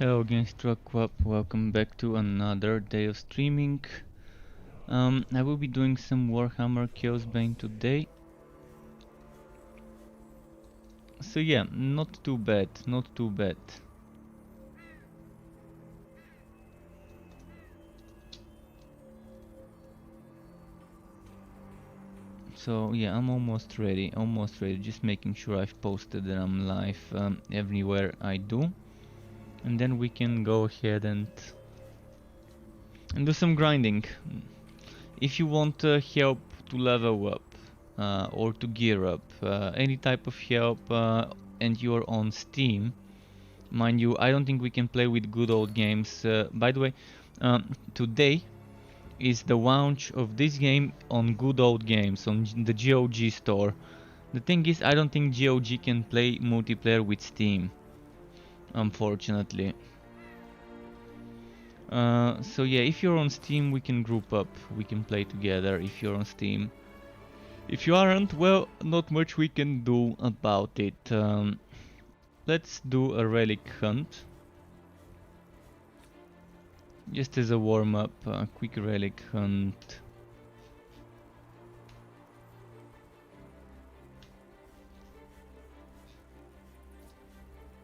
Hello again, Struckwap. Welcome back to another day of streaming. I will be doing some Warhammer Chaosbane today. So yeah, not too bad, not too bad. So yeah, I'm almost ready, just making sure I've posted that I'm live everywhere I do. And then we can go ahead and do some grinding. If you want help to level up or to gear up, any type of help, and you're on Steam, mind you, I don't think we can play with good old games. By the way, today is the launch of this game on good old games on the GOG store. The thing is, I don't think GOG can play multiplayer with Steam, unfortunately. So yeah, if you're on Steam, we can group up, we can play together if you're on Steam. If you aren't, well, not much we can do about it. Let's do a relic hunt. Just as a warm-up, a quick relic hunt.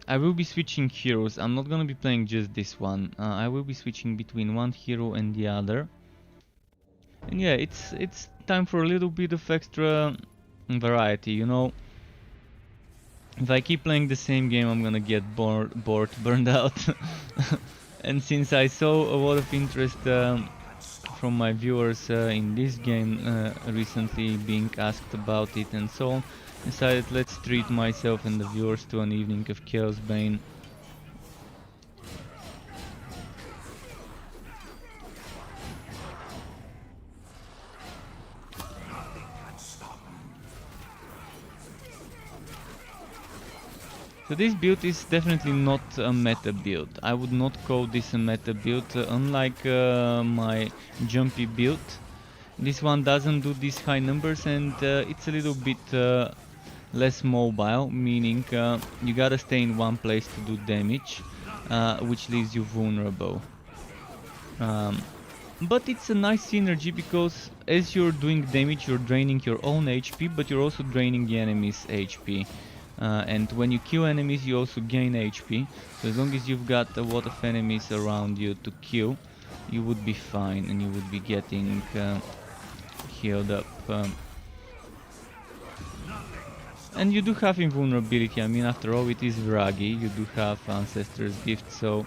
I will be switching heroes. I'm not gonna be playing just this one. I will be switching between one hero and the other. And yeah, it's time for a little bit of extra variety, you know. If I keep playing the same game, I'm gonna get bored, burned out. And since I saw a lot of interest from my viewers in this game recently, being asked about it and so on, decided let's treat myself and the viewers to an evening of Chaosbane. So this build is definitely not a meta build. I would not call this a meta build, unlike my jumpy build. This one doesn't do these high numbers, and it's a little bit less mobile, meaning you gotta stay in one place to do damage, which leaves you vulnerable. But it's a nice synergy because as you're doing damage, you're draining your own HP, but you're also draining the enemy's HP. And when you kill enemies, you also gain HP. So as long as you've got a lot of enemies around you to kill, you would be fine and you would be getting healed up. And you do have invulnerability. I mean, after all, it is Viragi. You do have Ancestor's Gift, so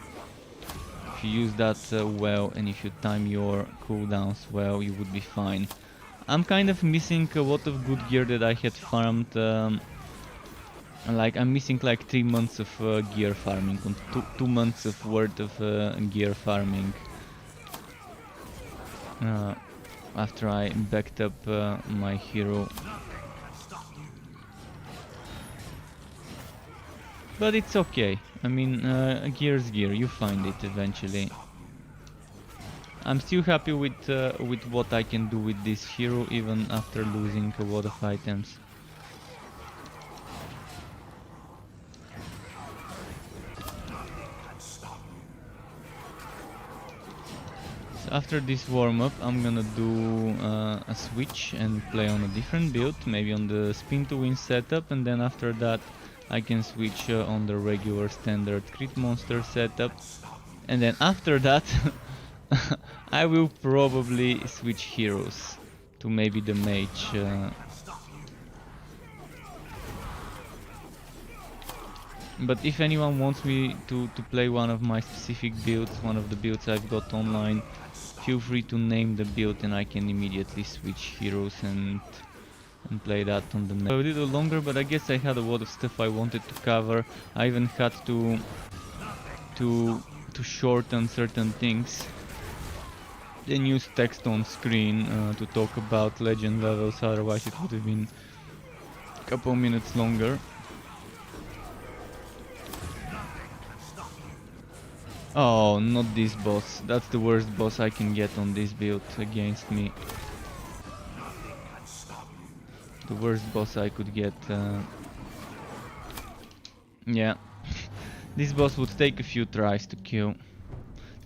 if you use that well and if you time your cooldowns well, you would be fine. I'm kind of missing a lot of good gear that I had farmed. Like I'm missing like 3 months of gear farming, on 2 months of worth of gear farming. After I backed up my hero. But it's okay. I mean, gear's gear. You find it eventually. I'm still happy with what I can do with this hero, even after losing a lot of items. So after this warm-up, I'm gonna do a switch and play on a different build, maybe on the spin to win setup, and then after that I can switch on the regular standard crit monster setup, and then after that I will probably switch heroes to maybe the mage. But if anyone wants me to play one of my specific builds, one of the builds I've got online, feel free to name the build and I can immediately switch heroes and play that on the next. A little longer, but I guess I had a lot of stuff I wanted to cover. I even had to shorten certain things. Then use text on screen to talk about legend levels, otherwise it would have been a couple minutes longer. Oh, not this boss. That's the worst boss I can get on this build against me. The worst boss I could get. Yeah. This boss would take a few tries to kill.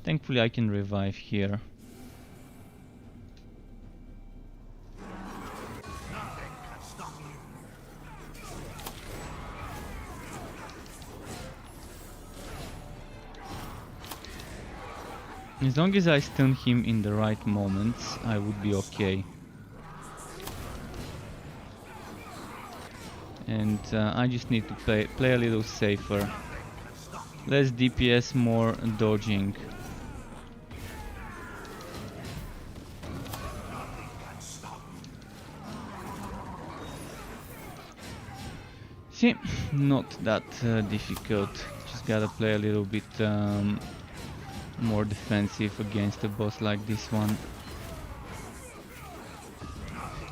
Thankfully I can revive here. As long as I stun him in the right moments, I would be okay. And I just need to play a little safer. Less DPS, more dodging. See, not that difficult. Just gotta play a little bit more defensive against a boss like this one.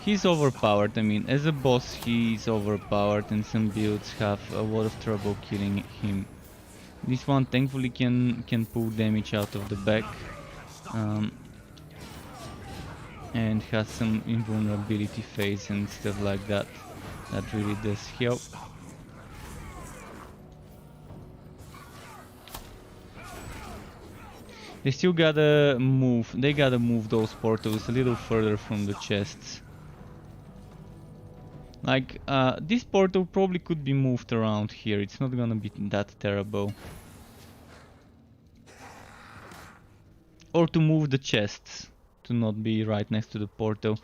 He's overpowered. I mean, as a boss he's overpowered and some builds have a lot of trouble killing him. This one thankfully can pull damage out of the back and has some invulnerability phase and stuff like that. That really does help. They still gotta move. They gotta move those portals a little further from the chests. Like, this portal probably could be moved around here. It's not gonna be that terrible. Or to move the chests to not be right next to the portal.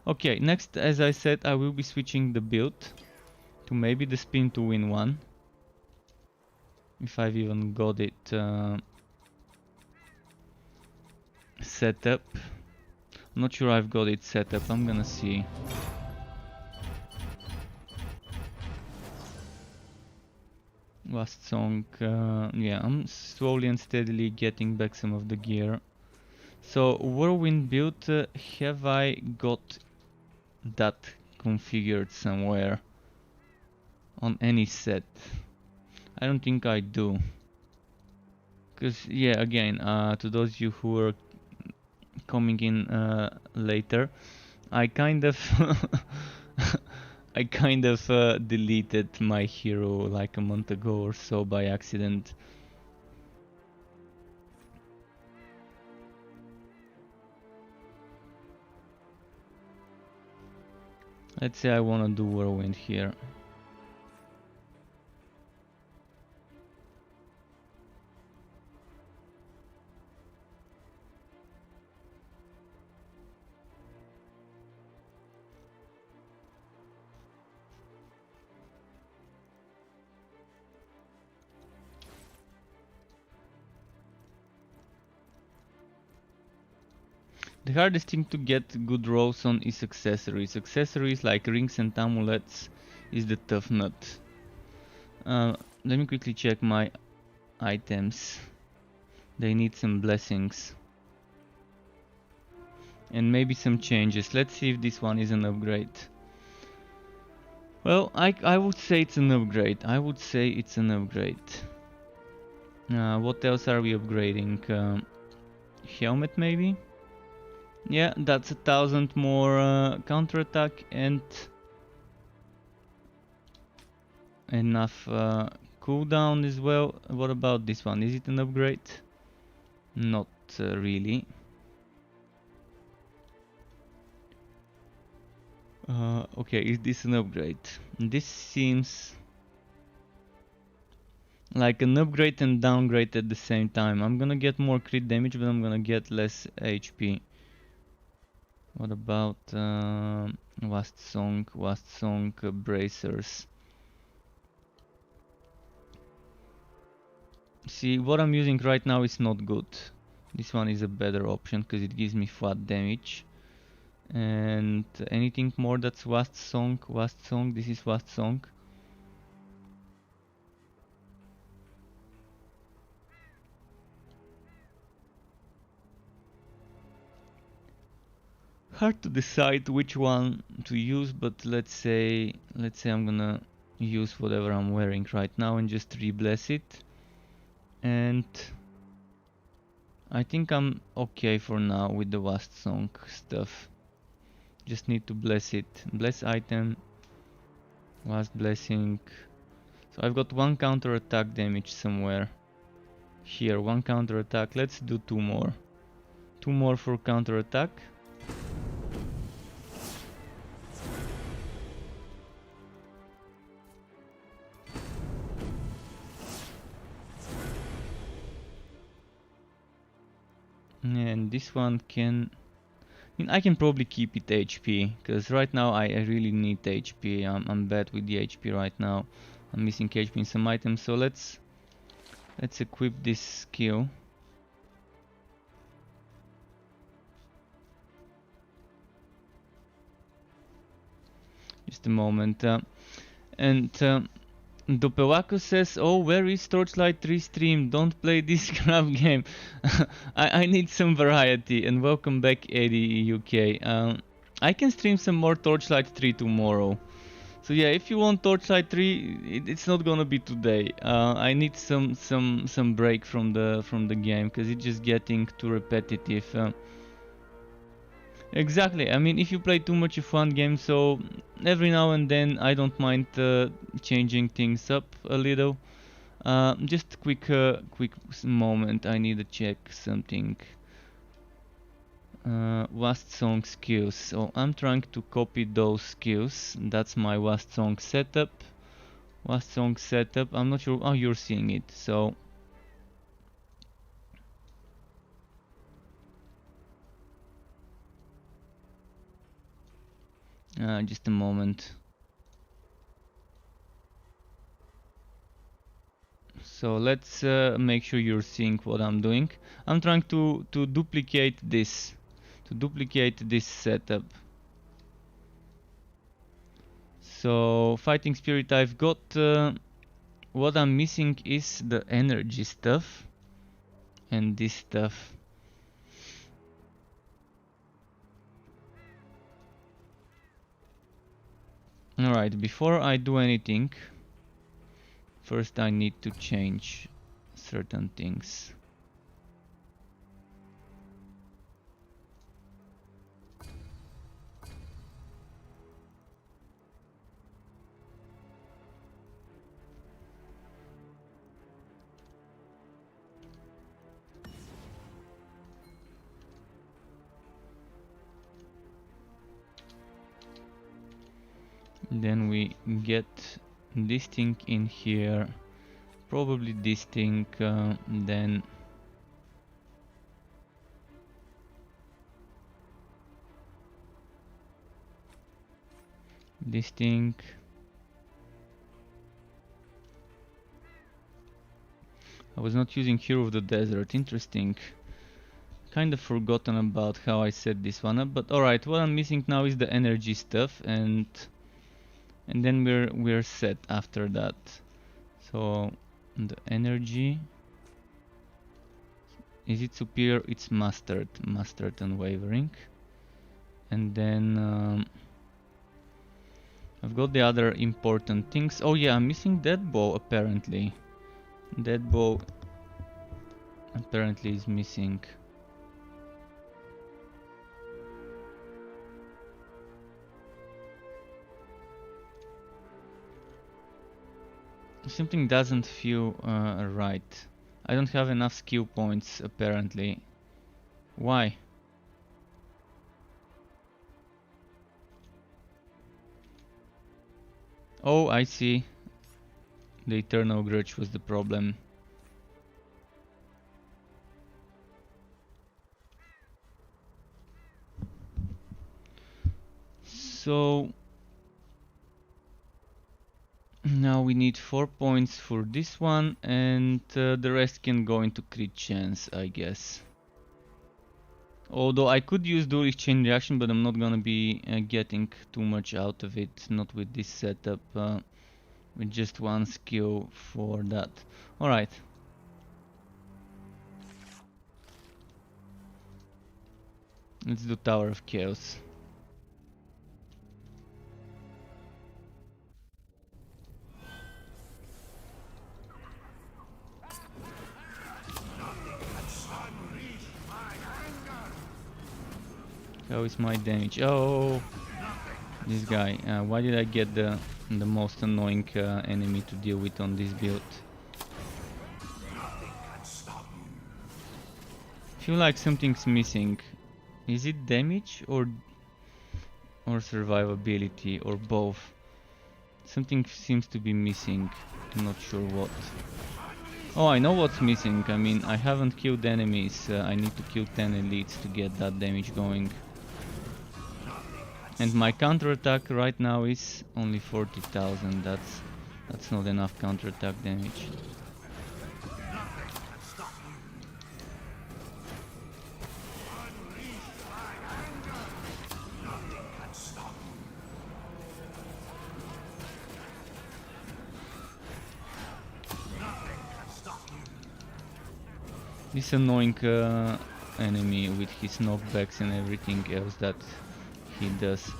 Okay, next, as I said, I will be switching the build to maybe the spin to win one. If I've even got it set up. I'm not sure I've got it set up. I'm gonna see. Last song, yeah, I'm slowly and steadily getting back some of the gear. So, whirlwind build, have I got that configured somewhere on any set? I don't think I do. Because, yeah, again, to those of you who are coming in later, I kind of deleted my hero like a month ago or so by accident. Let's say I wanna do whirlwind here. The hardest thing to get good rolls on is accessories. Accessories like rings and amulets is the tough nut. Let me quickly check my items. They need some blessings. And maybe some changes. Let's see if this one is an upgrade. Well, I would say it's an upgrade. I would say it's an upgrade. What else are we upgrading? Helmet maybe? Yeah, that's 1000 more counterattack and enough cooldown as well. What about this one? Is it an upgrade? Not really. Okay, is this an upgrade? This seems like an upgrade and downgrade at the same time. I'm gonna get more crit damage, but I'm gonna get less HP. What about last song, bracers? See, what I'm using right now is not good. This one is a better option because it gives me flat damage. And anything more that's last song, this is last song. Hard to decide which one to use, but let's say I'm gonna use whatever I'm wearing right now and just re-bless it. And I think I'm okay for now with the last song stuff. Just need to bless it. Bless item, last blessing. So I've got one counter attack damage somewhere. Here, one counter attack. Let's do two more. Two more for counter attack. And this one can... I mean, I can probably keep it HP, because right now I really need HP. I'm bad with the HP right now. I'm missing HP in some items, so let's equip this skill. Just a moment. Dopewako says, "Oh, where is Torchlight 3 stream? Don't play this crap game." I need some variety, and welcome back, Eddie UK. I can stream some more Torchlight 3 tomorrow. So yeah, if you want Torchlight 3, it's not gonna be today. I need some break from the game, because it's just getting too repetitive. Exactly. I mean, if you play too much of one game, so every now and then I don't mind changing things up a little. Just a quick moment. I need to check something. Last song skills. So I'm trying to copy those skills. That's my last song setup. Last song setup. I'm not sure. Oh, you're seeing it. So. Just a moment. So let's make sure you're seeing what I'm doing. I'm trying to duplicate this, setup. So fighting spirit I've got. What I'm missing is the energy stuff and this stuff. Alright, before I do anything, first I need to change certain things. Then we get this thing in here, probably this thing, then this thing. I was not using Hero of the Desert, interesting. Kind of forgotten about how I set this one up, but alright, what I'm missing now is the energy stuff, and then we're set after that. So the energy, is it superior? It's mastered, unwavering. And then I've got the other important things. Oh yeah, I'm missing dead bow apparently. Dead bow apparently is missing. Something doesn't feel right. I don't have enough skill points apparently. Why? Oh, I see. The Eternal Grudge was the problem. So now we need 4 points for this one, and the rest can go into crit chance, I guess. Although I could use Dual Chain Reaction, but I'm not gonna be getting too much out of it, not with this setup, with just one skill for that. Alright. Let's do Tower of Chaos. How is my damage? Oh, this guy. Why did I get the the most annoying enemy to deal with on this build. Feel like something's missing. Is it damage or survivability or both? Something seems to be missing. I'm not sure what. Oh, I know what's missing. I mean, I haven't killed enemies. I need to kill 10 elites to get that damage going. And my counterattack right now is only 40,000. That's not enough counterattack damage. This annoying enemy with his knockbacks and everything else that he does.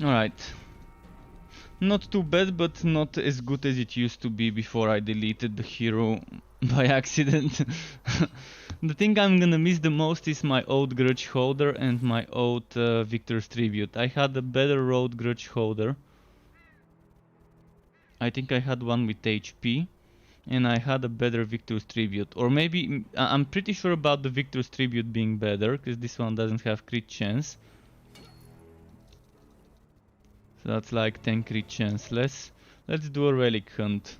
Alright. Not too bad, but not as good as it used to be before I deleted the hero by accident. The thing I'm gonna miss the most is my old Grudge Holder and my old Victor's Tribute. I had a better old Grudge Holder. I think I had one with HP. And I had a better Victor's Tribute. Or maybe, I'm pretty sure about the Victor's Tribute being better, because this one doesn't have crit chance. So that's like 10 crit chance less. Let's do a relic hunt.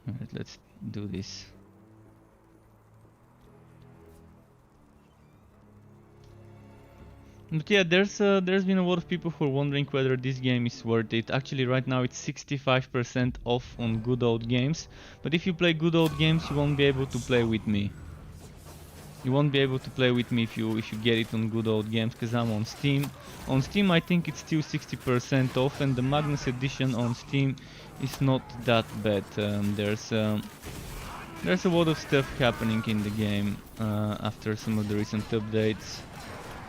Alright, let's do this. But yeah, there's been a lot of people who are wondering whether this game is worth it. Actually, right now it's 65% off on Good Old Games. But if you play Good Old Games, you won't be able to play with me. You won't be able to play with me if you get it on Good Old Games, because I'm on Steam. On Steam, I think it's still 60% off, and the Magnus Edition on Steam is not that bad. There's a lot of stuff happening in the game after some of the recent updates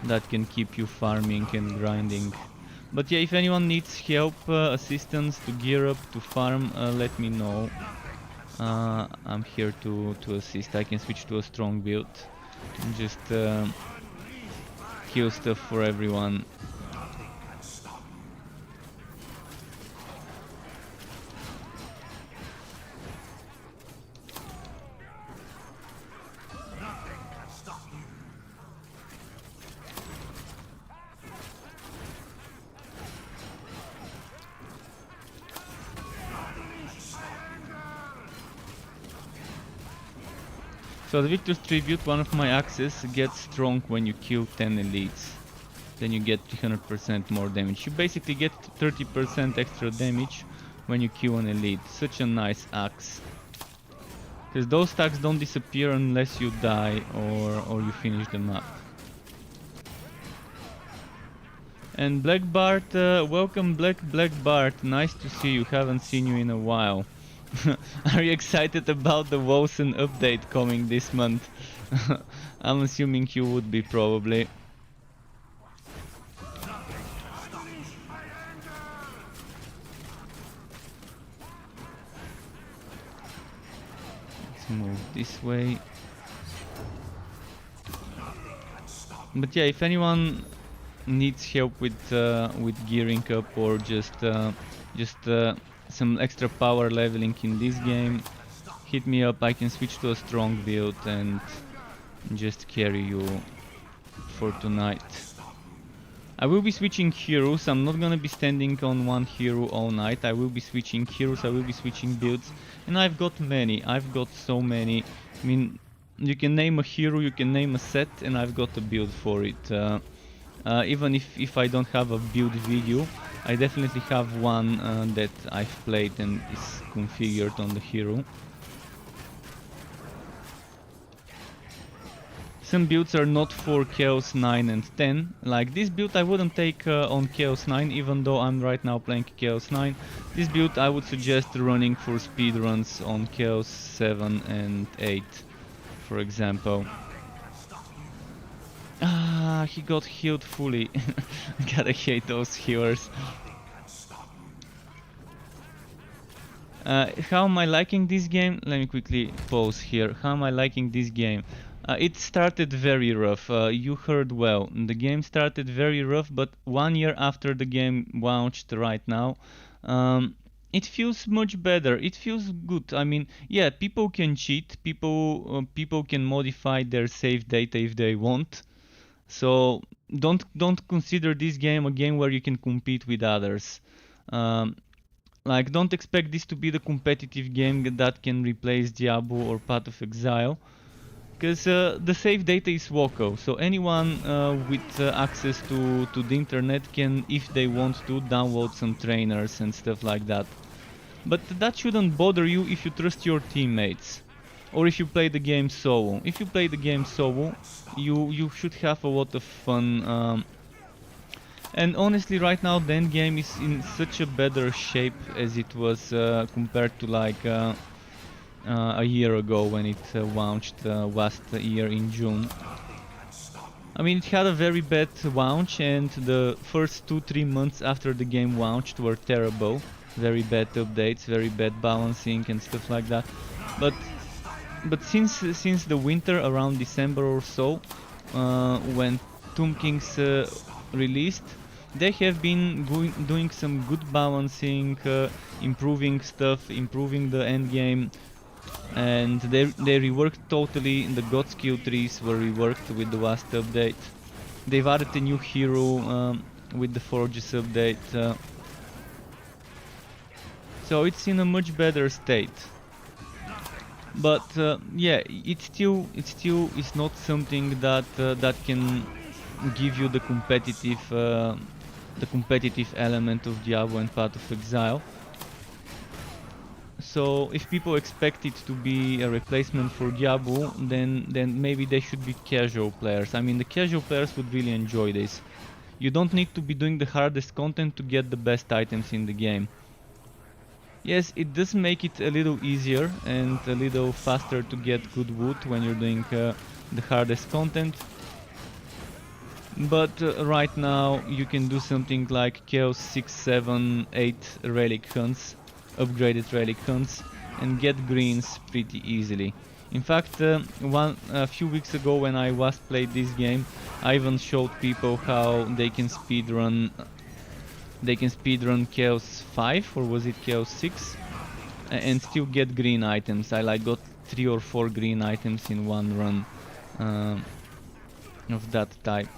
that can keep you farming and grinding. But yeah, if anyone needs help, assistance to gear up, to farm, let me know. I'm here to assist. I can switch to a strong build and just kill stuff for everyone. So the Victor's Tribute, one of my axes, gets strong when you kill 10 elites. Then you get 300% more damage. You basically get 30% extra damage when you kill an elite. Such a nice axe. Because those stacks don't disappear unless you die or you finish the map. And Black Bart, welcome Black Bart. Nice to see you, haven't seen you in a while. Are you excited about the Wosen update coming this month? I'm assuming you would be, probably. Let's move this way. But yeah, if anyone needs help with gearing up or just some extra power leveling in this game, hit me up. I can switch to a strong build and just carry you for tonight. I will be switching heroes. I'm not gonna be standing on one hero all night. I will be switching heroes, I will be switching builds, and I've got many. I've got so many. I mean, you can name a hero, you can name a set, and I've got a build for it. Even if I don't have a build video, I definitely have one that I've played and is configured on the hero. some builds are not for Chaos 9 and 10. Like this build I wouldn't take on Chaos 9, even though I'm right now playing Chaos 9. This build I would suggest running for speedruns on Chaos 7 and 8, for example. Ah, he got healed fully. Gotta hate those healers. How am I liking this game? Let me quickly pause here. How am I liking this game? It started very rough. You heard well. The game started very rough, but 1 year after the game launched right now, it feels much better. It feels good. I mean, yeah, people can cheat. People can modify their save data if they want. So don't consider this game a game where you can compete with others. Like, don't expect this to be the competitive game that can replace Diablo or Path of Exile, because the save data is local, so anyone with access to the internet can, if they want to, download some trainers and stuff like that. But that shouldn't bother you if you trust your teammates, or if you play the game solo. If you play the game solo, you should have a lot of fun. And honestly, right now the endgame is in such a better shape as it was compared to like a year ago when it launched last year in June. I mean, it had a very bad launch, and the first 2-3 months after the game launched were terrible. Very bad updates, very bad balancing and stuff like that. But since the winter, around December or so, when Tomb Kings released, they have been doing some good balancing, improving stuff, improving the end game, and they reworked totally. The god skill trees were reworked with the last update. They've added a new hero with the Forges update, so it's in a much better state. But yeah, it still is not something that that can give you the competitive element of Diablo and Path of Exile. So if people expect it to be a replacement for Diablo, then maybe they should be casual players. I mean, the casual players would really enjoy this. You don't need to be doing the hardest content to get the best items in the game. Yes, it does make it a little easier and a little faster to get good loot when you're doing the hardest content. But right now you can do something like Chaos 6, 7, 8 relic hunts, upgraded relic hunts, and get greens pretty easily. In fact, a few weeks ago when I last played this game, I even showed people how they can speedrun Chaos 5, or was it Chaos 6, and still get green items. I like got 3 or 4 green items in one run of that type.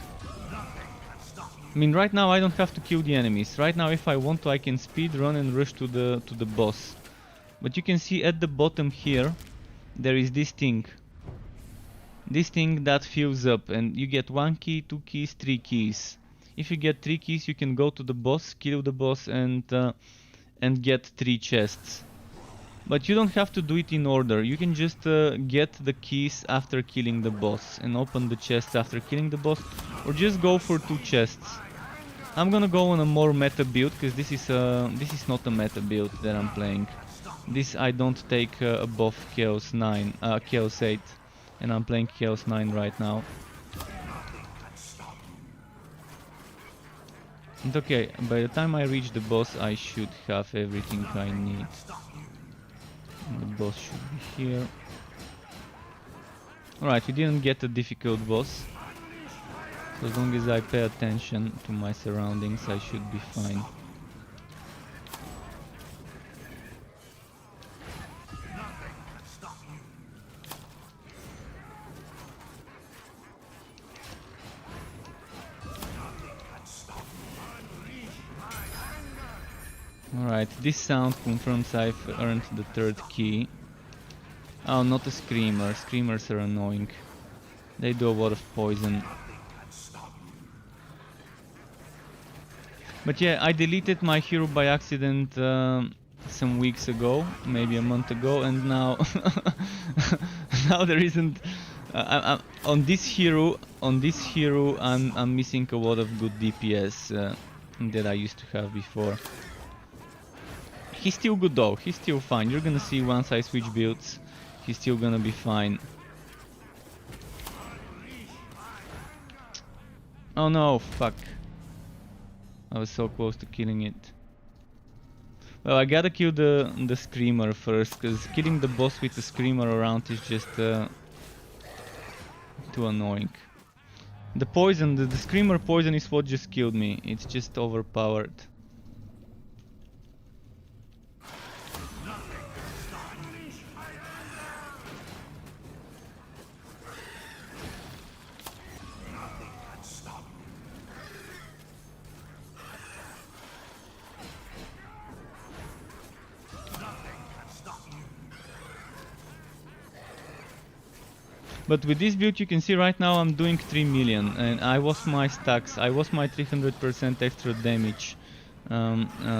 I mean, right now I don't have to kill the enemies. Right now, if I want to, I can speed run and rush to the boss. But you can see at the bottom here, there is this thing. This thing that fills up, and you get 1 key, 2 keys, 3 keys. If you get 3 keys, you can go to the boss, kill the boss, and get 3 chests. But you don't have to do it in order. You can just get the keys after killing the boss and open the chests after killing the boss, or just go for 2 chests. I'm gonna go on a more meta build, because this is not a meta build that I'm playing. This I don't take above Chaos 8, and I'm playing Chaos 9 right now. And okay, by the time I reach the boss, I should have everything I need. And the boss should be here. Alright, we didn't get a difficult boss. So as long as I pay attention to my surroundings, I should be fine. Alright, this sound confirms I've earned the 3rd key. Oh, not a screamer. Screamers are annoying. They do a lot of poison. But yeah, I deleted my hero by accident some weeks ago, maybe a month ago, and now now there isn't. on this hero, I'm missing a lot of good DPS that I used to have before. He's still good though, he's still fine. You're gonna see once I switch builds, he's still gonna be fine. Oh no, fuck. I was so close to killing it. Well, I gotta kill the Screamer first, cause killing the boss with the Screamer around is just too annoying. The poison, the Screamer poison is what just killed me. It's just overpowered. But with this build you can see right now I'm doing 3 million and I was my stacks, I was my 300% extra damage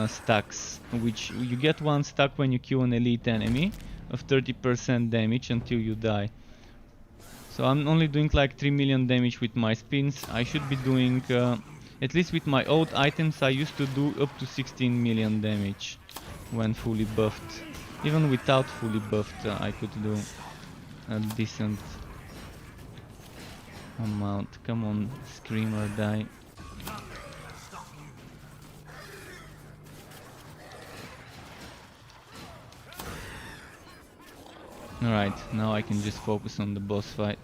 stacks, which you get one stack when you kill an elite enemy of 30% damage until you die. So I'm only doing like 3 million damage with my spins. I should be doing, at least with my old items, I used to do up to 16 million damage when fully buffed. Even without fully buffed I could do a decent amount. Come on, Screamer, die. Alright, now I can just focus on the boss fight.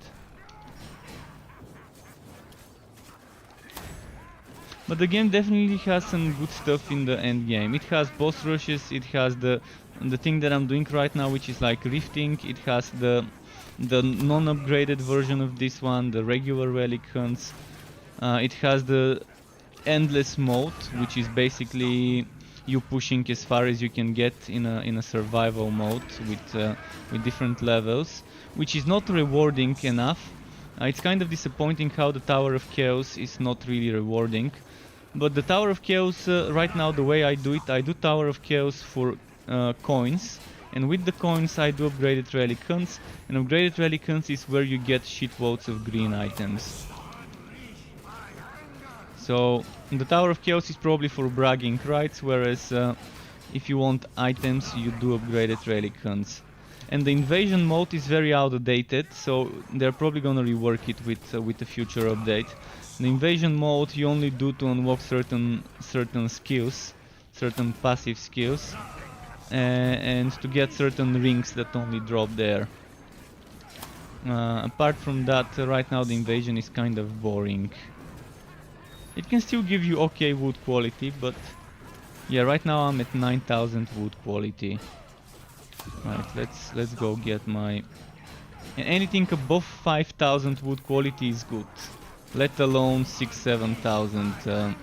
But the game definitely has some good stuff in the end game. It has boss rushes, it has the thing that I'm doing right now, which is like rifting. It has the non-upgraded version of this one, the regular relic hunts. It has the endless mode, which is basically you pushing as far as you can get in a survival mode with different levels, which is not rewarding enough. It's kind of disappointing how the Tower of Chaos is not really rewarding. But the Tower of Chaos, right now the way I do it, I do Tower of Chaos for coins. And with the coins I do upgraded relic hunts, and upgraded relic hunts is where you get shitloads of green items. So the Tower of Chaos is probably for bragging rights, whereas if you want items you do upgraded relic hunts. And the invasion mode is very outdated, so they're probably gonna rework it with a future update. The invasion mode you only do to unlock certain skills, certain passive skills. And to get certain rings that only drop there. Apart from that, right now the invasion is kind of boring. It can still give you okay wood quality, but yeah, right now I'm at 9000 wood quality. Right, let's go get my... And anything above 5000 wood quality is good, let alone 6-7,000.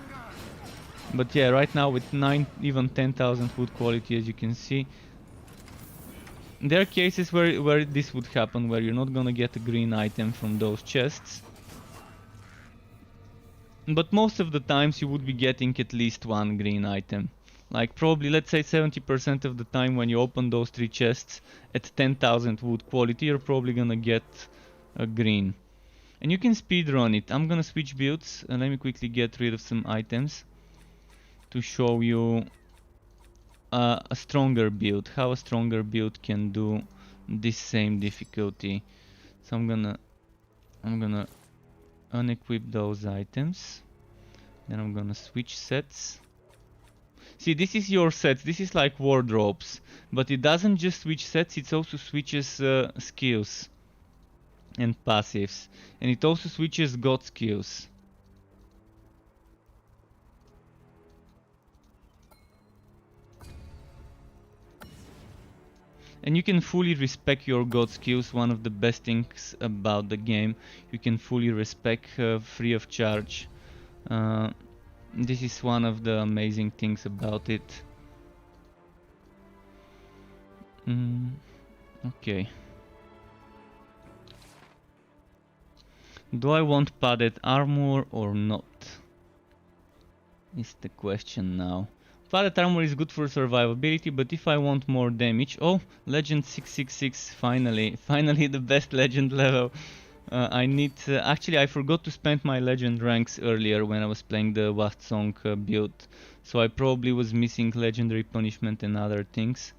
But yeah, right now with 9, even 10,000 wood quality, as you can see, there are cases where this would happen, where you're not gonna get a green item from those chests. But most of the times you would be getting at least one green item. Like probably, let's say 70% of the time when you open those 3 chests at 10,000 wood quality, you're probably gonna get a green. And you can speedrun it. I'm gonna switch builds and let me quickly get rid of some items to show you a stronger build, how a stronger build can do this same difficulty. So I'm gonna unequip those items, then I'm gonna switch sets. See, this is your sets, this is like wardrobes, but it doesn't just switch sets, it also switches skills and passives, and it also switches god skills. And you can fully respec your god skills, one of the best things about the game. You can fully respec free of charge. This is one of the amazing things about it. Okay. Do I want padded armor or not? Is the question now. Padded armor is good for survivability, but if I want more damage... Oh, Legend 666, finally the best legend level. I need... actually, I forgot to spend my legend ranks earlier when I was playing the Wast Song build. So I probably was missing legendary punishment and other things.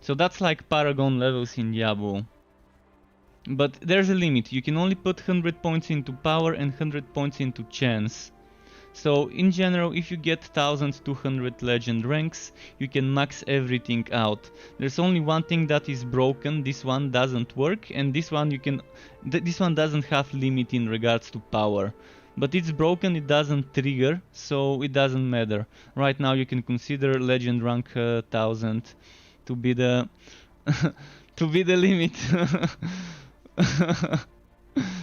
So that's like Paragon levels in Diablo. But there's a limit. You can only put 100 points into power and 100 points into chance. So in general, if you get 1200 legend ranks, you can max everything out. There's only one thing that is broken. This one doesn't work, and this one you can... this one doesn't have limit in regards to power. But it's broken, it doesn't trigger, so it doesn't matter. Right now you can consider legend rank 1000 to be the to be the limit.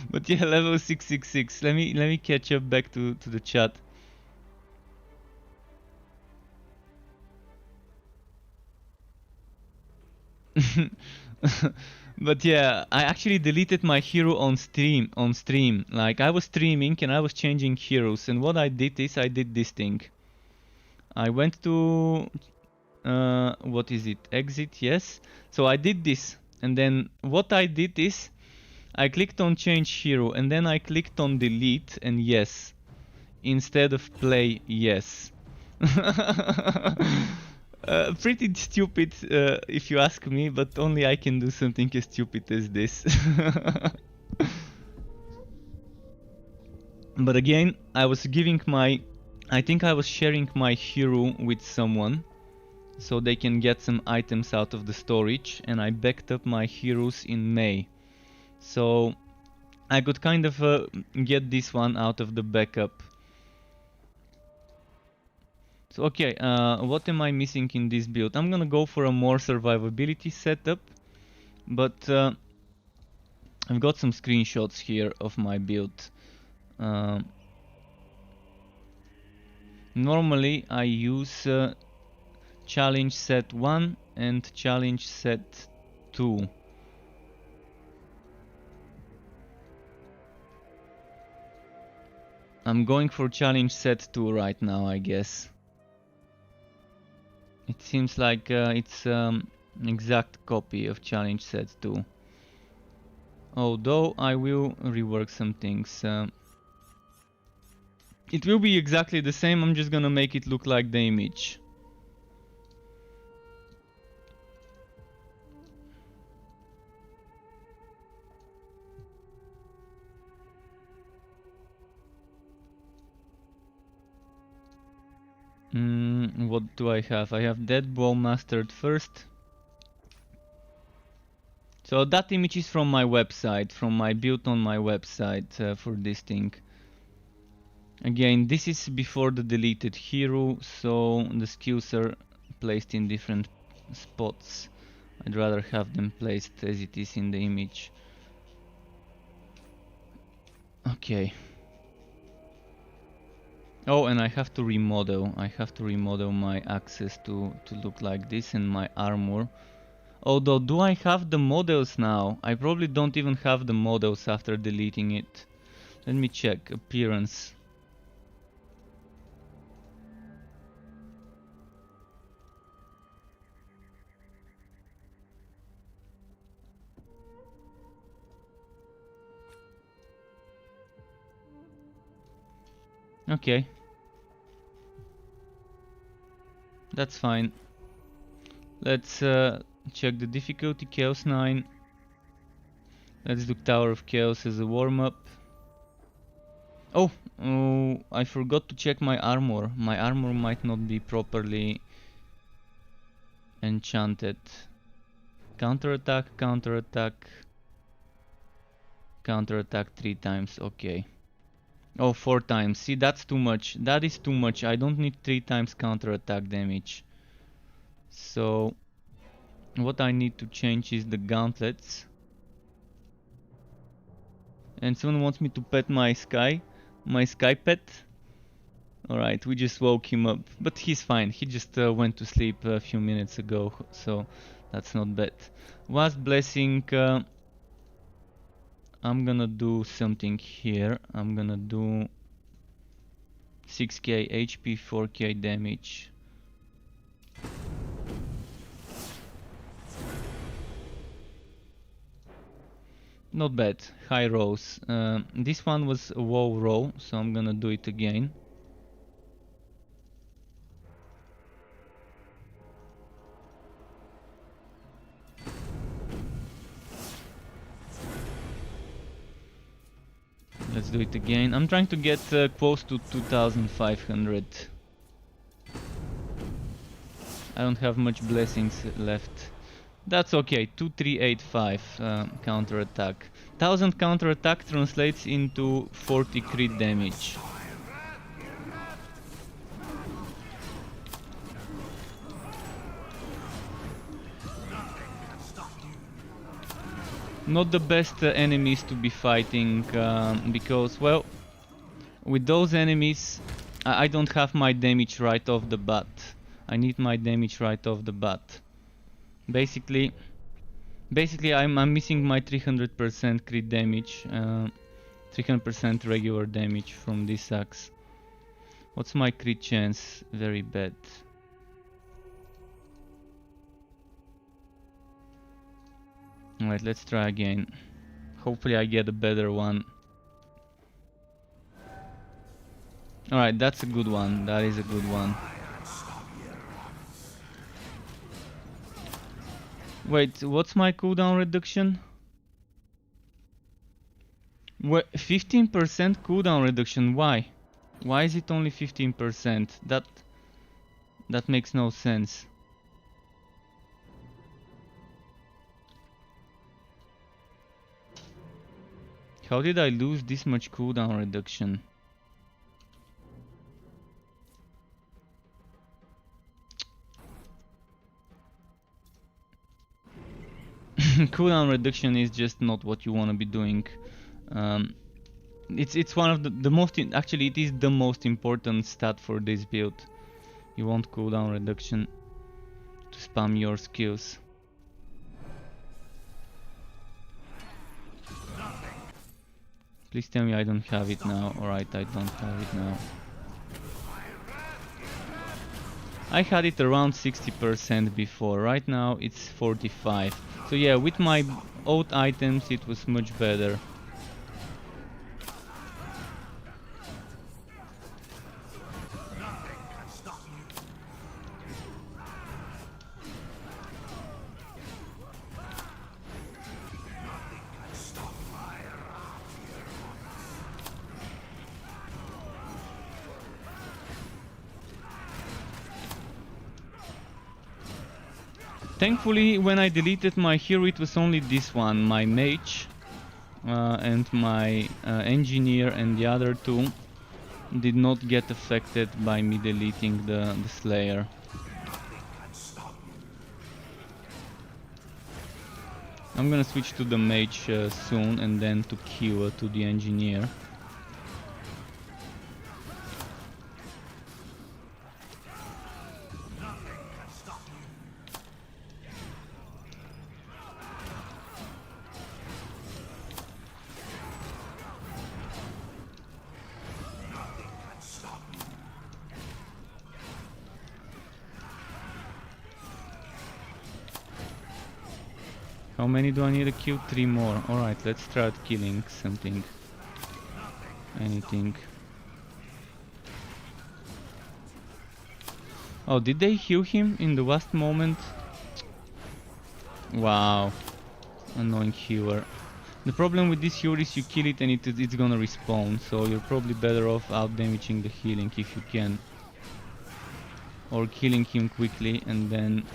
But yeah, level 666. Let me catch up back to the chat. But yeah, I actually deleted my hero on stream. Like I was streaming and I was changing heroes, and what I did is I did this thing. I went to what is it? Exit, yes. So I did this, and then what I did is I clicked on change hero, and then I clicked on delete and yes, instead of play yes. Pretty stupid if you ask me, but only I can do something as stupid as this. But again, I think I was sharing my hero with someone, so they can get some items out of the storage, and I backed up my heroes in May. So I could kind of get this one out of the backup. So okay, what am I missing in this build? I'm gonna go for a more survivability setup, but I've got some screenshots here of my build. Normally I use challenge set 1 and challenge set 2. I'm going for challenge set 2 right now, I guess. It seems like it's an exact copy of challenge set 2. Although I will rework some things. It will be exactly the same, I'm just gonna make it look like the image. What do I have? I have Dead Ball mastered first. So that image is from my website, from my build on my website for this thing. Again, this is before the deleted hero, so the skills are placed in different spots. I'd rather have them placed as it is in the image. Okay. Oh, and I have to remodel. I have to remodel my axes to look like this, and my armor. Although, do I have the models now? I probably don't even have the models after deleting it. Let me check. Appearance. Okay. That's fine. Let's check the difficulty. Chaos 9. Let's do Tower of Chaos as a warm-up. Oh, I forgot to check my armor. My armor might not be properly enchanted. Counterattack, counterattack. Counterattack 3 times, okay. Oh, 4 times. See, that's too much. That is too much. I don't need 3 times counterattack damage. So, what I need to change is the gauntlets. And someone wants me to pet my sky pet. Alright, we just woke him up. But he's fine. He just went to sleep a few minutes ago, so that's not bad. Wasp Blessing. I'm gonna do something here. I'm gonna do 6k HP, 4k damage. Not bad. High rolls. This one was a low roll, so I'm gonna do it again. Let's do it again. I'm trying to get close to 2500. I don't have much blessings left. That's okay. 2385 counter attack. 1000 counter attack translates into 40 crit damage. Not the best enemies to be fighting because, well, with those enemies I don't have my damage right off the bat. I need my damage right off the bat. Basically I'm missing my 300% crit damage, 300% regular damage from this axe. What's my crit chance? Very bad. Alright, let's try again. Hopefully I get a better one. Alright, that's a good one. That is a good one. Wait, what's my cooldown reduction? 15% cooldown reduction. Why? Why is it only 15%? That makes no sense. How did I lose this much cooldown reduction? Cooldown reduction is just not what you want to be doing. It's one of the most actually it is the most important stat for this build. You want cooldown reduction to spam your skills. Please tell me I don't have it now. Alright, I don't have it now. I had it around 60% before. Right now it's 45. So yeah, with my old items it was much better. Thankfully, when I deleted my hero, it was only this one, my mage and my engineer, and the other two did not get affected by me deleting the slayer. I'm gonna switch to the mage soon and then to Q to the engineer. How many do I need to kill? 3 more. Alright, let's start killing something. Anything. Oh, did they heal him in the last moment? Wow. Annoying healer. The problem with this healer is you kill it and it's gonna respawn, so you're probably better off out damaging the healing if you can. Or killing him quickly and then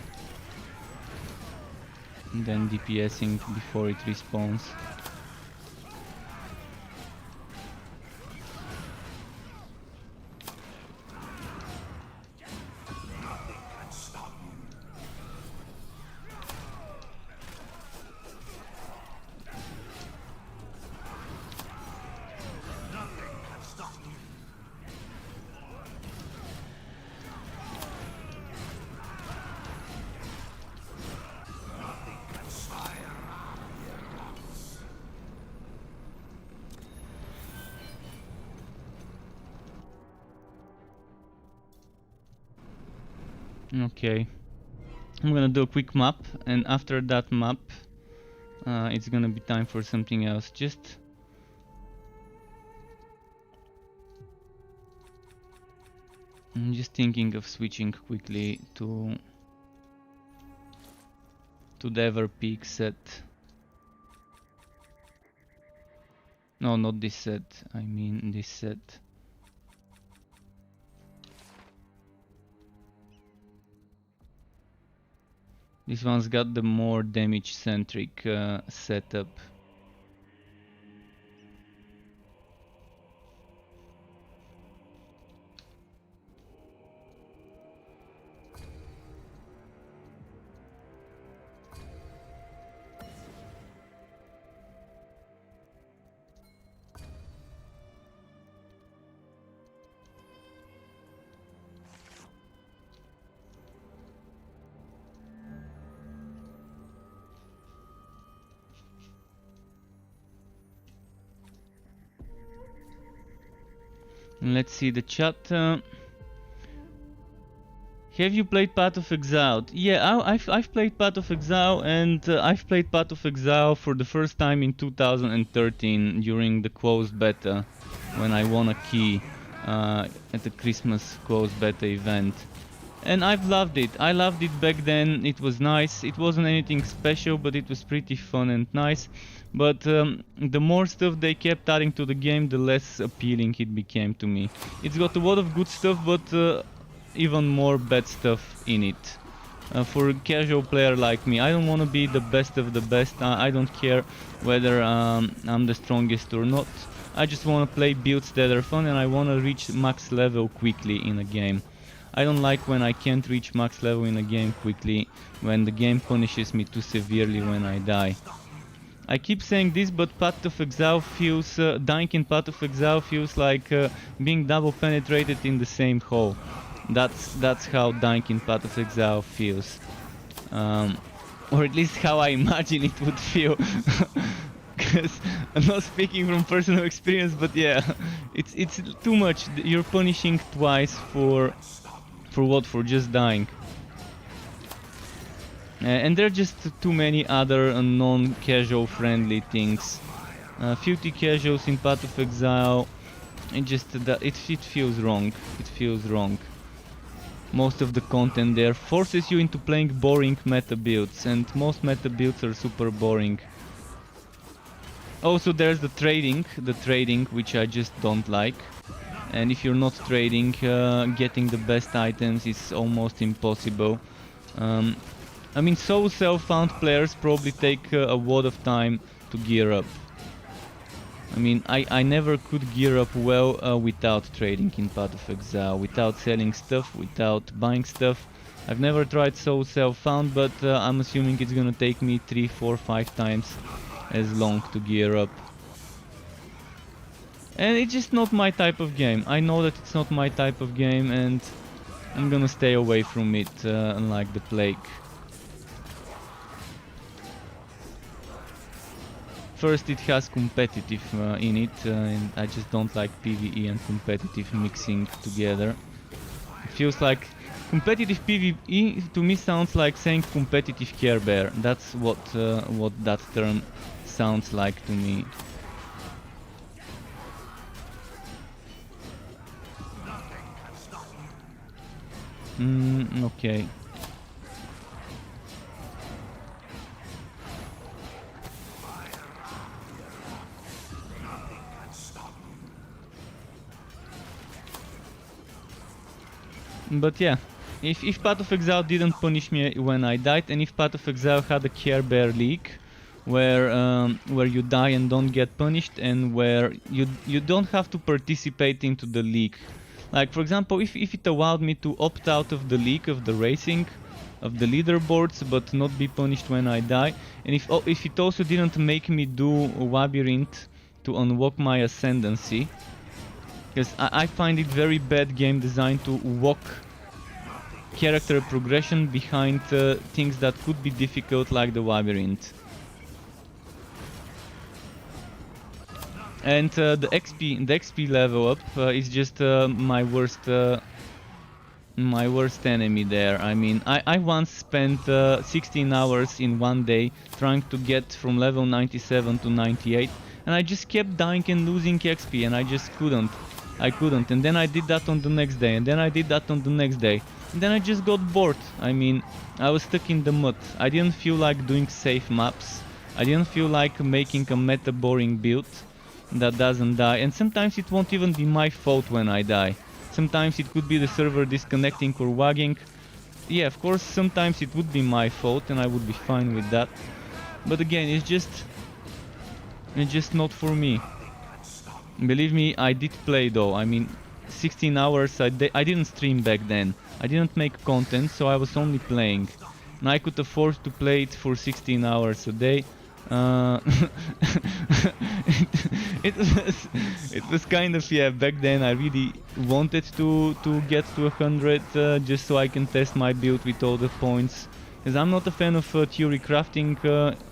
DPSing before it respawns. Okay, I'm gonna do a quick map, and after that map it's gonna be time for something else. I'm just thinking of switching quickly to the ever peak set. No, not this set. I mean this set. This one's got the more damage centric setup. Let's see the chat. Have you played Path of Exile? Yeah, I've played Path of Exile, and I've played Path of Exile for the first time in 2013 during the closed beta, when I won a key at the Christmas closed beta event. And I've loved it. I loved it back then. It was nice. It wasn't anything special, but it was pretty fun and nice. But the more stuff they kept adding to the game, the less appealing it became to me. It's got a lot of good stuff, but even more bad stuff in it. For a casual player like me, I don't want to be the best of the best. I don't care whether I'm the strongest or not. I just want to play builds that are fun, and I want to reach max level quickly in a game. I don't like when I can't reach max level in a game quickly, when the game punishes me too severely when I die. I keep saying this, but Path of Exile feels, dying in Path of Exile feels like being double penetrated in the same hole. That's how dying in Path of Exile feels. Or at least how I imagine it would feel. Because I'm not speaking from personal experience, but yeah, it's too much. You're punishing twice for what? For just dying. And there are just too many other non-casual friendly things. 50 casuals in Path of Exile. It feels wrong. It feels wrong. Most of the content there forces you into playing boring meta builds, and most meta builds are super boring. Also, there's the trading, which I just don't like. And if you're not trading, getting the best items is almost impossible. I mean, so self-found players probably take a lot of time to gear up. I mean, I never could gear up well without trading in Path of Exile, without selling stuff, without buying stuff. I've never tried so self-found, but I'm assuming it's gonna take me 3, 4, 5 times as long to gear up. And it's just not my type of game. I know that it's not my type of game, and I'm gonna stay away from it like the plague. First, it has competitive in it, and I just don't like PvE and competitive mixing together. It feels like competitive PvE to me sounds like saying competitive Care Bear. That's what that term sounds like to me. Okay. But yeah, if Path of Exile didn't punish me when I died, and if Path of Exile had a Care Bear leak, where you die and don't get punished, and where you don't have to participate into the leak. Like, for example, if it allowed me to opt out of the leak of the racing, of the leaderboards, but not be punished when I die, and if it also didn't make me do a labyrinth to unlock my ascendancy, because I find it very bad game design to walk character progression behind things that could be difficult, like the labyrinth. And the XP level up is just my worst my worst enemy there. I mean, I once spent 16 hours in one day trying to get from level 97 to 98, and I just kept dying and losing XP, and I just couldn't. I couldn't, and then I did that on the next day, and then I did that on the next day, and then I just got bored. I mean, I was stuck in the mud. I didn't feel like doing safe maps. I didn't feel like making a meta boring build that doesn't die, and sometimes it won't even be my fault when I die. Sometimes it could be the server disconnecting or lagging. Yeah, of course, sometimes it would be my fault and I would be fine with that. But again, it's just not for me. Believe me, I did play though. I mean, 16 hours I didn't stream back then. I didn't make content, so I was only playing. And I could afford to play it for 16 hours a day. It was kind of, yeah, back then I really wanted to get to 100 just so I can test my build with all the points, because I'm not a fan of theory crafting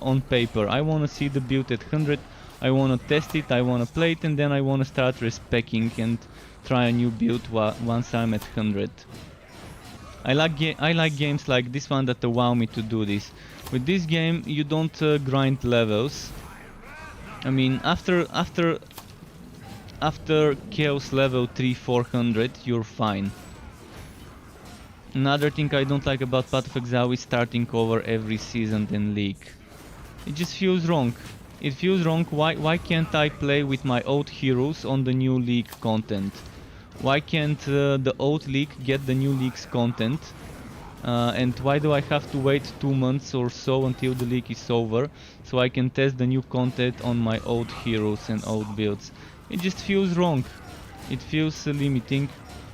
on paper. I want to see the build at 100, I want to test it, I want to play it, and then I want to start respecing and try a new build once I'm at 100. I like games like this one that allow me to do this. With this game, you don't grind levels. I mean, after Chaos level 3-400, you're fine. Another thing I don't like about Path of Exile is starting over every season and league. It just feels wrong. It feels wrong. Why can't I play with my old heroes on the new league content? Why can't the old league get the new league's content? And why do I have to wait 2 months or so until the league is over so I can test the new content on my old heroes and old builds? It just feels wrong. It feels limiting.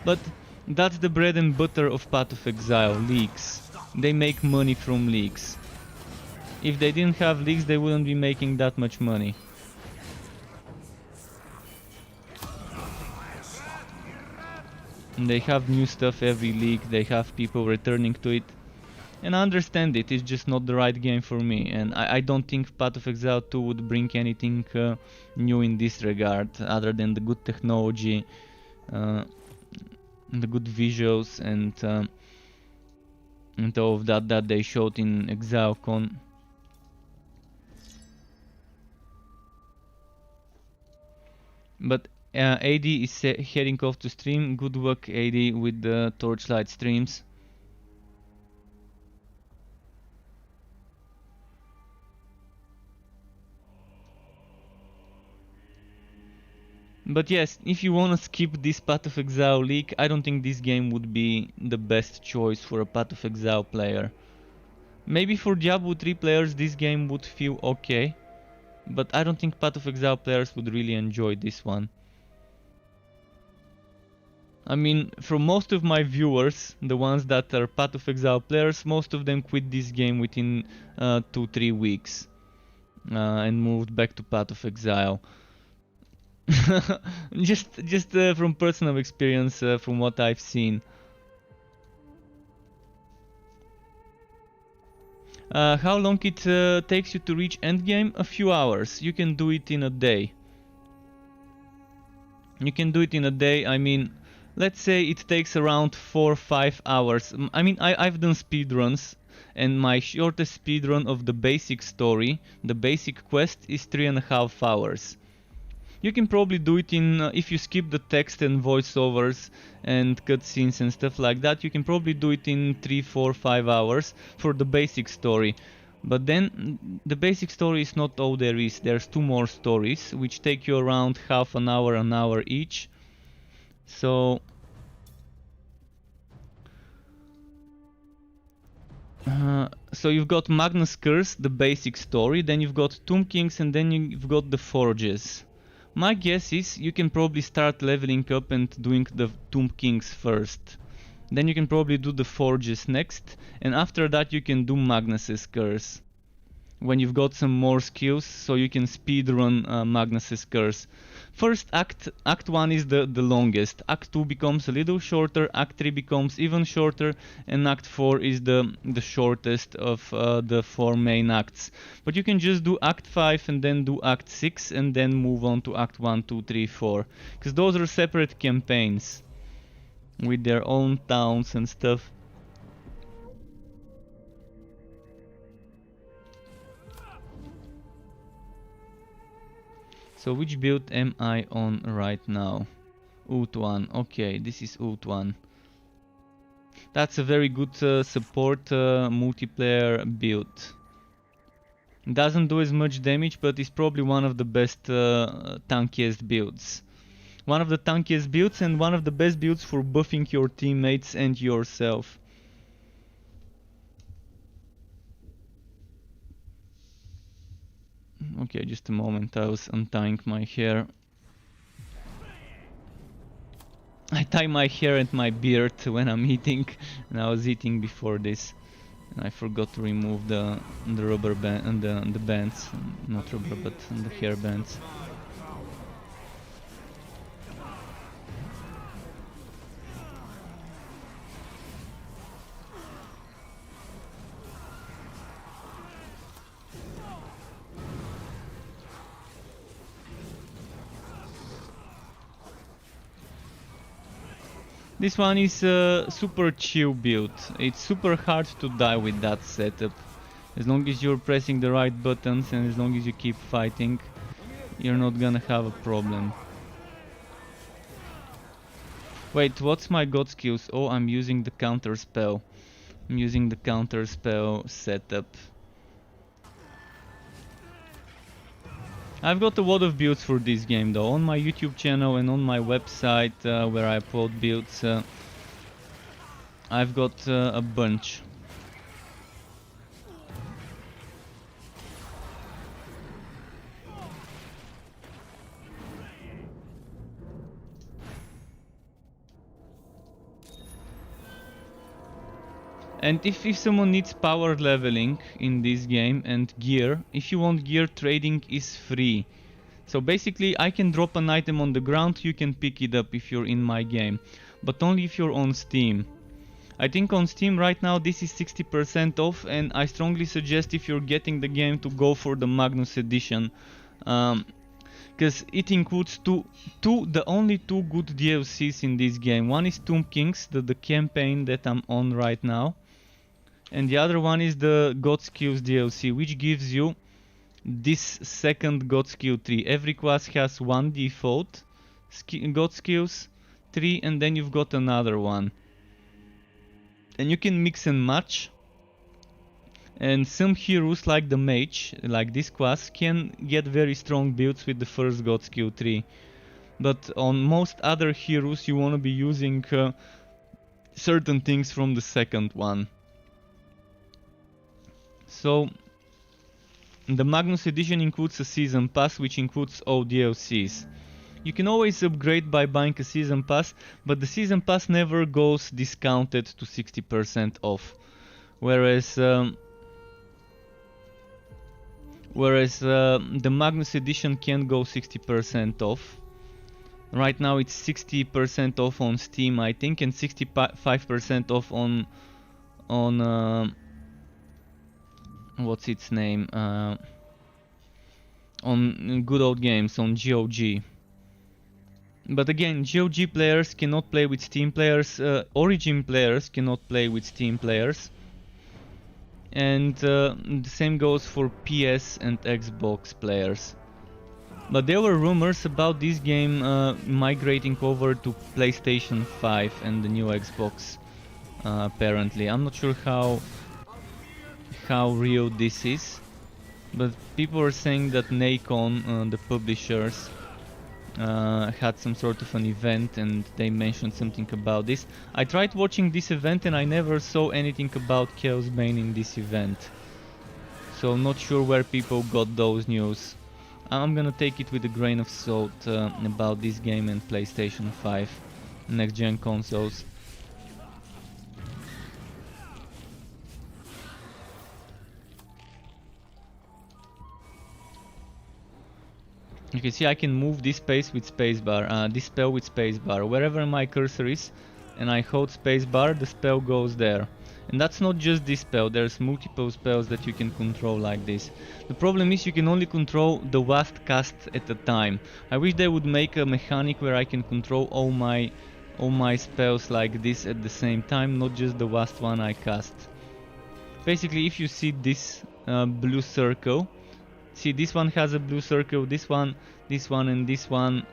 But that's the bread and butter of Path of Exile, leagues. They make money from leagues. If they didn't have leagues, they wouldn't be making that much money. And they have new stuff every league, they have people returning to it. And I understand it, it's just not the right game for me. And I don't think Path of Exile 2 would bring anything new in this regard, other than the good technology, the good visuals, and all of that they showed in ExileCon. But AD is heading off to stream. Good luck, AD, with the Torchlight streams. But yes, if you wanna skip this Path of Exile leak, I don't think this game would be the best choice for a Path of Exile player. Maybe for Diablo 3 players this game would feel okay, but I don't think Path of Exile players would really enjoy this one. I mean, from most of my viewers, the ones that are Path of Exile players, most of them quit this game within 2-3 weeks and moved back to Path of Exile. just from personal experience, from what I've seen. How long it takes you to reach Endgame? A few hours. You can do it in a day. You can do it in a day. I mean, let's say it takes around 4-5 hours. I mean, I've done speedruns, and my shortest speedrun of the basic story, the basic quest, is 3.5 hours. You can probably do it in, if you skip the text and voiceovers and cutscenes and stuff like that, you can probably do it in 3-4-5 hours for the basic story. But then, the basic story is not all there is. There's 2 more stories, which take you around half an hour each. So you've got Magnus Curse, the basic story, then you've got Tomb Kings, and then you've got the Forges. My guess is you can probably start leveling up and doing the Tomb Kings first. Then you can probably do the Forges next, and after that you can do Magnus's Curse. When you've got some more skills, so you can speedrun Magnus's Curse. First Act 1 is the longest, Act 2 becomes a little shorter, Act 3 becomes even shorter, and Act 4 is the shortest of the 4 main acts. But you can just do Act 5 and then do Act 6 and then move on to Act 1, 2, 3, 4. Because those are separate campaigns. with their own towns and stuff. So which build am I on right now? Ult 1. Okay, this is Ult 1. That's a very good support multiplayer build. Doesn't do as much damage, but is probably one of the best tankiest builds. One of the tankiest builds and one of the best builds for buffing your teammates and yourself. Okay, just a moment, I was untying my hair. I tie my hair and my beard when I'm eating, and I was eating before this. And I forgot to remove the rubber band and the bands, not rubber but the hair bands. This one is a super chill build. It's super hard to die with that setup. As long as you're pressing the right buttons and as long as you keep fighting, you're not gonna have a problem. Wait, what's my god skills? Oh, I'm using the counter spell. I'm using the counter spell setup. I've got a lot of builds for this game though. On my YouTube channel and on my website where I upload builds, I've got a bunch. And if someone needs power leveling in this game and gear, if you want gear, trading is free. So basically I can drop an item on the ground, you can pick it up if you're in my game. But only if you're on Steam. I think on Steam right now this is 60% off, and I strongly suggest if you're getting the game to go for the Magnus edition. Because it includes the only two good DLCs in this game. One is Tomb Kings, the campaign that I'm on right now. And the other one is the God Skills DLC, which gives you this second God Skill tree. Every class has one default God Skills tree, and then you've got another one. And you can mix and match. And some heroes like the mage, like this class, can get very strong builds with the first God Skill tree. But on most other heroes you want to be using certain things from the second one. So the Magnus edition includes a season pass which includes all DLCs. You can always upgrade by buying a season pass, but the season pass never goes discounted to 60% off. Whereas the Magnus edition can go 60% off. Right now it's 60% off on Steam, I think, and 65% off on what's its name? On Good Old Games, on GOG. But again, GOG players cannot play with Steam players, Origin players cannot play with Steam players. And the same goes for PS and Xbox players. But there were rumors about this game migrating over to PlayStation 5 and the new Xbox, apparently. I'm not sure how real this is, but people are saying that Nacon, the publishers, had some sort of an event and they mentioned something about this. I tried watching this event and I never saw anything about Chaosbane in this event. So not sure where people got those news. I'm gonna take it with a grain of salt about this game and PlayStation 5 next gen consoles. You can see I can move this space with spacebar, this spell with spacebar. Wherever my cursor is and I hold spacebar, the spell goes there. And that's not just this spell, there's multiple spells that you can control like this. The problem is you can only control the last cast at a time. I wish they would make a mechanic where I can control all my all my spells like this at the same time, not just the last one I cast. Basically, if you see this blue circle, see this one has a blue circle, this one, and this one,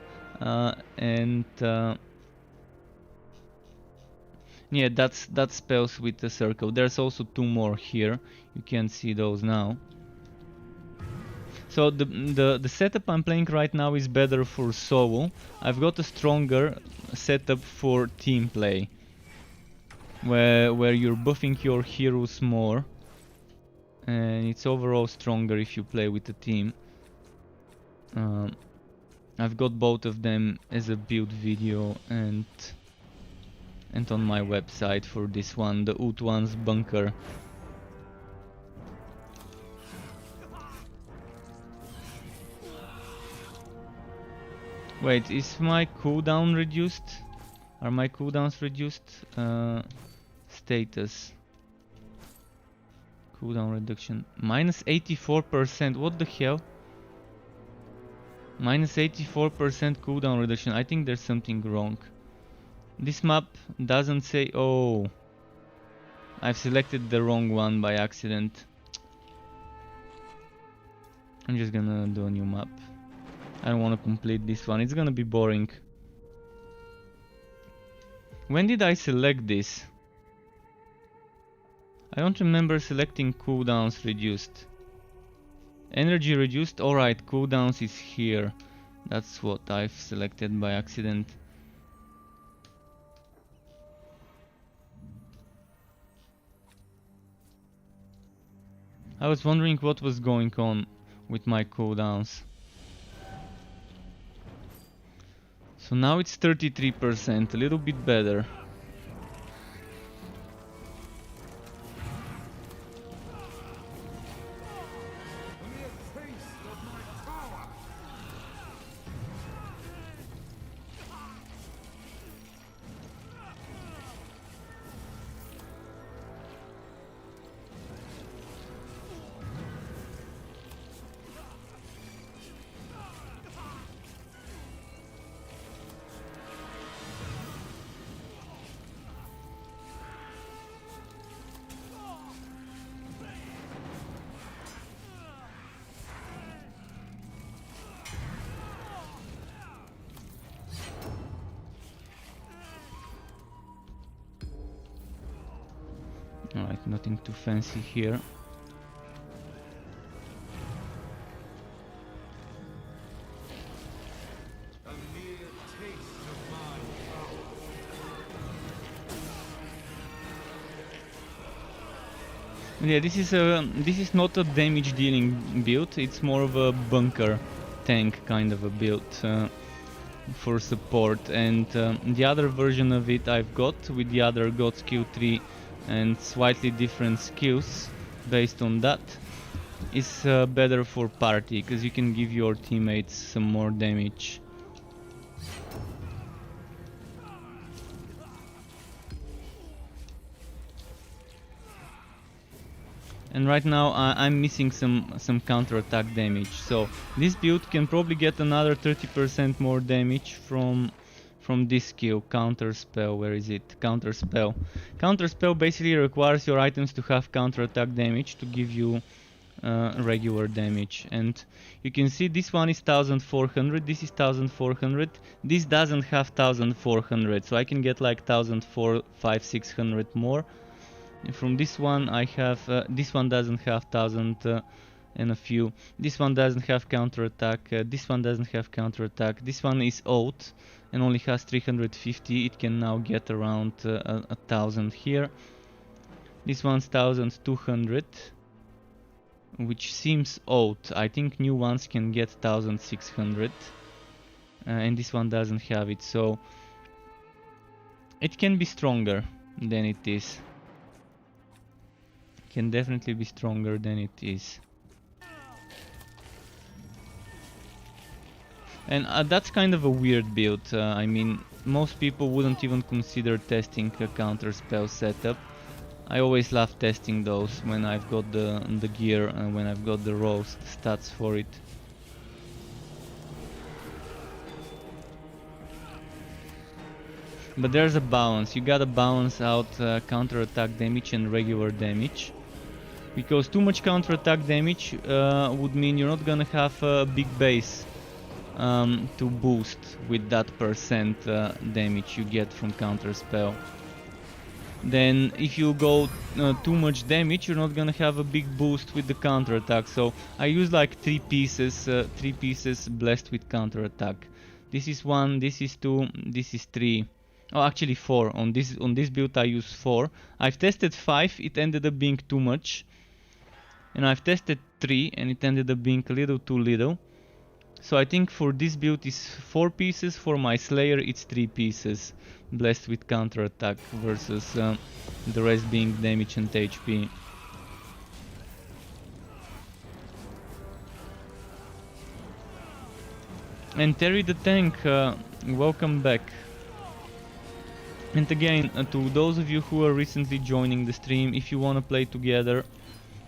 yeah, that's spells with the circle. There's also two more here. You can see those now. So the setup I'm playing right now is better for solo. I've got a stronger setup for team play, where you're buffing your heroes more, and it's overall stronger if you play with a team. I've got both of them as a build video and on my website for this one, the Utwan's bunker. Wait, is my cooldown reduced? Are my cooldowns reduced? Status. Cooldown reduction. Minus 84%, what the hell? Minus 84% cooldown reduction. I think there's something wrong. This map doesn't say... Oh, I've selected the wrong one by accident. I'm just gonna do a new map. I don't want to complete this one, it's gonna be boring. When did I select this? I don't remember selecting cooldowns reduced. Energy reduced, alright, cooldowns is here. That's what I've selected by accident. I was wondering what was going on with my cooldowns. So now it's 33%, a little bit better. Alright, nothing too fancy here. Yeah, this is not a damage dealing build, it's more of a bunker tank kind of a build for support, and the other version of it I've got with the other god skill 3 and slightly different skills based on that is better for party, because you can give your teammates some more damage. And right now I'm missing some counter-attack damage, so this build can probably get another 30% more damage from this skill, counter spell. Where is it? Counter spell. Counter spell basically requires your items to have counter-attack damage to give you regular damage, and you can see this one is 1400, this is 1400, this doesn't have 1400, so I can get like 1400, 500, 600 more. And from this one I have, this one doesn't have 1000 and a few, this one doesn't have counter-attack, this one doesn't have counter-attack, this one is old and only has 350, it can now get around 1000 here. This one's 1200, which seems old. I think new ones can get 1600, and this one doesn't have it, so it can be stronger than it is. Can definitely be stronger than it is. And that's kind of a weird build. I mean, most people wouldn't even consider testing a counter spell setup. I always love testing those when I've got the gear and when I've got the raw stats for it. But there's a balance. You gotta balance out counter-attack damage and regular damage. Because too much counter-attack damage would mean you're not gonna have a big base to boost with that percent damage you get from counter spell. Then if you go too much damage, you're not gonna have a big boost with the counter attack. So I use like three pieces blessed with counter attack. This is 1, this is 2, this is 3. Oh, actually 4. On this build I use 4. I've tested 5, it ended up being too much. And I've tested 3 and it ended up being a little too little. So I think for this build is 4 pieces, for my Slayer it's 3 pieces, blessed with counter attack versus the rest being damage and HP. And Terry the Tank, welcome back. And again, to those of you who are recently joining the stream, if you want to play together,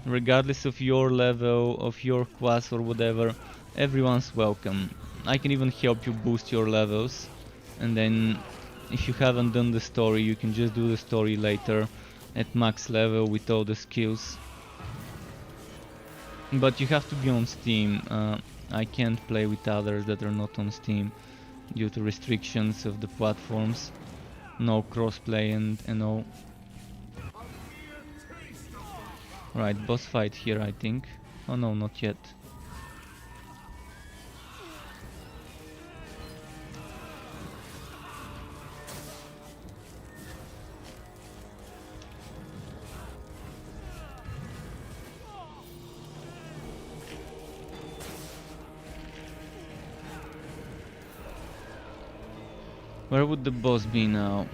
regardless of your level, of your class or whatever, everyone's welcome. I can even help you boost your levels, and then if you haven't done the story, you can just do the story later at max level with all the skills. But you have to be on Steam. I can't play with others that are not on Steam due to restrictions of the platforms. No crossplay and all. Right, boss fight here I think. Oh no, not yet. Where would the boss be now?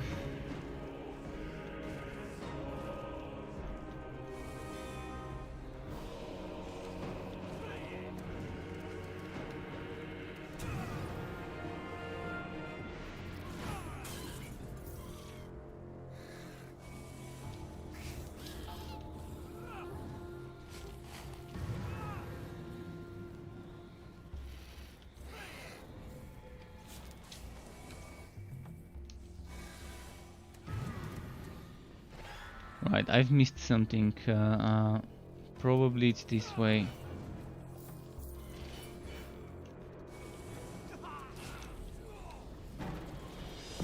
Right, I've missed something. Probably it's this way.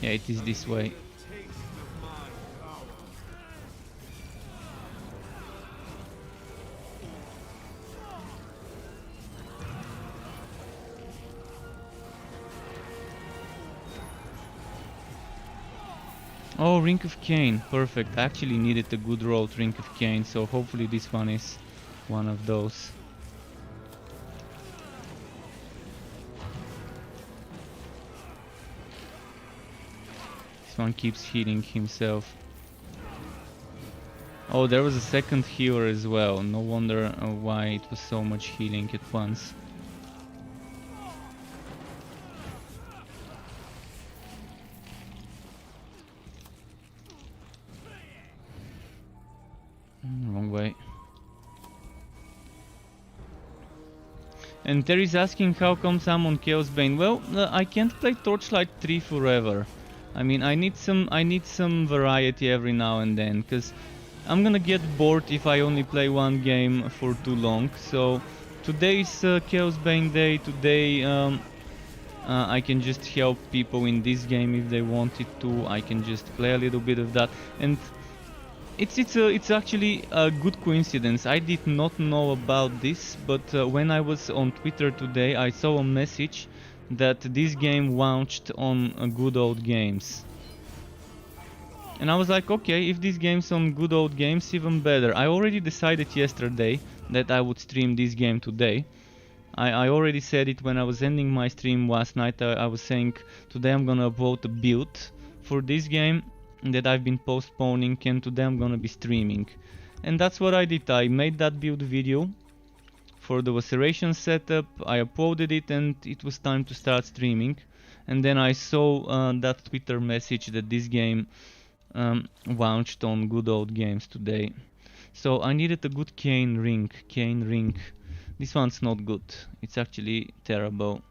Yeah, it is this way. Oh, Ring of Cain, perfect. I actually needed a good rolled Ring of Cain, so hopefully this one is one of those. This one keeps healing himself. Oh, there was a second healer as well. No wonder why it was so much healing at once. Wrong way. And Terry's asking how comes I'm on Chaosbane. Well, I can't play Torchlight 3 forever. I mean, I need some variety every now and then, cause I'm gonna get bored if I only play one game for too long. So today's Chaosbane day. Today I can just help people in this game if they wanted to. I can just play a little bit of that, and it's actually a good coincidence. I did not know about this, but when I was on Twitter today, I saw a message that this game launched on Good Old Games. And I was like, okay, if this game's on Good Old Games, even better. I already decided yesterday that I would stream this game today. I already said it when I was ending my stream last night. I was saying today I'm gonna upload a build for this game that I've been postponing, and today I'm gonna be streaming. And that's what I did. I made that build video for the laceration setup, I uploaded it, and it was time to start streaming. And then I saw that Twitter message that this game launched on Good Old Games today. So I needed a good Cain ring. This one's not good. It's actually terrible.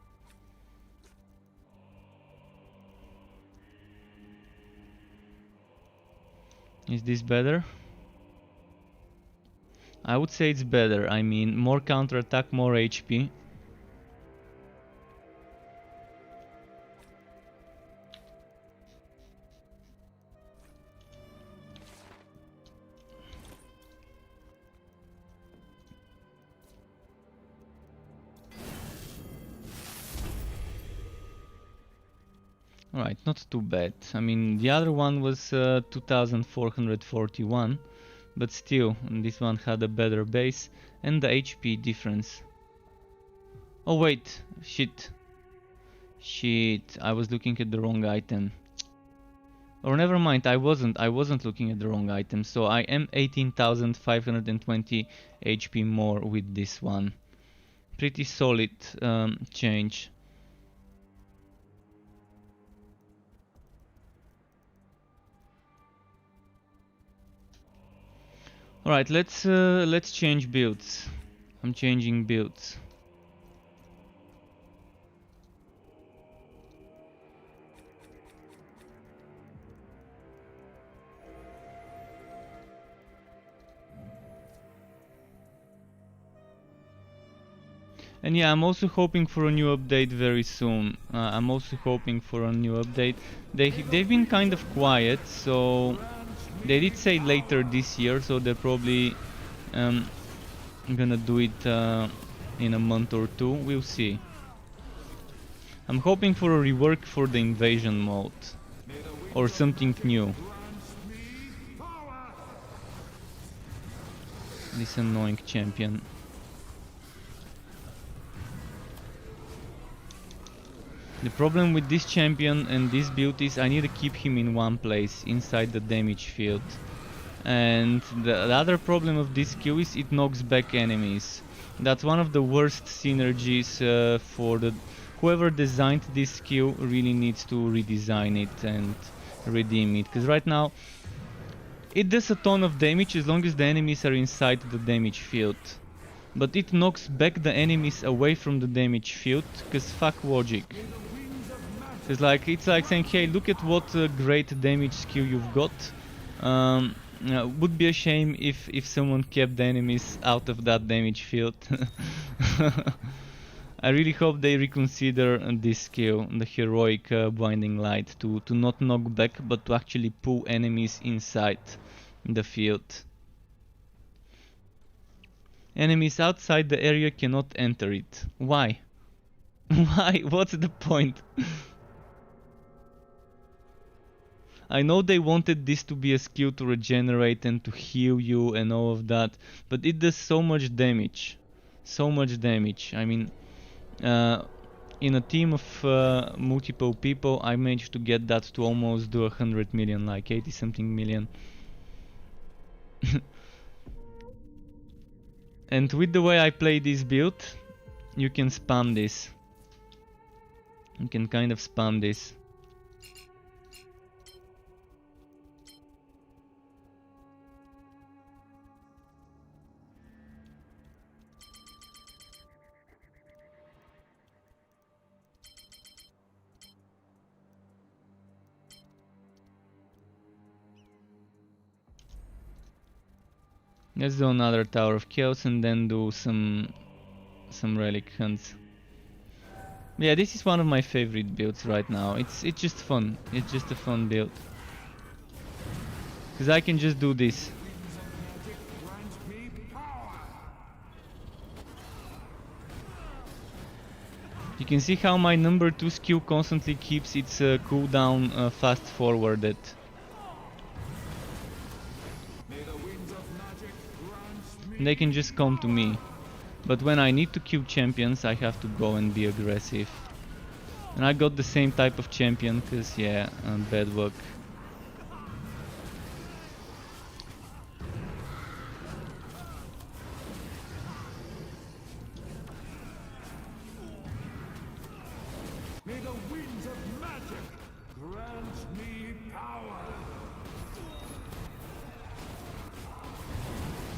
Is this better? I would say it's better. I mean, more counterattack, more HP. Alright, not too bad. I mean, the other one was 2441, but still, this one had a better base and the HP difference. Oh wait, shit. Shit, I was looking at the wrong item. Or never mind, I wasn't looking at the wrong item, so I am 18,520 HP more with this one. Pretty solid change. Alright, let's change builds. I'm changing builds. And yeah, I'm also hoping for a new update very soon. They've been kind of quiet, so they did say later this year, so they're probably gonna do it in a month or two. We'll see. I'm hoping for a rework for the invasion mode or something new. This annoying champion. The problem with this champion and this build is I need to keep him in one place, inside the damage field. And the other problem of this skill is it knocks back enemies. That's one of the worst synergies for the... Whoever designed this skill really needs to redesign it and redeem it. Because right now, it does a ton of damage as long as the enemies are inside the damage field. But it knocks back the enemies away from the damage field, because fuck logic. It's like saying, hey, look at what great damage skill you've got. Would be a shame if someone kept the enemies out of that damage field. I really hope they reconsider this skill, the heroic blinding light, to not knock back, but to actually pull enemies inside the field. Enemies outside the area cannot enter it. Why? Why? What's the point? I know they wanted this to be a skill to regenerate and to heal you and all of that, but it does so much damage. So much damage. I mean, in a team of multiple people, I managed to get that to almost do 100 million, like 80 something million. And with the way I play this build, you can spam this. You can kind of spam this. Let's do another Tower of Chaos and then do some relic hunts. Yeah, this is one of my favorite builds right now. It's just fun. It's just a fun build. Cause I can just do this. You can see how my number 2 skill constantly keeps its cooldown fast forwarded. They can just come to me. But when I need to kill champions, I have to go and be aggressive. And I got the same type of champion, cause yeah, bad luck. May the winds of magic grant me power.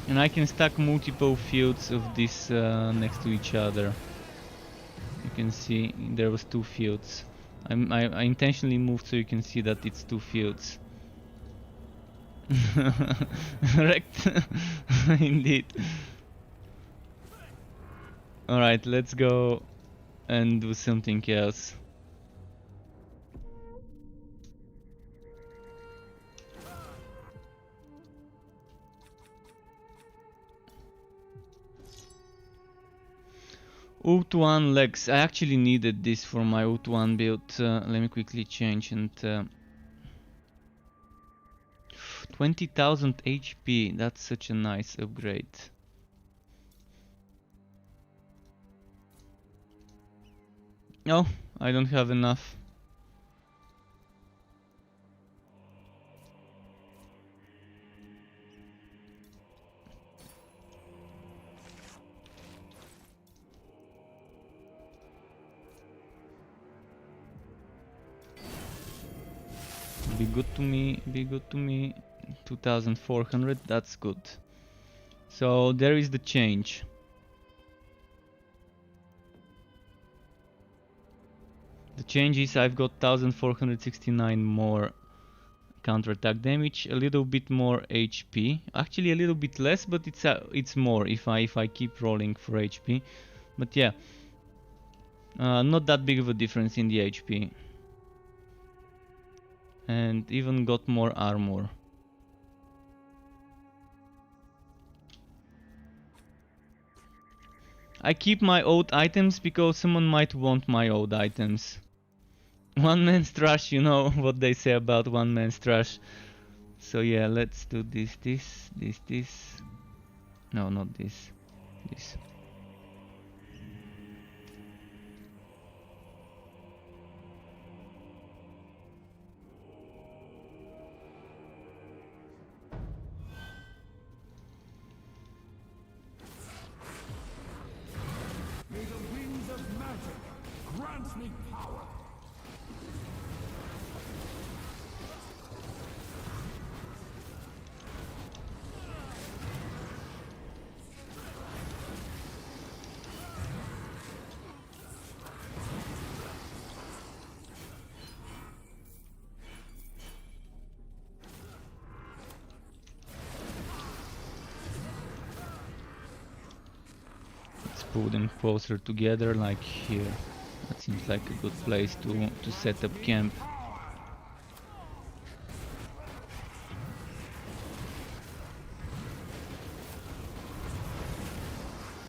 And I can stack multiple fields of this next to each other. You can see there was 2 fields. I intentionally moved so you can see that it's 2 fields. Wrecked. Indeed. Alright, let's go and do something else. Ut1 legs. I actually needed this for my Ut1 build. Let me quickly change and 20,000 HP. That's such a nice upgrade. No, I don't have enough. Be good to me, be good to me. 2,400, that's good. So there is the change. The change is I've got 1,469 more counterattack damage, a little bit more HP. Actually a little bit less, but it's more if I keep rolling for HP. But yeah, not that big of a difference in the HP. And even got more armor. I keep my old items because someone might want my old items. One man's trash, you know what they say about one man's trash. So yeah, let's do this. No, not this. This. May the winds of magic grant me power. Let's put them closer together, like here. That seems like a good place to set up camp.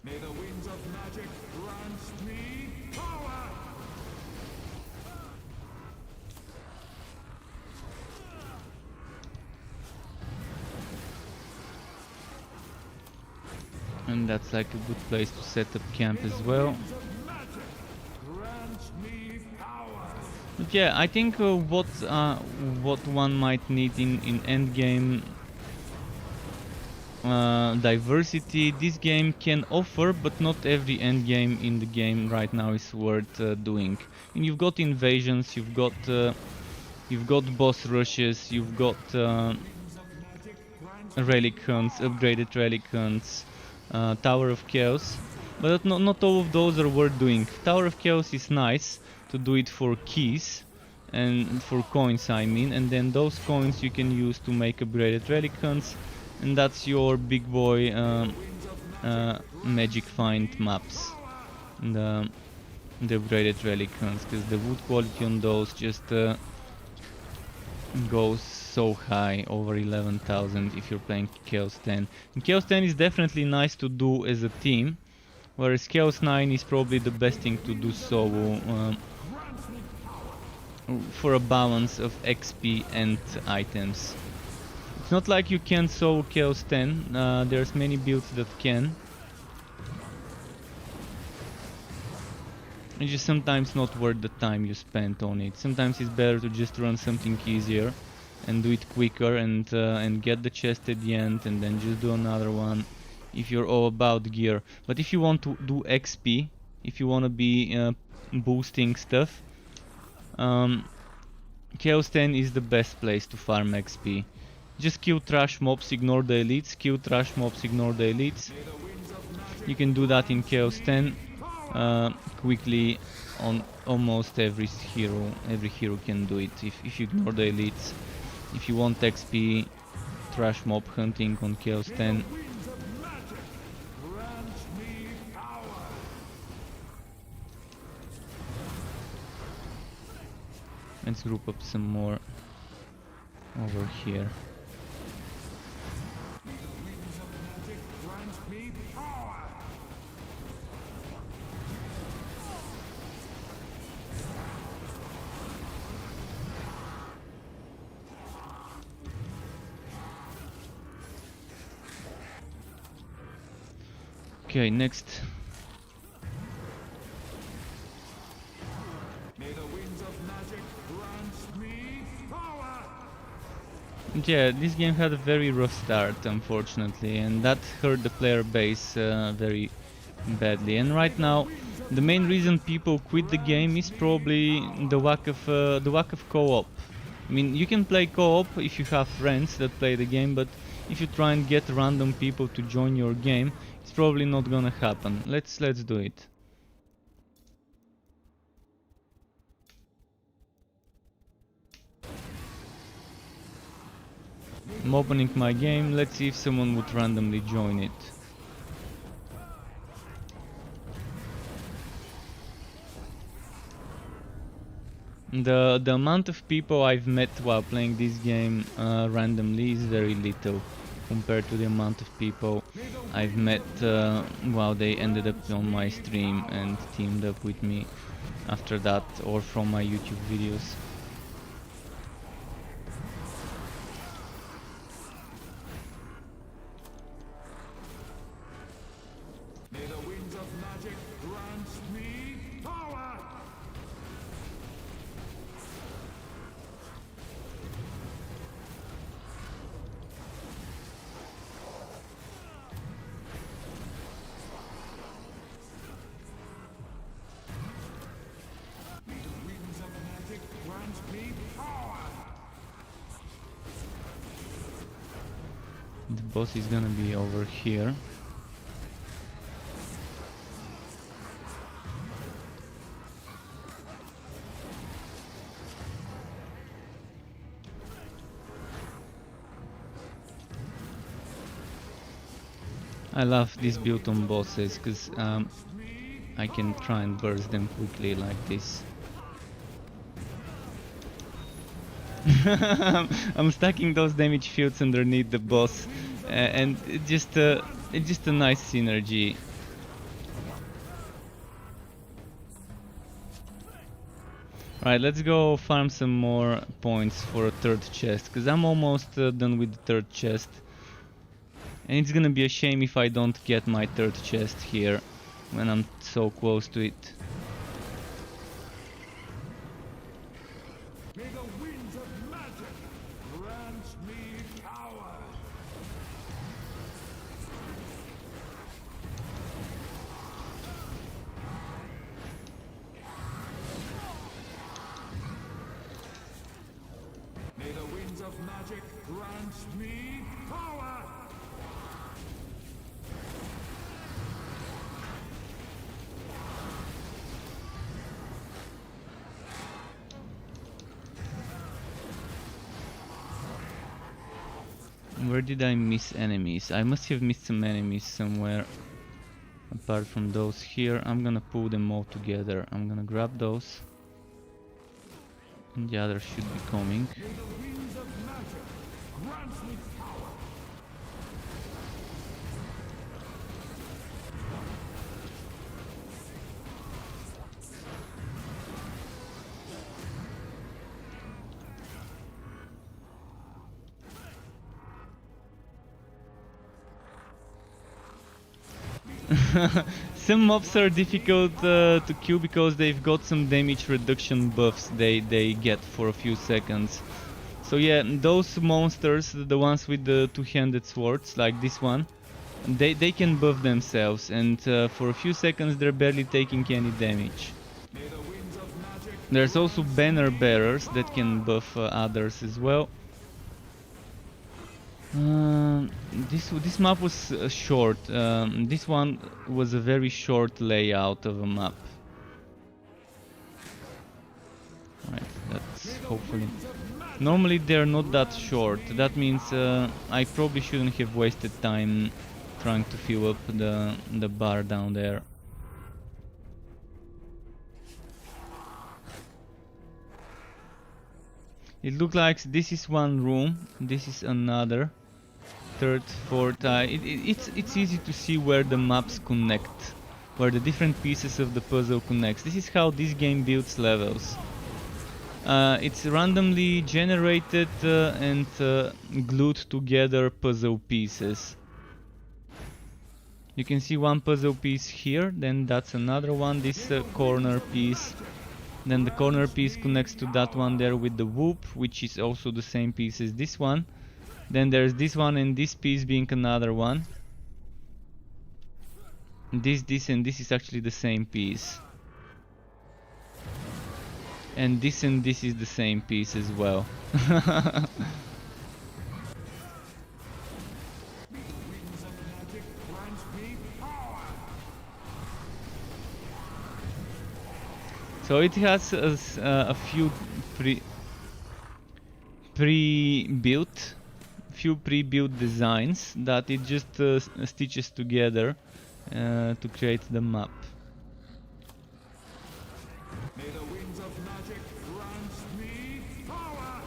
May the winds of magic grant me power. And that's like a good place to set up camp as well. Winds of magic grant me power. But yeah, I think what one might need in endgame diversity this game can offer, but not every endgame in the game right now is worth doing. And you've got invasions, you've got boss rushes, you've got relic hunts, upgraded relic hunts, Tower of Chaos, but not all of those are worth doing. Tower of Chaos is nice to do it for keys and for coins, I mean, and then those coins you can use to make upgraded relic hunts, and that's your big boy magic find maps, and the upgraded relic hunts, because the wood quality on those just goes so high, over 11,000 if you're playing Chaos 10. And Chaos 10 is definitely nice to do as a team, whereas Chaos 9 is probably the best thing to do solo, for a balance of XP and items. It's not like you can solo Chaos 10, there's many builds that can. It's just sometimes not worth the time you spent on it. Sometimes it's better to just run something easier and do it quicker and get the chest at the end and then just do another one if you're all about gear. But if you want to do XP, if you want to be boosting stuff, Chaos 10 is the best place to farm XP. Just kill trash mobs, ignore the elites, kill trash mobs, ignore the elites. You can do that in Chaos 10 quickly on almost every hero. Every hero can do it if you ignore the elites. If you want XP, trash mob hunting on Chaos 10. Winds of magic, grant me power. Let's group up some more over here. Winds of magic, grant me power. Okay, next. May the winds of magic grant me power. Yeah, this game had a very rough start, unfortunately, and that hurt the player base very badly. And right now, the main reason people quit the game is probably the lack of co-op. I mean, you can play co-op if you have friends that play the game, but if you try and get random people to join your game, it's probably not gonna happen. Let's do it. I'm opening my game. Let's see if someone would randomly join it. The amount of people I've met while playing this game randomly is very little compared to the amount of people I've met while they ended up on my stream and teamed up with me after that, or from my YouTube videos. May the winds of magic grant me power. May the winds of magic grant me power. The boss is gonna be over here. I love this build on bosses because I can try and burst them quickly like this. I'm stacking those damage fields underneath the boss, and it's just a nice synergy. Alright, let's go farm some more points for a third chest, because I'm almost done with the third chest. And it's gonna be a shame if I don't get my third chest here when I'm so close to it. May the winds of magic grant me power. May the winds of magic grant me power. Where did I miss enemies? I must have missed some enemies somewhere. Apart from those here, I'm gonna pull them all together. I'm gonna grab those. And the others should be coming. May the winds of magic grant me power. Some mobs are difficult to kill because they've got some damage reduction buffs they get for a few seconds. So yeah, those monsters, the ones with the two-handed swords, like this one, they can buff themselves, and for a few seconds they're barely taking any damage. May the winds of magic There's also banner bearers that can buff others as well. This map was short. This one was a very short layout of a map. Right, that's hopefully. Normally they're not that short. That means I probably shouldn't have wasted time trying to fill up the bar down there. It looks like this is one room, this is another, third, fourth. It's easy to see where the maps connect, where the different pieces of the puzzle connects. This is how this game builds levels. It's randomly generated and glued together puzzle pieces. You can see one puzzle piece here, then that's another one, this corner piece. Then the corner piece connects to that one there with the whoop, which is also the same piece as this one. Then there's this one and this piece being another one. This and this is actually the same piece. And this is the same piece as well. So it has a few pre-built designs that it just stitches together to create the map. May the winds of magic grant me power!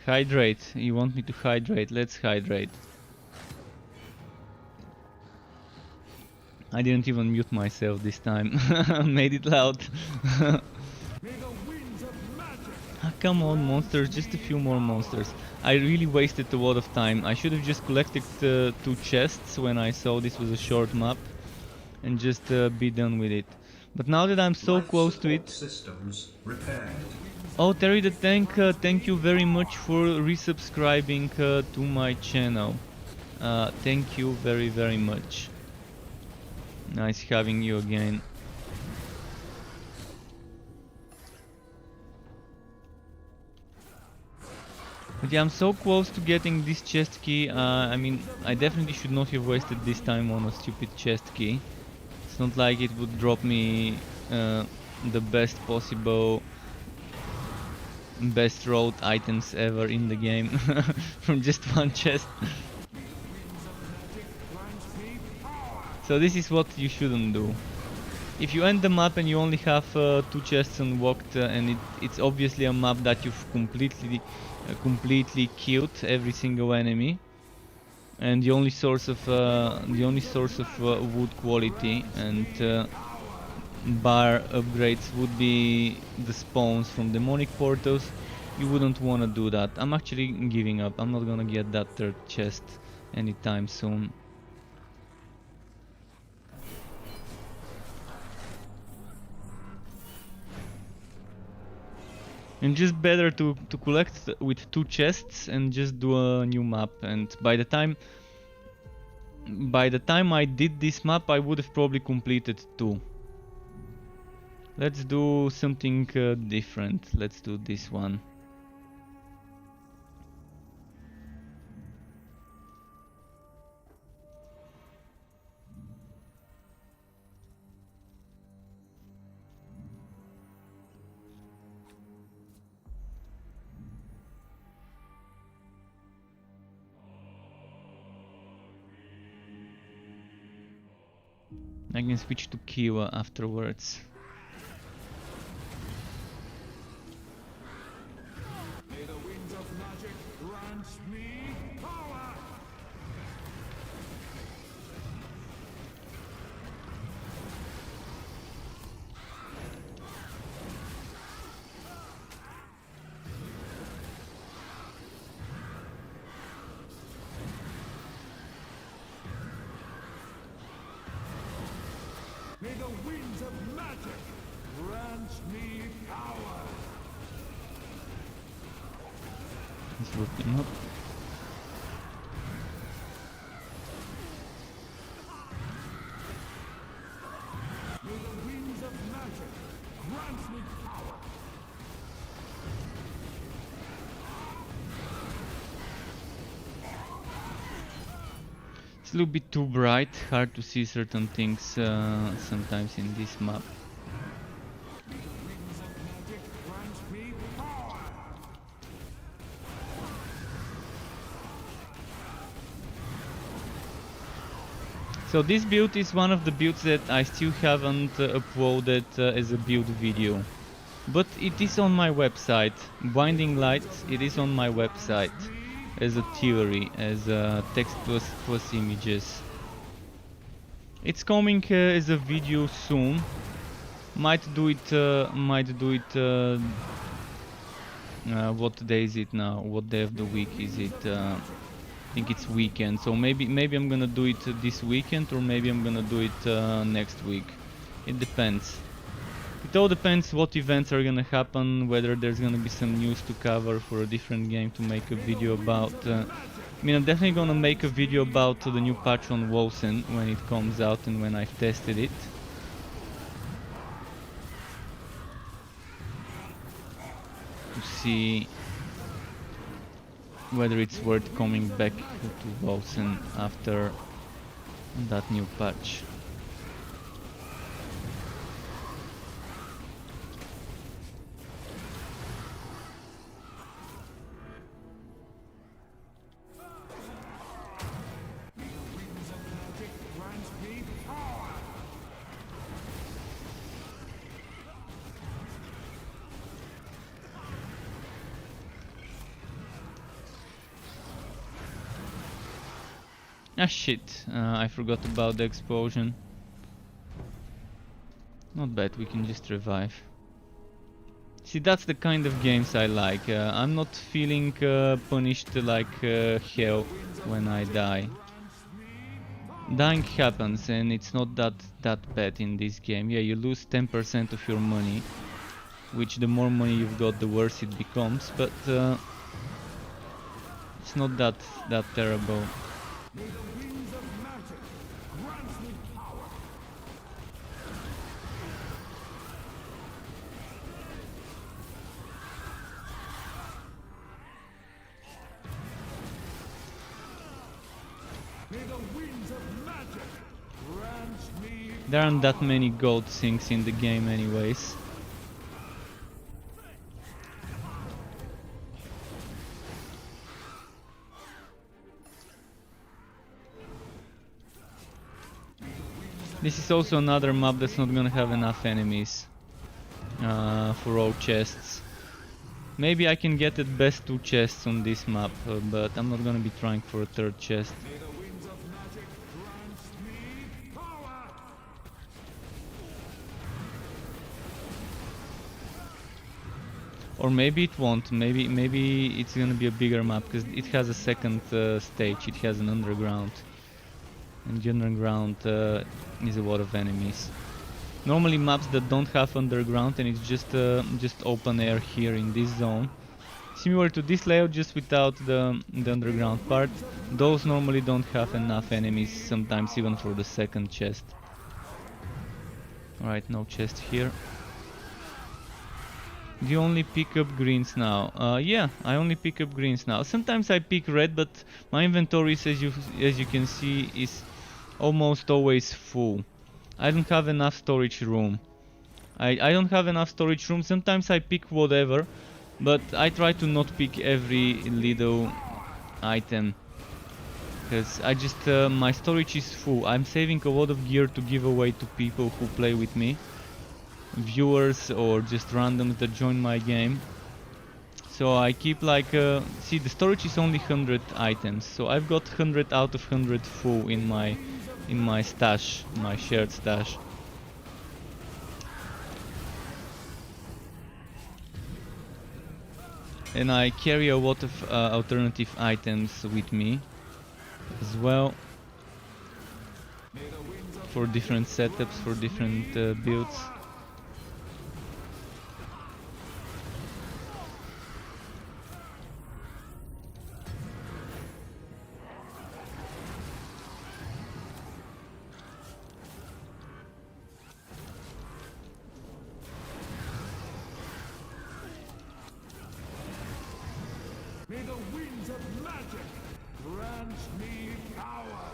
Hydrate. You want me to hydrate? Let's hydrate. I didn't even mute myself this time. Made it loud. Ah, come on, monsters, just a few more monsters. I really wasted a lot of time. I should have just collected 2 chests when I saw this was a short map and just be done with it. But now that I'm so close to it... Systems repaired. Oh, Terry the Tank, thank you very much for resubscribing to my channel. Thank you very, very much. Nice having you again. But yeah, I'm so close to getting this chest key. I mean, I definitely should not have wasted this time on a stupid chest key. It's not like it would drop me the best possible, best road items ever in the game from just one chest. So this is what you shouldn't do. If you end the map and you only have 2 chests unlocked and it's obviously a map that you've completely killed every single enemy, and the only source of wood quality and bar upgrades would be the spawns from demonic portals, you wouldn't want to do that. I'm actually giving up. I'm not gonna get that 3rd chest anytime soon. And just better to collect with 2 chests and just do a new map. And by the time I did this map, I would have probably completed 2. Let's do something different. Let's do this one. I can switch to Kiwa afterwards. May the winds of magic grant me power! May the winds of magic grant me power! Let's look them up. May the winds of magic grant me power! It's a little bit too bright, hard to see certain things sometimes in this map. Winds of magic grant me power. So this build is one of the builds that I still haven't uploaded as a build video. But it is on my website. Binding Lights, it is on my website. As a theory, as text plus images. It's coming as a video soon. Might do it. What day is it now? What day of the week is it? I think it's weekend. So maybe I'm gonna do it this weekend, or maybe I'm gonna do it next week. It depends. It all depends what events are gonna happen, whether there's gonna be some news to cover for a different game to make a video about. I mean, I'm definitely gonna make a video about the new patch on Wolsen when it comes out and when I've tested it. To see whether it's worth coming back to Wolsen after that new patch. Ah shit, I forgot about the explosion. Not bad, we can just revive. See, that's the kind of games I like. I'm not feeling punished like hell when I die. Dying happens and it's not that bad in this game. Yeah, you lose 10% of your money, which the more money you've got, the worse it becomes, but it's not that terrible. May the winds of magic grant me power. May the winds of magic grant me. There aren't that many gold things in the game anyways. This is also another map that's not gonna have enough enemies for all chests. Maybe I can get at best 2 chests on this map, but I'm not gonna be trying for a 3rd chest. May the winds of magic grant me power. Or maybe it won't. Maybe it's gonna be a bigger map because it has a 2nd stage. It has an underground, and the underground is a lot of enemies. Normally maps that don't have underground and it's just open air here in this zone, similar to this layout just without the underground part, those normally don't have enough enemies, sometimes even for the 2nd chest. Alright, no chest here. Do you only pick up greens now? Yeah, I only pick up greens now. Sometimes I pick red, but my inventory, as you can see, is almost always full. I don't have enough storage room. I don't have enough storage room. Sometimes I pick whatever, but I try to not pick every little item, because I just my storage is full. I'm saving a lot of gear to give away to people who play with me, viewers or just randoms that join my game. So I keep like see, the storage is only 100 items, so I've got 100 out of 100 full in my stash, my shared stash. And I carry a lot of alternative items with me as well, for different setups, for different builds. May the winds of magic grant me power.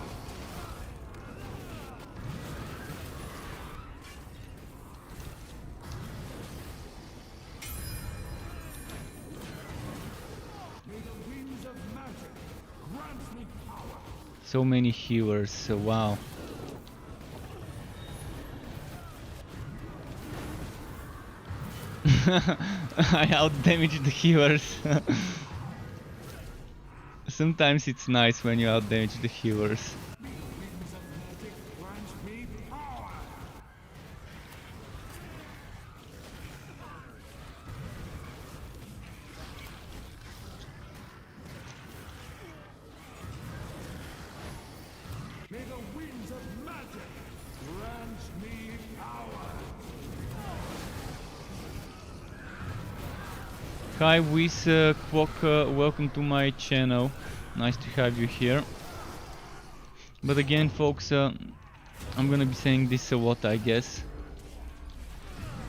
So many healers, so wow. I outdamage the healers. Sometimes it's nice when you outdamage the healers. Winds of magic grant me power. May the winds of magic grant me power. Hi Whis Kwok, welcome to my channel. Nice to have you here. But again folks, I'm gonna be saying this a lot, I guess.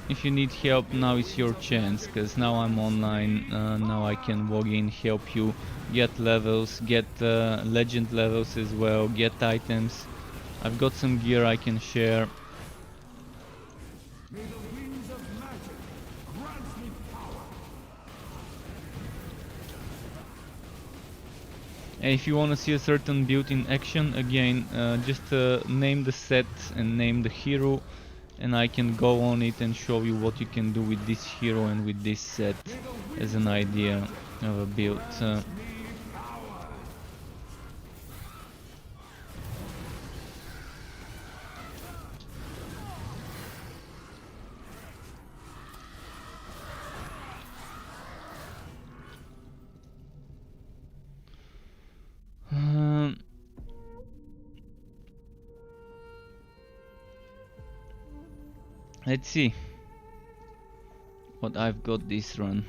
If you need help, now is your chance, cause now I'm online, now I can log in, help you get levels, get legend levels as well, get items. I've got some gear I can share. May the winds of magic grant me power. And if you wanna see a certain build in action, again, just name the set and name the hero, and I can go on it and show you what you can do with this hero and with this set as an idea of a build. Let's see what I've got this run.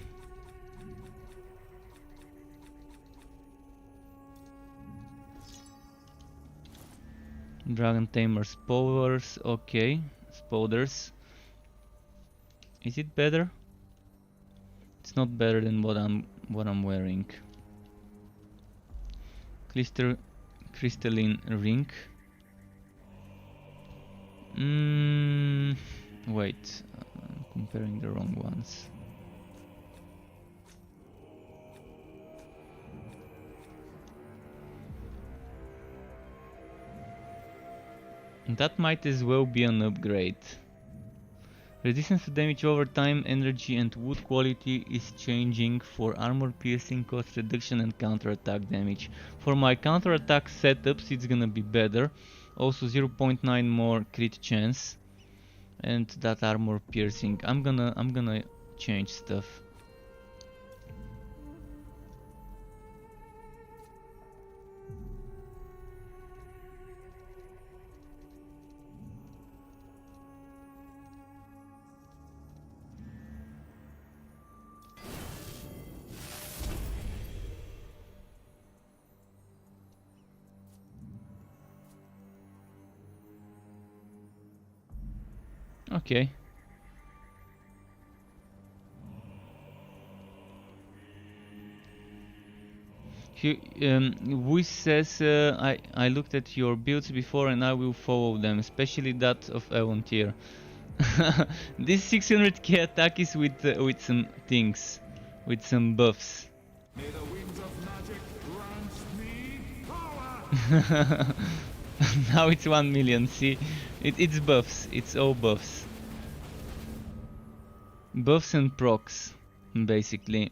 Dragon Tamer Spoilers, okay. Spoders. Is it better? It's not better than what I'm wearing. Crystalline Ring. Wait, I'm comparing the wrong ones. That might as well be an upgrade. Resistance to damage over time, energy and wood quality is changing for armor piercing, cost reduction and counter-attack damage. For my counter-attack setups it's gonna be better. Also 0.9 more crit chance. And that armor piercing. I'm gonna change stuff. Okay. Whis says, I looked at your builds before and I will follow them, especially that of Volunteer. This 600k attack is with some things, with some buffs. May the winds of magic grant me power. Now it's 1 million, see? It's buffs, it's all buffs. Buffs and procs, basically.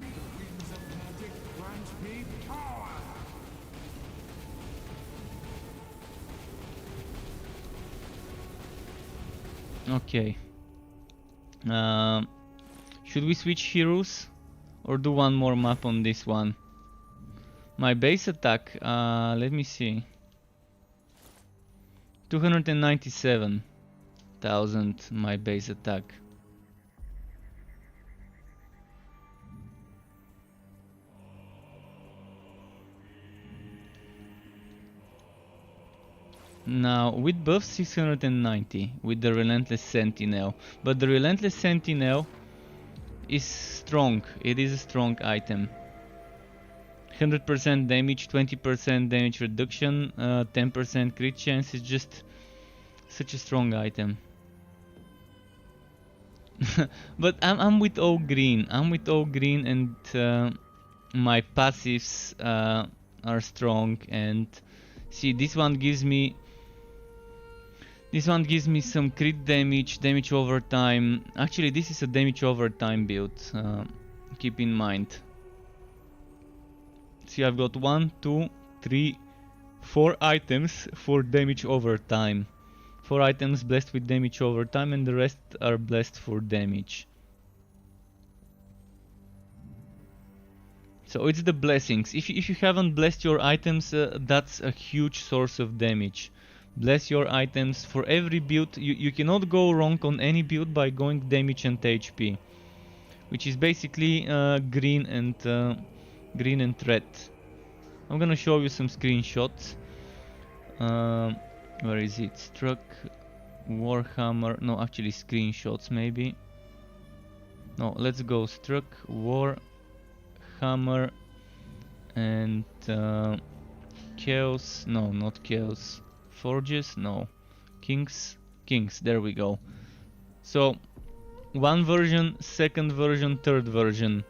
May the winds of magic grant me power. Okay. Should we switch heroes? Or do one more map on this one? My base attack, let me see. 297,000 my base attack. Now with buff 690 with the Relentless Sentinel, but the Relentless Sentinel is strong, it is a strong item. 100% damage, 20% damage reduction, 10% crit chance, is just such a strong item. But I'm with all green, and my passives are strong, and see, this one gives me some crit damage, damage over time. Actually, this is a damage over time build, keep in mind. See, I've got 1, 2, 3, 4 items for damage over time. 4 items blessed with damage over time, and the rest are blessed for damage. So it's the blessings. If you haven't blessed your items, that's a huge source of damage. Bless your items for every build. You cannot go wrong on any build by going damage and HP, which is basically green and red. I'm gonna show you some screenshots. Where is it? Struck, Warhammer. No, actually screenshots maybe. No, let's go Struck, Warhammer, and Chaos. No, not Chaos. Forges. No, Kings. There we go. So, one version, second version, third version.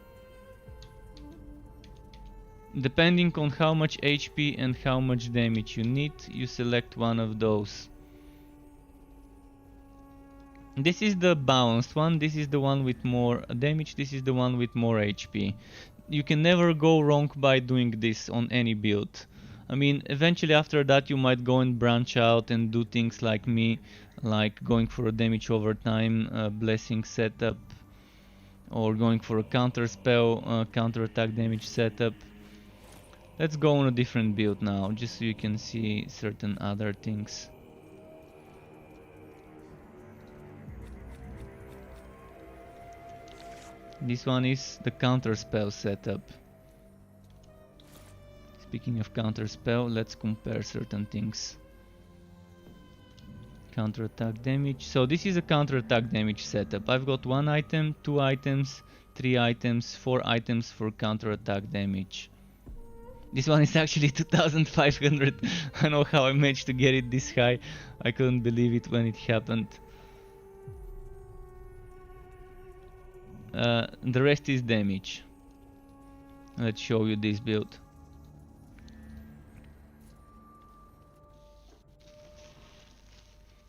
Depending on how much HP and how much damage you need, you select one of those. This is the balanced one, this is the one with more damage, this is the one with more HP. You can never go wrong by doing this on any build. I mean, eventually after that you might go and branch out and do things like me, like going for a damage over time, blessing setup, or going for a counter spell, counter attack damage setup. Let's go on a different build now, just so you can see certain other things. This one is the counter spell setup. Speaking of counter spell, let's compare certain things. Counter attack damage. So this is a counter attack damage setup. I've got 1 item, 2 items, 3 items, 4 items for counter attack damage. This one is actually 2500. I don't know how I managed to get it this high. I couldn't believe it when it happened. The rest is damage. Let's show you this build.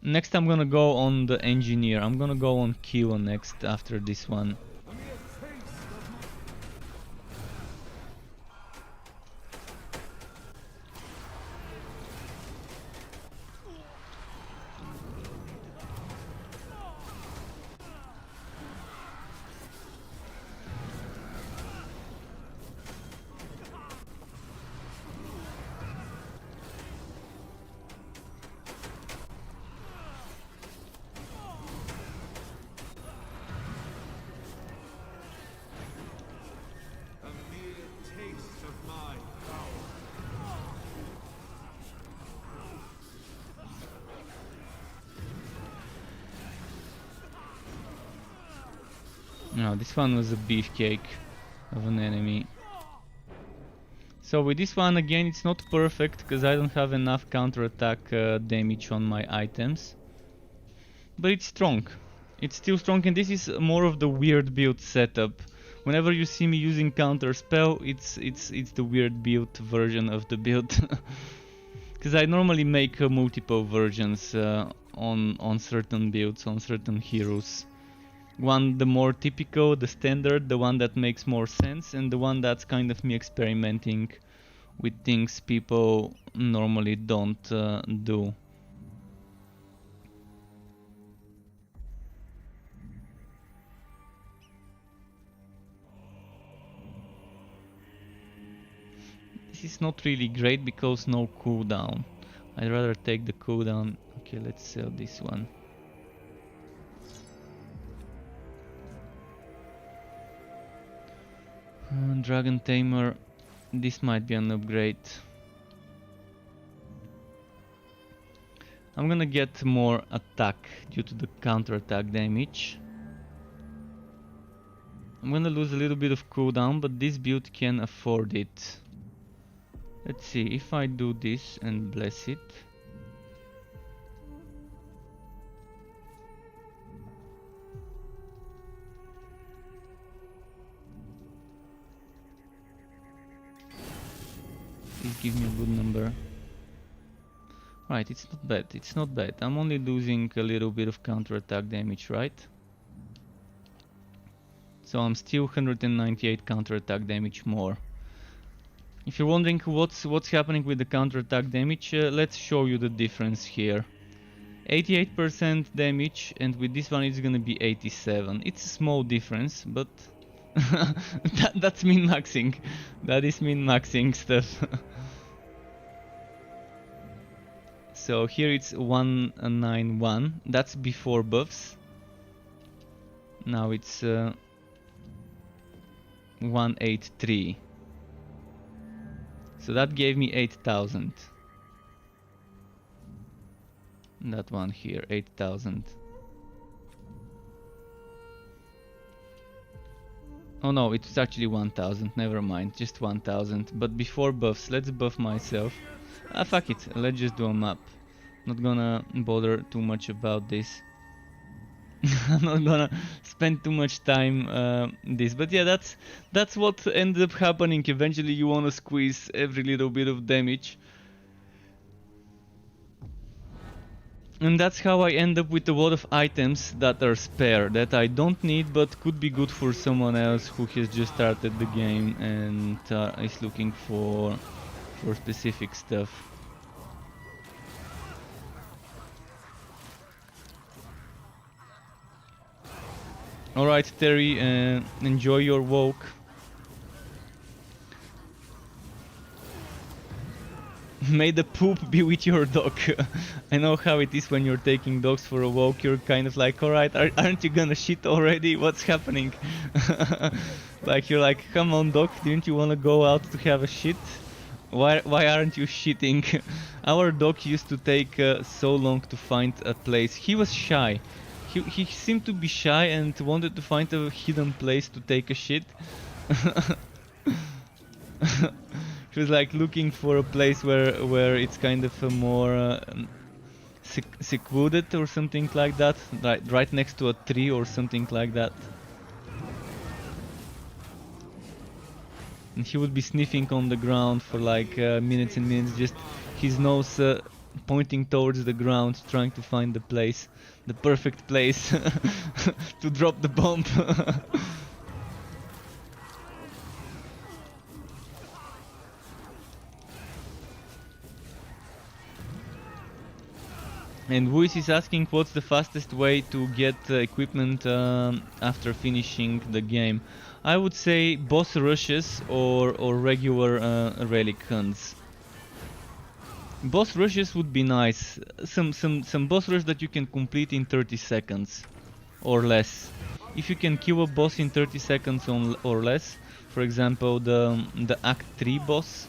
Next I'm gonna go on the engineer. I'm gonna go on Kilo next after this one. No, this one was a beefcake of an enemy. So with this one again, it's not perfect because I don't have enough counterattack damage on my items. But it's strong. It's still strong, and this is more of the weird build setup. Whenever you see me using counter spell, it's the weird build version of the build. Because I normally make multiple versions on certain builds, on certain heroes. One the more typical, the standard, the one that makes more sense, and the one that's kind of me experimenting with things people normally don't do. This is not really great because no cooldown. I'd rather take the cooldown. Okay, let's sell this one. Dragon Tamer, this might be an upgrade. I'm gonna get more attack due to the counter attack damage. I'm gonna lose a little bit of cooldown, but this build can afford it. Let's see, if I do this and bless it. Please give me a good number. Right, it's not bad, it's not bad. I'm only losing a little bit of counterattack damage, right? So I'm still 198 counterattack damage more. If you're wondering what's happening with the counterattack damage, let's show you the difference here. 88% damage, and with this one it's gonna be 87. It's a small difference, but that's min-maxing. That is min-maxing stuff. So here it's 191. That's before buffs. Now it's 183. So that gave me 8,000. That one here, 8,000. Oh no, it's actually 1,000, never mind, just 1,000. But before buffs, let's buff myself. Ah, fuck it, let's just do a map. Not gonna bother too much about this. I'm not gonna spend too much time this, but yeah, that's what ended up happening. Eventually you wanna squeeze every little bit of damage. And that's how I end up with a lot of items that are spare, that I don't need but could be good for someone else who has just started the game and is looking for specific stuff. Alright Terry, enjoy your walk. May the poop be with your dog. I know how it is when you're taking dogs for a walk. You're kind of like, alright, aren't you gonna shit already? What's happening? Like you're like, come on dog, didn't you wanna go out to have a shit? Why aren't you shitting? Our dog used to take so long to find a place. He was shy. He seemed to be shy and wanted to find a hidden place to take a shit. He was like looking for a place where it's kind of a more secluded or something like that, right next to a tree or something like that. And he would be sniffing on the ground for like minutes and minutes, just his nose pointing towards the ground, trying to find the place, the perfect place to drop the bomb. And Wuis is asking what's the fastest way to get equipment after finishing the game. I would say boss rushes or regular relic hunts. Boss rushes would be nice. Some boss rush that you can complete in 30 seconds or less. If you can kill a boss in 30 seconds or less, for example the Act 3 boss.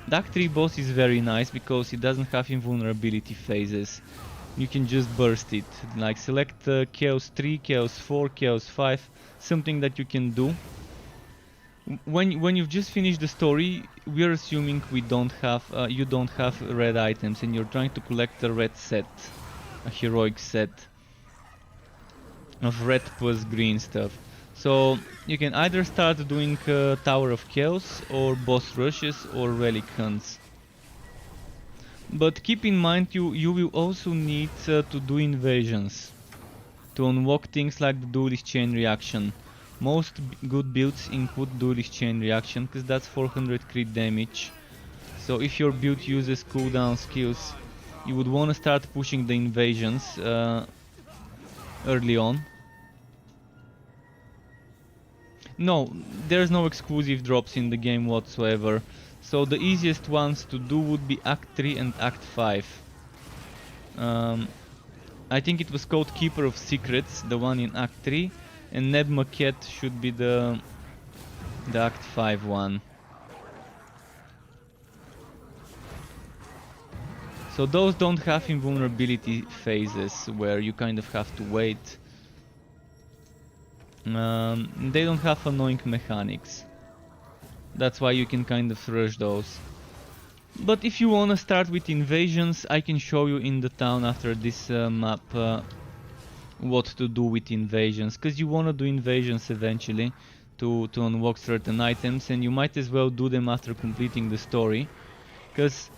The Act 3 boss is very nice because it doesn't have invulnerability phases. You can just burst it, like select Chaos 3, Chaos 4, Chaos 5, something that you can do. When you've just finished the story, we're assuming we don't have, you don't have red items and you're trying to collect a red set, a heroic set of red plus green stuff. So you can either start doing Tower of Chaos or boss rushes or relic hunts. But keep in mind you will also need to do invasions to unlock things like the duelist chain reaction. Most good builds include duelist chain reaction because that's 400 crit damage. So if your build uses cooldown skills, you would want to start pushing the invasions early on. No, there's no exclusive drops in the game whatsoever. So the easiest ones to do would be Act 3 and Act 5. I think it was called Keeper of Secrets, the one in Act 3, and Ned Maquette should be the Act 5 one. So those don't have invulnerability phases where you kind of have to wait. They don't have annoying mechanics. That's why you can kind of rush those. But if you wanna start with invasions, I can show you in the town after this map what to do with invasions, because you wanna do invasions eventually to unlock certain items, and you might as well do them after completing the story. because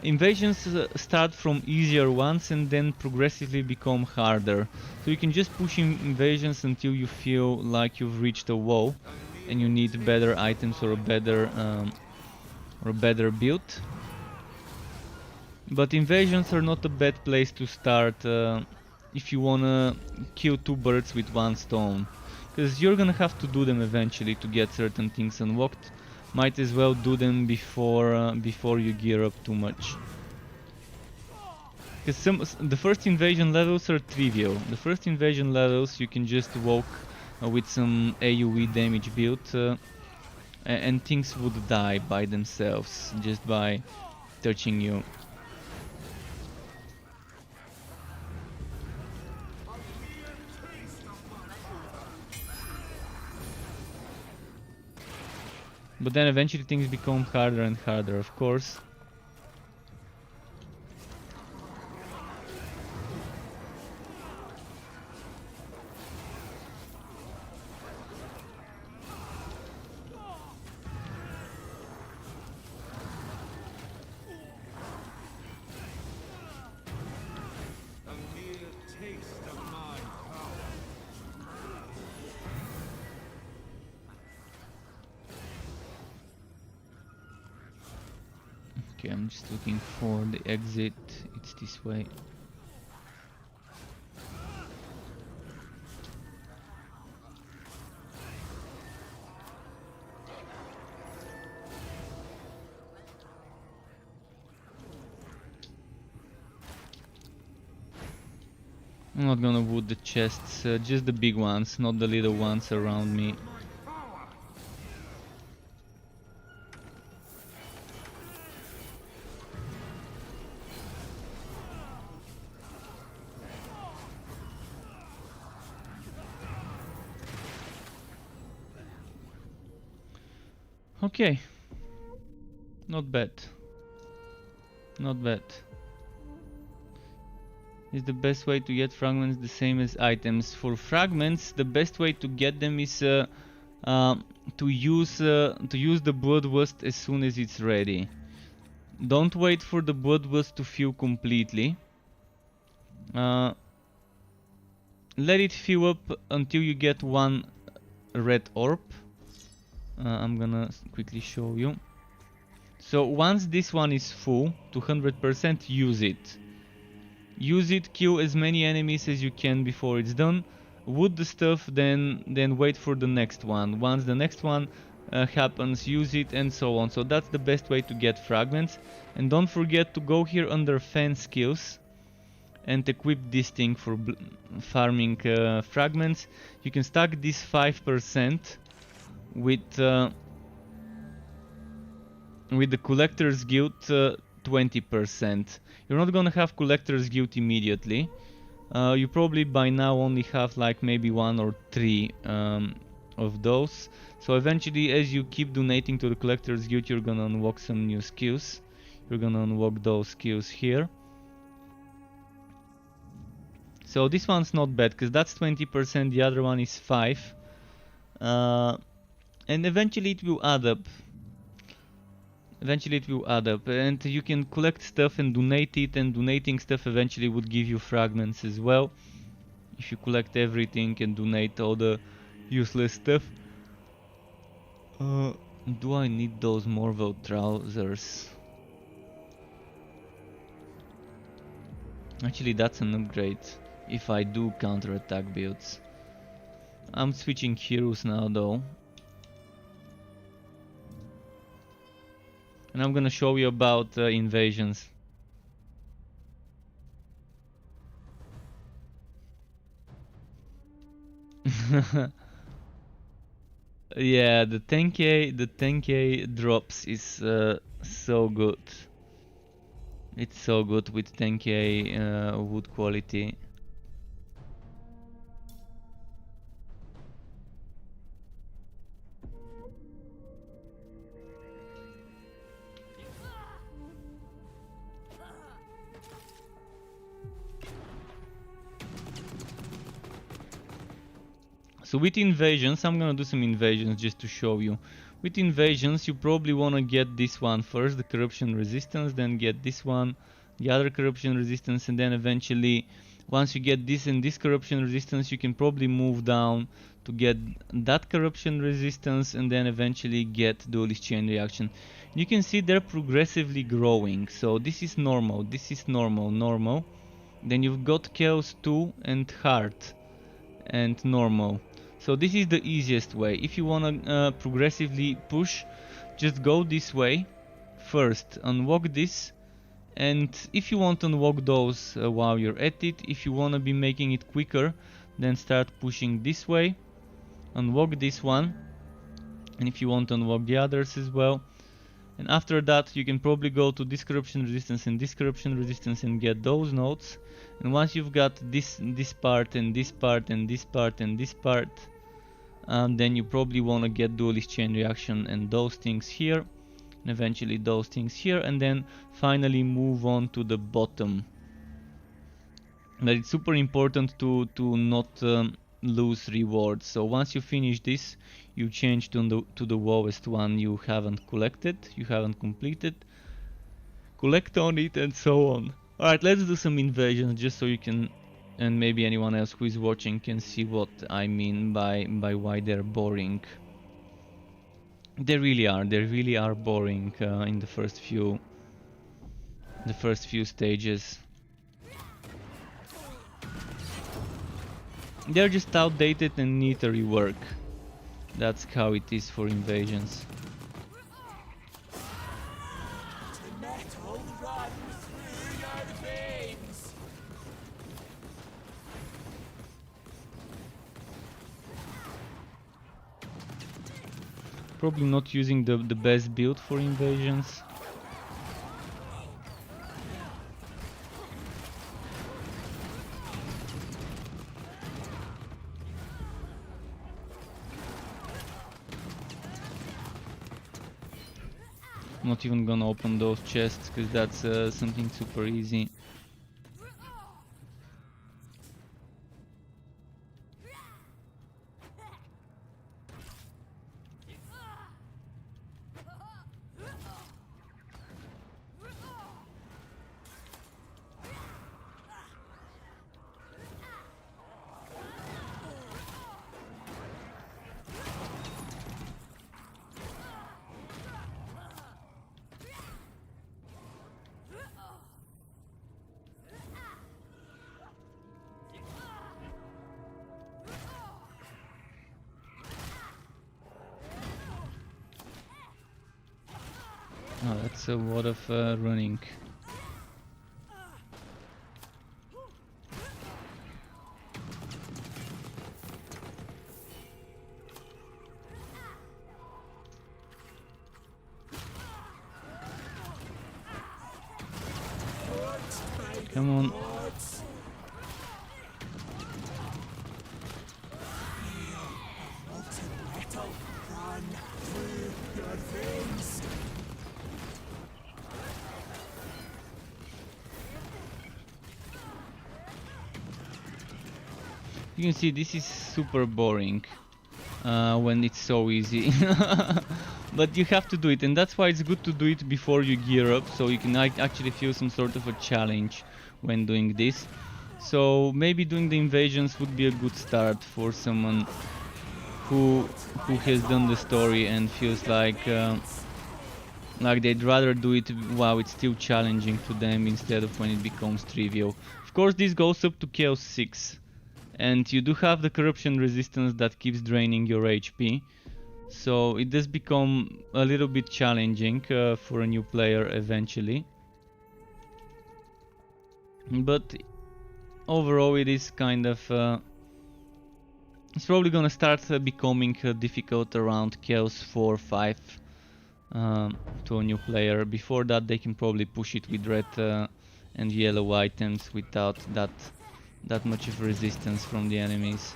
invasions start from easier ones and then progressively become harder. So you can just push invasions until you feel like you've reached a wall and you need better items or a better build. But invasions are not a bad place to start if you wanna kill two birds with one stone, because you're gonna have to do them eventually to get certain things unlocked. Might as well do them before you gear up too much. Because the first invasion levels are trivial. The first invasion levels you can just walk with some AoE damage build and things would die by themselves just by touching you. But then eventually things become harder and harder, of course. Okay, I'm just looking for the exit. It's this way. I'm not gonna wood the chests, just the big ones, not the little ones around me. Okay. Not bad. Not bad. Is the best way to get fragments the same as items? For fragments, the best way to get them is to use the bloodlust as soon as it's ready. Don't wait for the bloodlust to fill completely. Let it fill up until you get one red orb. I'm gonna quickly show you. So once this one is full to 100%, use it. Use it, kill as many enemies as you can before it's done. Wood the stuff, then wait for the next one. Once the next one happens, use it, and so on. So that's the best way to get fragments. And don't forget to go here under fan skills and equip this thing for farming fragments. You can stack this 5% with the Collector's Guild 20%. You're not gonna have Collector's Guild immediately. You probably by now only have like maybe 1 or 3 of those. So eventually, as you keep donating to the Collector's Guild, you're gonna unlock some new skills. You're gonna unlock those skills here. So this one's not bad, because that's 20%, the other one is 5. And eventually it will add up. Eventually it will add up, and you can collect stuff and donate it, and donating stuff eventually would give you fragments as well. If you collect everything and donate all the useless stuff. Do I need those Morvel trousers? Actually, that's an upgrade if I do counter-attack builds. I'm switching heroes now though. And I'm gonna show you about invasions. Yeah, the 10k drops is so good. It's so good with 10k wood quality. So with invasions, I'm gonna do some invasions just to show you. With invasions, you probably wanna get this one first, the corruption resistance, then get this one, the other corruption resistance, and then eventually, once you get this and this corruption resistance, you can probably move down to get that corruption resistance, and then eventually get duelist chain reaction. You can see they're progressively growing, so this is normal, normal. Then you've got Chaos 2 and Heart and normal. So this is the easiest way. If you wanna progressively push, just go this way. First, unlock this, and if you want to unlock those while you're at it, if you wanna be making it quicker, then start pushing this way. Unlock this one, and if you want to unlock the others as well. And after that, you can probably go to this corruption resistance and this corruption resistance and get those nodes. And once you've got this part and this part and this part and this part, then you probably want to get duelist chain reaction and those things here, and eventually those things here, and then finally move on to the bottom. But it's super important to not lose rewards. So once you finish this, you change to the lowest one you haven't collected, you haven't completed, collect on it, and so on. Alright, let's do some invasions just so you can, and maybe anyone else who is watching can see what I mean by why they're boring. They really are boring in the first few stages. They're just outdated and need a rework. That's how it is for invasions. Probably not using the best build for invasions. Not even gonna open those chests because that's something super easy. Oh, that's a lot of running. Come on. You can see this is super boring when it's so easy. But you have to do it, and that's why it's good to do it before you gear up, so you can actually feel some sort of a challenge when doing this. So maybe doing the invasions would be a good start for someone who has done the story and feels like they'd rather do it while it's still challenging to them instead of when it becomes trivial. Of course, this goes up to Chaos 6, and you do have the corruption resistance that keeps draining your HP. So it does become a little bit challenging for a new player eventually. But overall it is kind of... it's probably gonna start becoming difficult around Chaos 4 5 to a new player. Before that they can probably push it with red and yellow items without that much of resistance from the enemies.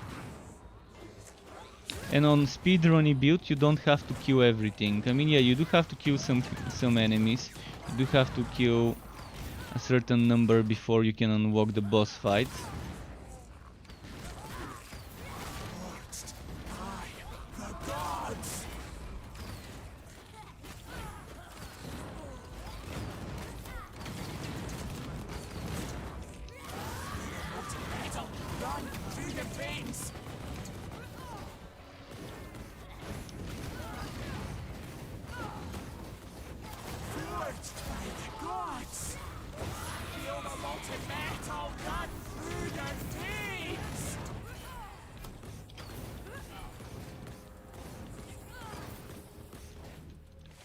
And on speedrunny build you don't have to kill everything. I mean, yeah, you do have to kill some enemies. You do have to kill a certain number before you can unlock the boss fight.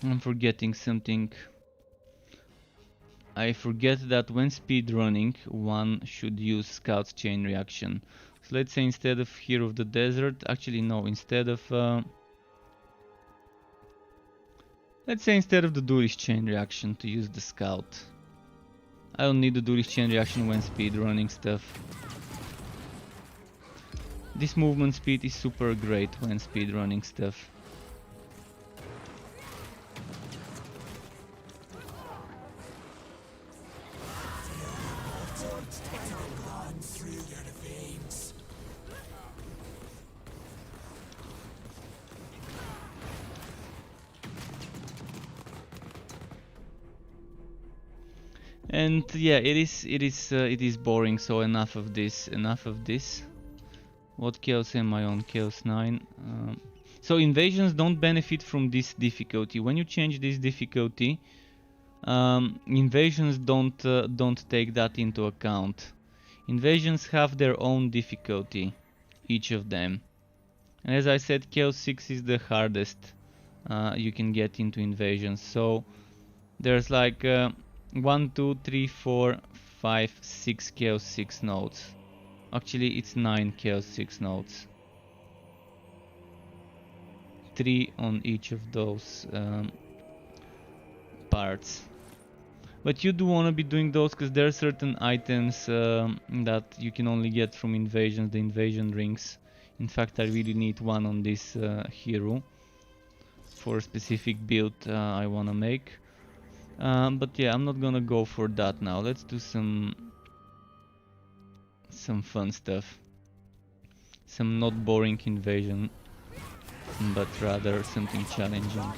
I'm forgetting something. I forget that when speedrunning, one should use Scout's chain reaction. So let's say instead of Hero of the Desert, actually no, instead of let's say instead of the Duelist chain reaction to use the Scout. I don't need the Duelist chain reaction when speedrunning stuff. This movement speed is super great when speedrunning stuff. And yeah, it is boring. So enough of this. Enough of this. What chaos am I on? Chaos 9. So invasions don't benefit from this difficulty. When you change this difficulty, invasions don't take that into account. Invasions have their own difficulty, each of them. And as I said, Chaos 6 is the hardest you can get into invasions. So there's like 1, 2, 3, 4, 5, 6 Chaos 6 nodes. Actually, it's 9 Chaos 6 nodes. 3 on each of those parts. But you do want to be doing those because there are certain items that you can only get from invasions, the invasion rings. In fact, I really need one on this hero for a specific build I want to make. But yeah, I'm not gonna go for that now. Let's do some fun stuff. Some not boring invasion, but rather something challenging.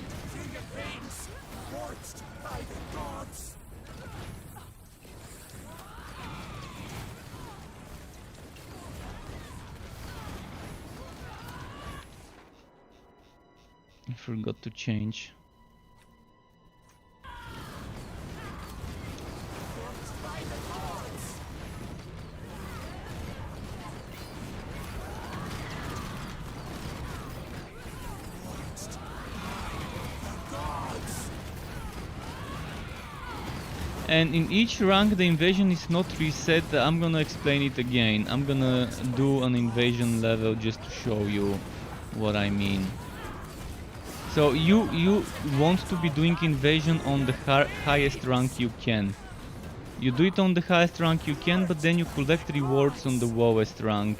I forgot to change. And in each rank the invasion is not reset. I'm gonna explain it again. I'm gonna do an invasion level just to show you what I mean. So you want to be doing invasion on the highest rank you can. You do it on the highest rank you can, but then you collect rewards on the lowest rank.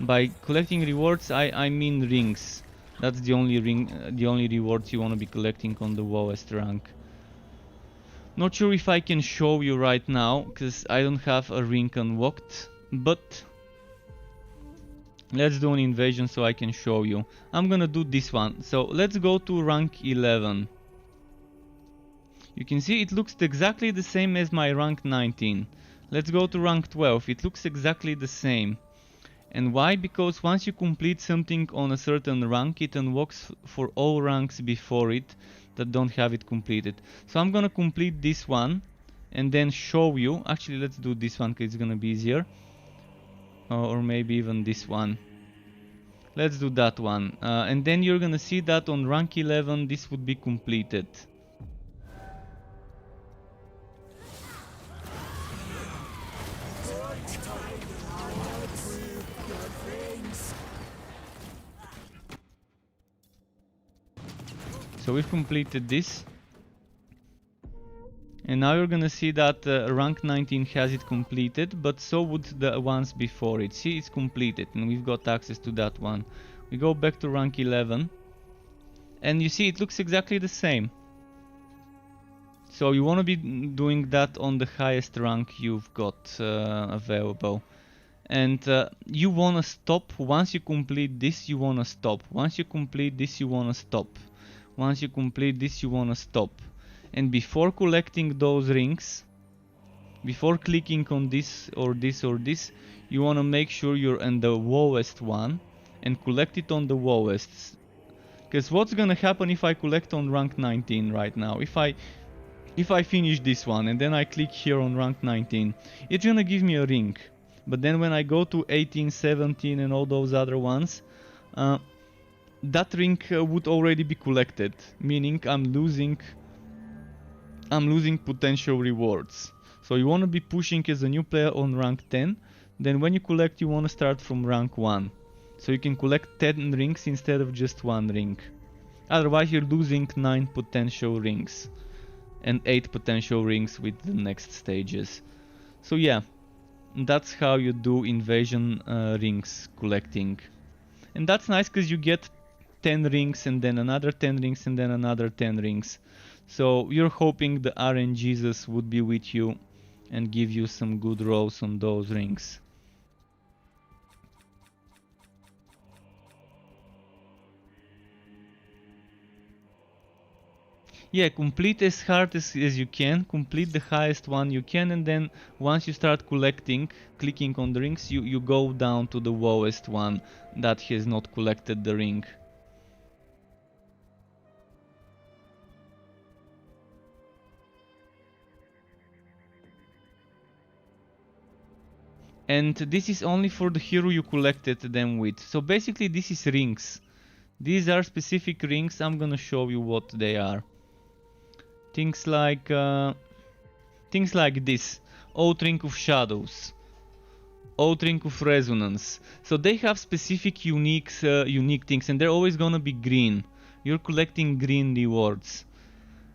By collecting rewards, I mean rings. That's the only rewards you want to be collecting on the lowest rank. Not sure if I can show you right now, because I don't have a ring unlocked, but let's do an invasion so I can show you. I'm gonna do this one. So let's go to rank 11. You can see it looks exactly the same as my rank 19. Let's go to rank 12. It looks exactly the same. And why? Because once you complete something on a certain rank, it unlocks for all ranks before it that don't have it completed. So I'm gonna complete this one and then show you. Actually, let's do this one because it's gonna be easier. Or maybe even this one. Let's do that one. And then you're gonna see that on rank 11 this would be completed. So we've completed this. And now you're gonna see that rank 19 has it completed, but so would the ones before it. See, it's completed and we've got access to that one. We go back to rank 11 and you see it looks exactly the same. So you want to be doing that on the highest rank you've got available. And you want to stop. Once you complete this, you want to stop. Once you complete this, you want to stop. Once you complete this, you want to stop. And before collecting those rings, before clicking on this or this or this, you want to make sure you're in the lowest one and collect it on the lowest. Because what's gonna happen if I collect on rank 19 right now? If I finish this one and then I click here on rank 19, it's gonna give me a ring. But then when I go to 18, 17 and all those other ones, that ring would already be collected, meaning I'm losing potential rewards. So you want to be pushing as a new player on rank 10, then when you collect you want to start from rank 1. So you can collect 10 rings instead of just 1 ring. Otherwise you're losing 9 potential rings and 8 potential rings with the next stages. So yeah, that's how you do invasion rings collecting. And that's nice because you get 10 rings and then another 10 rings and then another 10 rings. So you're hoping the RNGesus would be with you and give you some good rolls on those rings. Yeah, complete as hard as you can, complete the highest one you can, and then once you start collecting, clicking on the rings, you go down to the lowest one that has not collected the ring. And this is only for the hero you collected them with. So basically this is rings. These are specific rings. I'm gonna show you what they are. Things like this. Oath Ring of Shadows. Oath Ring of Resonance. So they have specific unique things, and they're always gonna be green. You're collecting green rewards.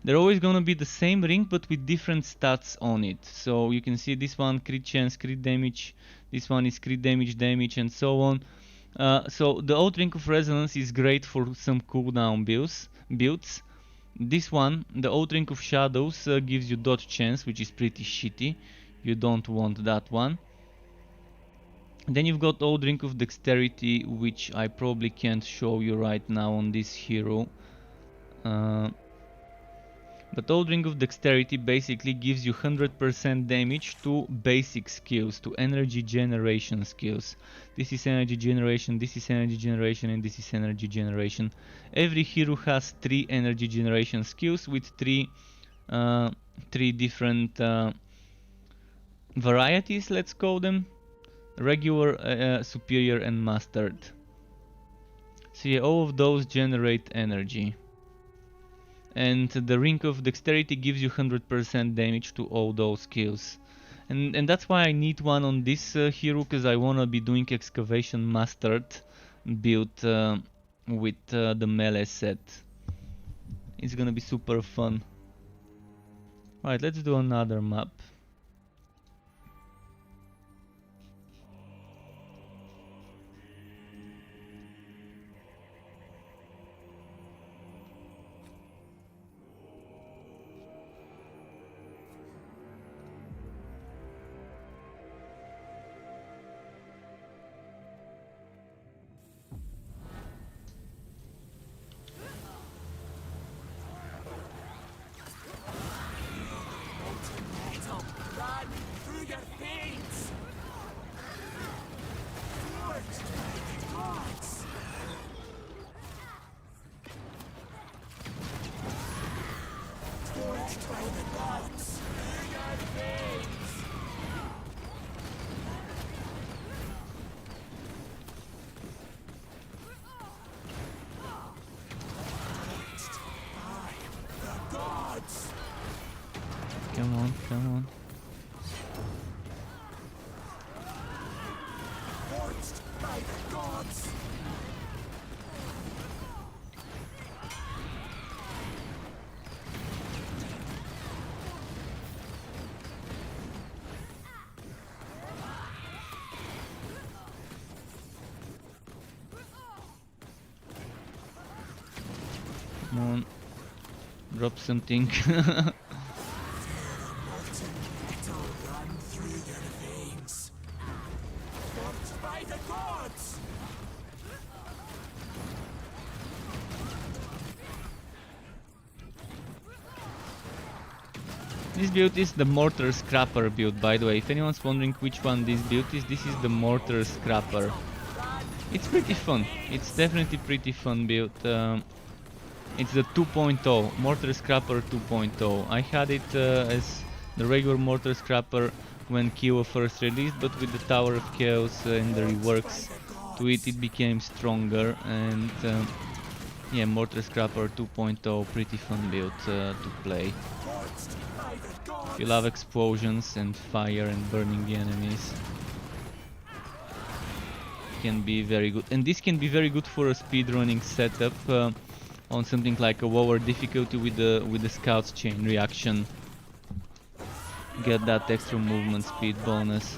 They're always gonna be the same ring but with different stats on it. So you can see this one crit chance, crit damage, this one is crit damage, and so on. So the Oath Ring of Resonance is great for some cooldown builds. This one, the Oath Ring of Shadows, gives you dodge chance, which is pretty shitty. You don't want that one. Then you've got Oath Ring of Dexterity, which I probably can't show you right now on this hero. But Oath Ring of Dexterity basically gives you 100% damage to basic skills, to energy generation skills. This is energy generation, this is energy generation, and this is energy generation. Every hero has 3 energy generation skills with 3 different varieties, let's call them. Regular, superior, and mastered. So yeah, all of those generate energy. And the Ring of Dexterity gives you 100% damage to all those skills. And that's why I need one on this hero, because I wanna be doing Excavation Mastered build with the melee set. It's gonna be super fun. Alright, let's do another map. Come on, come on. Forged by the gods. Come on. Drop something. This build is the Mortar Scrapper build, by the way. If anyone's wondering which one this build is, this is the Mortar Scrapper. It's pretty fun. It's definitely pretty fun build. It's the 2.0, Mortar Scrapper 2.0. I had it as the regular Mortar Scrapper when Kyo first released, but with the Tower of Chaos and the reworks to it, it became stronger, and Yeah, Mortar Scrapper 2.0, pretty fun build to play. If you love explosions and fire and burning the enemies, can be very good. And this can be very good for a speedrunning setup on something like a lower difficulty with the Scout's chain reaction. Get that extra movement speed bonus.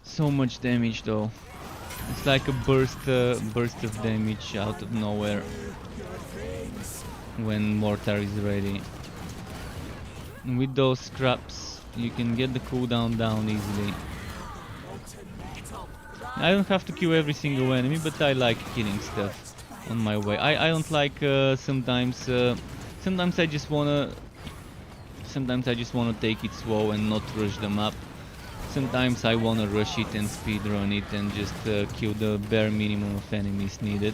So much damage though. It's like a burst of damage out of nowhere when Mortar is ready. And with those scraps, you can get the cooldown down easily. I don't have to kill every single enemy, but I like killing stuff on my way. I don't like sometimes I just wanna take it slow and not rush them up. Sometimes I wanna rush it and speedrun it and just kill the bare minimum of enemies needed.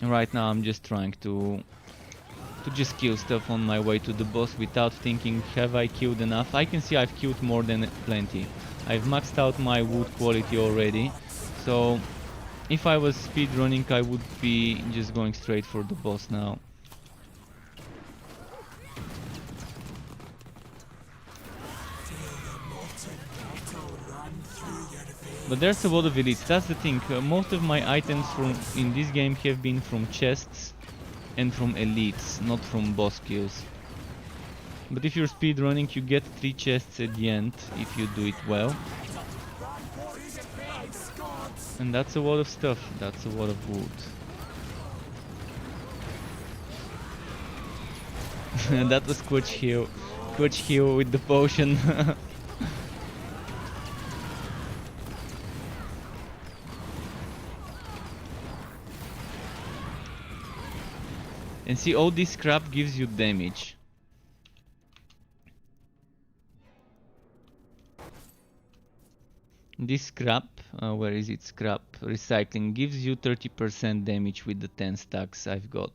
And right now I'm just trying to just kill stuff on my way to the boss without thinking, have I killed enough? I can see I've killed more than plenty. I've maxed out my wood quality already, so if I was speedrunning I would be just going straight for the boss now. But there's a lot of elites, that's the thing. Most of my items in this game have been from chests and from elites, not from boss kills. But if you're speedrunning, you get 3 chests at the end if you do it well. And that's a lot of stuff, that's a lot of wood. And that was Quatch Hill with the potion. And see, all this scrap gives you damage. This scrap, where is it? Scrap recycling gives you 30% damage with the 10 stacks I've got.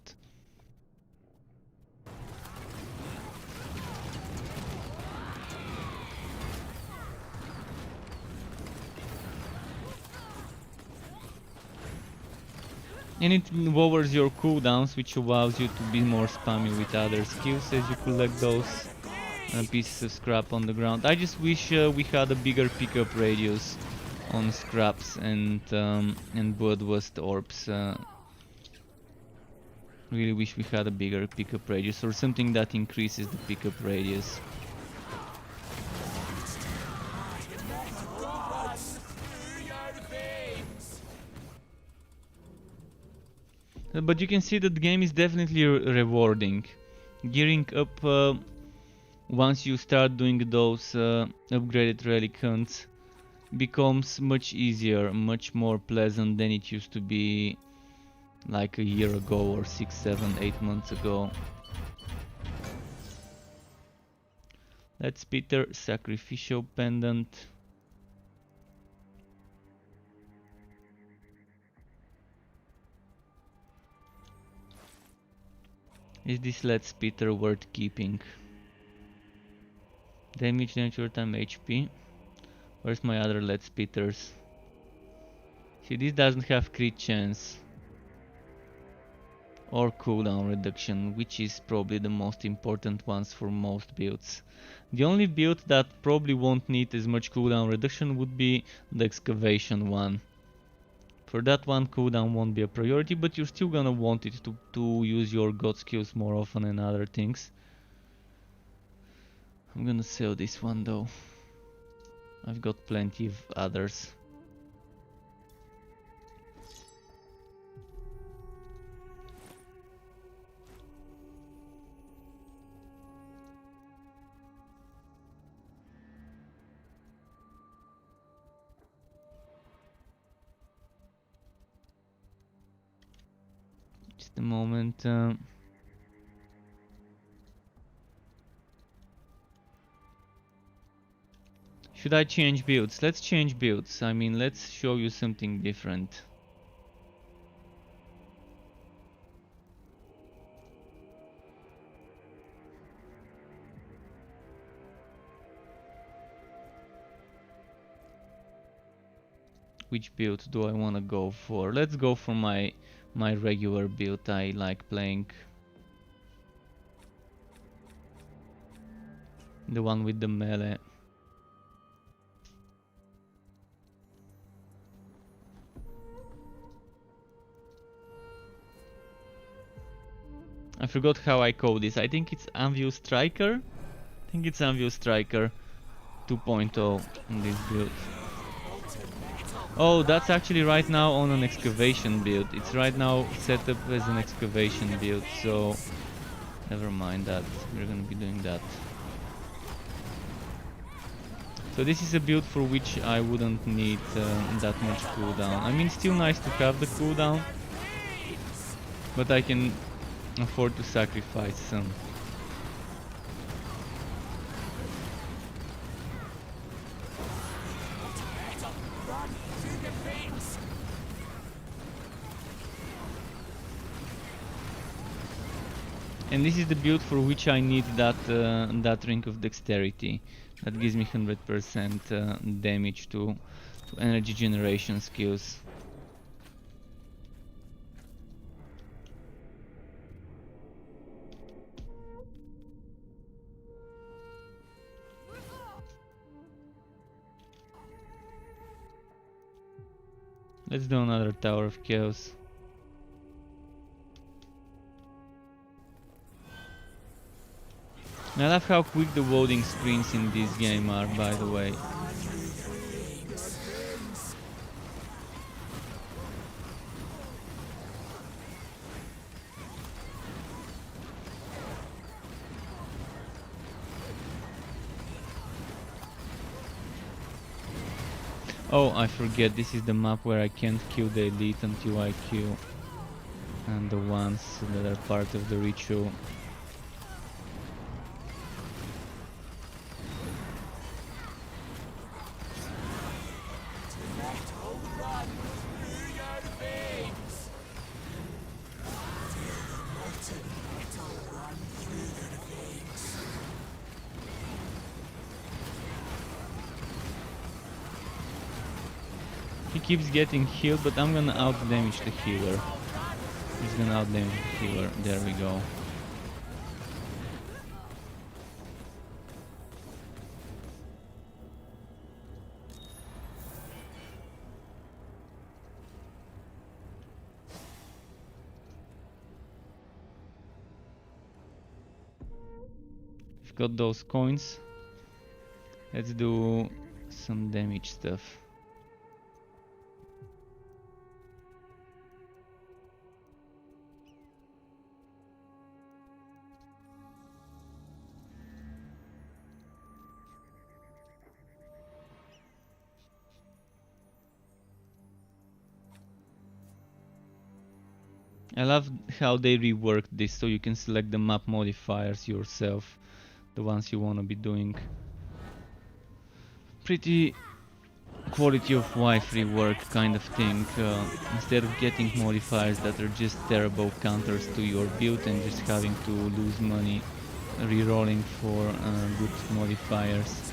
And it lowers your cooldowns, which allows you to be more spammy with other skills as you collect those pieces of scrap on the ground. I just wish we had a bigger pickup radius on scraps and bloodlust orbs. Really wish we had a bigger pickup radius or something that increases the pickup radius. But you can see that the game is definitely rewarding. Gearing up once you start doing those upgraded relic hunts becomes much easier, much more pleasant than it used to be like a year ago or 6, 7, 8 months ago. Let's Peter, sacrificial pendant. Is this Let's Peter worth keeping? Damage, nature time, HP. Where's my other Let's Peters? See, this doesn't have crit chance or cooldown reduction, which is probably the most important ones for most builds. The only build that probably won't need as much cooldown reduction would be the excavation one. For that one, cooldown won't be a priority, but you're still gonna want it to use your god skills more often and other things. I'm gonna sell this one though. I've got plenty of others. Just a moment. Should I change builds? Let's change builds. I mean, let's show you something different. Which build do I want to go for? Let's go for my regular build I like playing. The one with the melee. I forgot how I code this. I think it's Anvil Striker. I think it's Anvil Striker 2.0 in this build. Oh, that's actually right now on an excavation build. It's right now set up as an excavation build, so never mind that. We're gonna be doing that. So this is a build for which I wouldn't need that much cooldown. I mean, still nice to have the cooldown, but I can afford to sacrifice some. And this is the build for which I need that ring of dexterity. That gives me 100% damage to energy generation skills. Let's do another Tower of Chaos. I love how quick the loading screens in this game are, by the way. Oh, I forget, this is the map where I can't kill the elite until I kill and the ones that are part of the ritual. He keeps getting healed, but I'm gonna out-damage the healer. He's gonna out-damage the healer. There we go. We've got those coins. Let's do some damage stuff. I love how they reworked this so you can select the map modifiers yourself, the ones you want to be doing. Pretty quality of life rework kind of thing, instead of getting modifiers that are just terrible counters to your build and just having to lose money rerolling for good modifiers.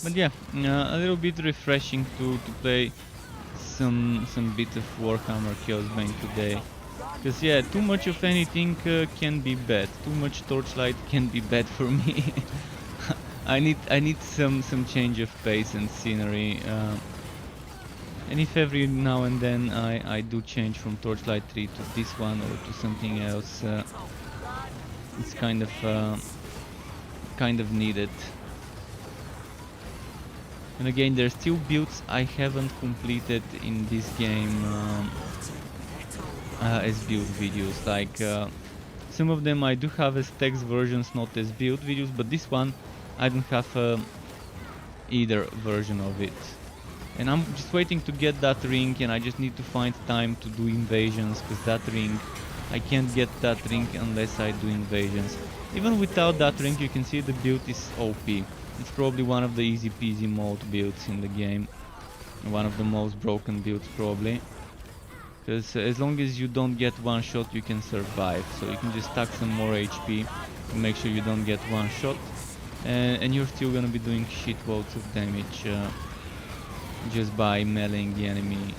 But yeah, a little bit refreshing to play some bit of Warhammer Chaosbane today. Because yeah, too much of anything can be bad. Too much Torchlight can be bad for me. I need some change of pace and scenery. And if every now and then I do change from Torchlight 3 to this one or to something else, it's kind of needed. And again, there's still builds I haven't completed in this game as build videos. Like some of them I do have as text versions, not as build videos, but this one I don't have either version of it. And I'm just waiting to get that ring, and I just need to find time to do invasions, because that ring, I can't get that ring unless I do invasions. Even without that ring, you can see the build is OP. It's probably one of the easy peasy mode builds in the game. One of the most broken builds probably. Because as long as you don't get one shot, you can survive. So you can just stack some more HP to make sure you don't get one shot. And you're still gonna be doing shitloads of damage just by meleeing the enemy.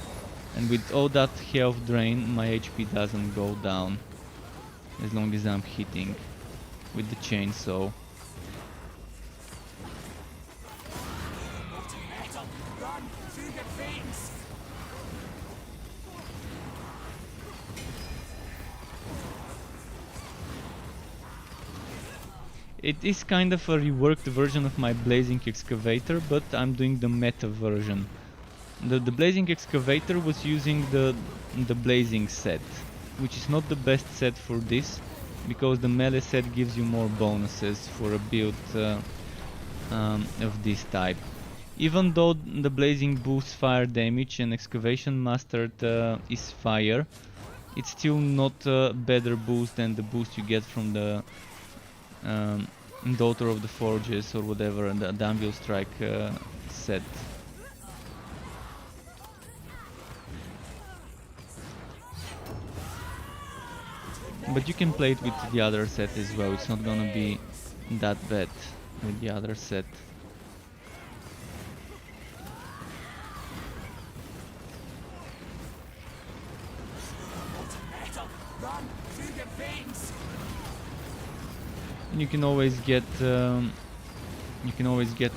And with all that health drain, my HP doesn't go down as long as I'm hitting with the chainsaw. It is kind of a reworked version of my Blazing Excavator, but I'm doing the meta version. The Blazing Excavator was using the Blazing set, which is not the best set for this, because the melee set gives you more bonuses for a build of this type. Even though the Blazing boosts fire damage and Excavation Mastered is fire, it's still not a better boost than the boost you get from the Daughter of the Forges or whatever, and the Anvil Strike set. But you can play it with the other set as well, it's not gonna be that bad with the other set. You can always get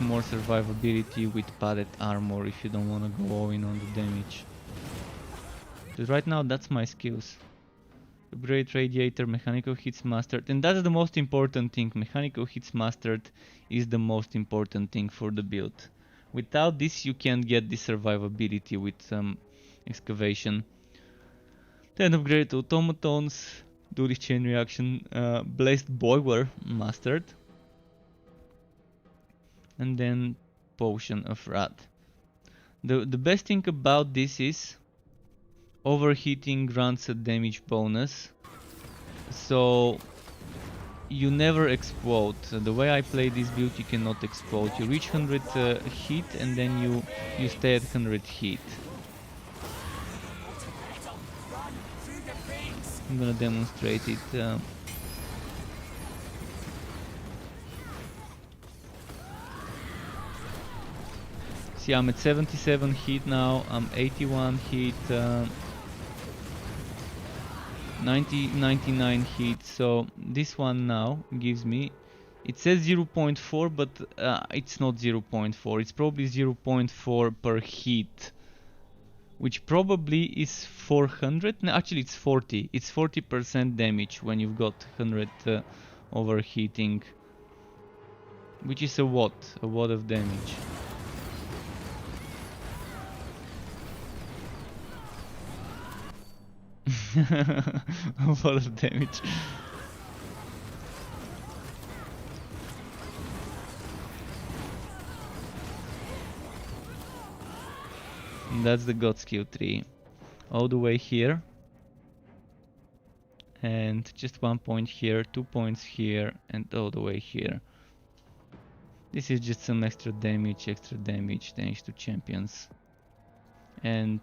more survivability with padded armor if you don't want to go all in on the damage. Because right now that's my skills. Upgrade Radiator, Mechanical Hits Mastered, and that's the most important thing. Mechanical Hits Mastered is the most important thing for the build. Without this you can't get the survivability with Excavation. Then upgrade Automatons, do this chain reaction, Blessed Boiler Mastered, and then Potion of Wrath. The best thing about this is overheating grants a damage bonus, so you never explode. The way I play this build, you cannot explode. You reach 100 heat and then you stay at 100 heat. I'm gonna demonstrate it. See, I'm at 77 heat now, I'm 81 heat, 99 heat, so this one now gives me, it says 0.4, but it's not 0.4, it's probably 0.4 per heat, which probably is 400, no, actually it's 40, it's 40% damage when you've got 100 overheating, which is a watt of damage. A lot of damage. And that's the God skill tree. All the way here. And just 1 point here, 2 points here, and all the way here. This is just some extra damage thanks to champions. And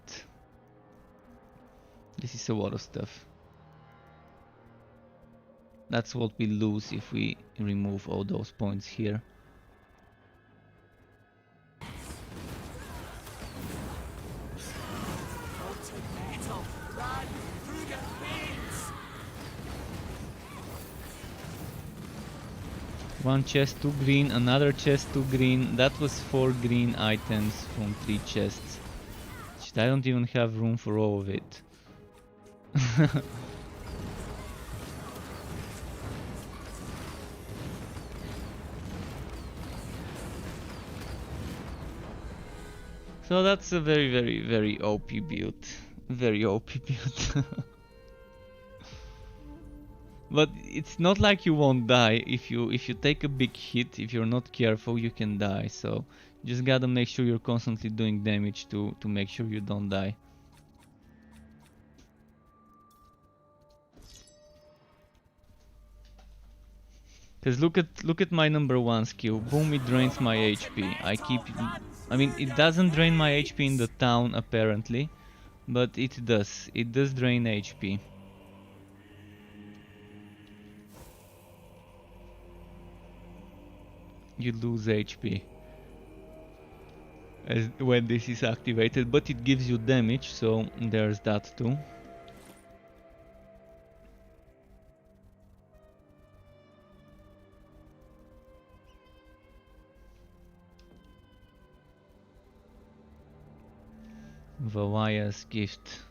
this is a lot of stuff. That's what we lose if we remove all those points here. One chest, 2 green, another chest, 2 green. That was 4 green items from 3 chests. I don't even have room for all of it. So that's a very OP build. Very OP build. But it's not like you won't die. If you take a big hit, if you're not careful, you can die. So you just gotta make sure you're constantly doing damage to make sure you don't die. Cause look at my number 1 skill. Boom, it drains my HP. I mean, it doesn't drain my HP in the town apparently, but it does. It does drain HP. You lose HP as when this is activated, but it gives you damage, so there's that too. Vawaya's gift.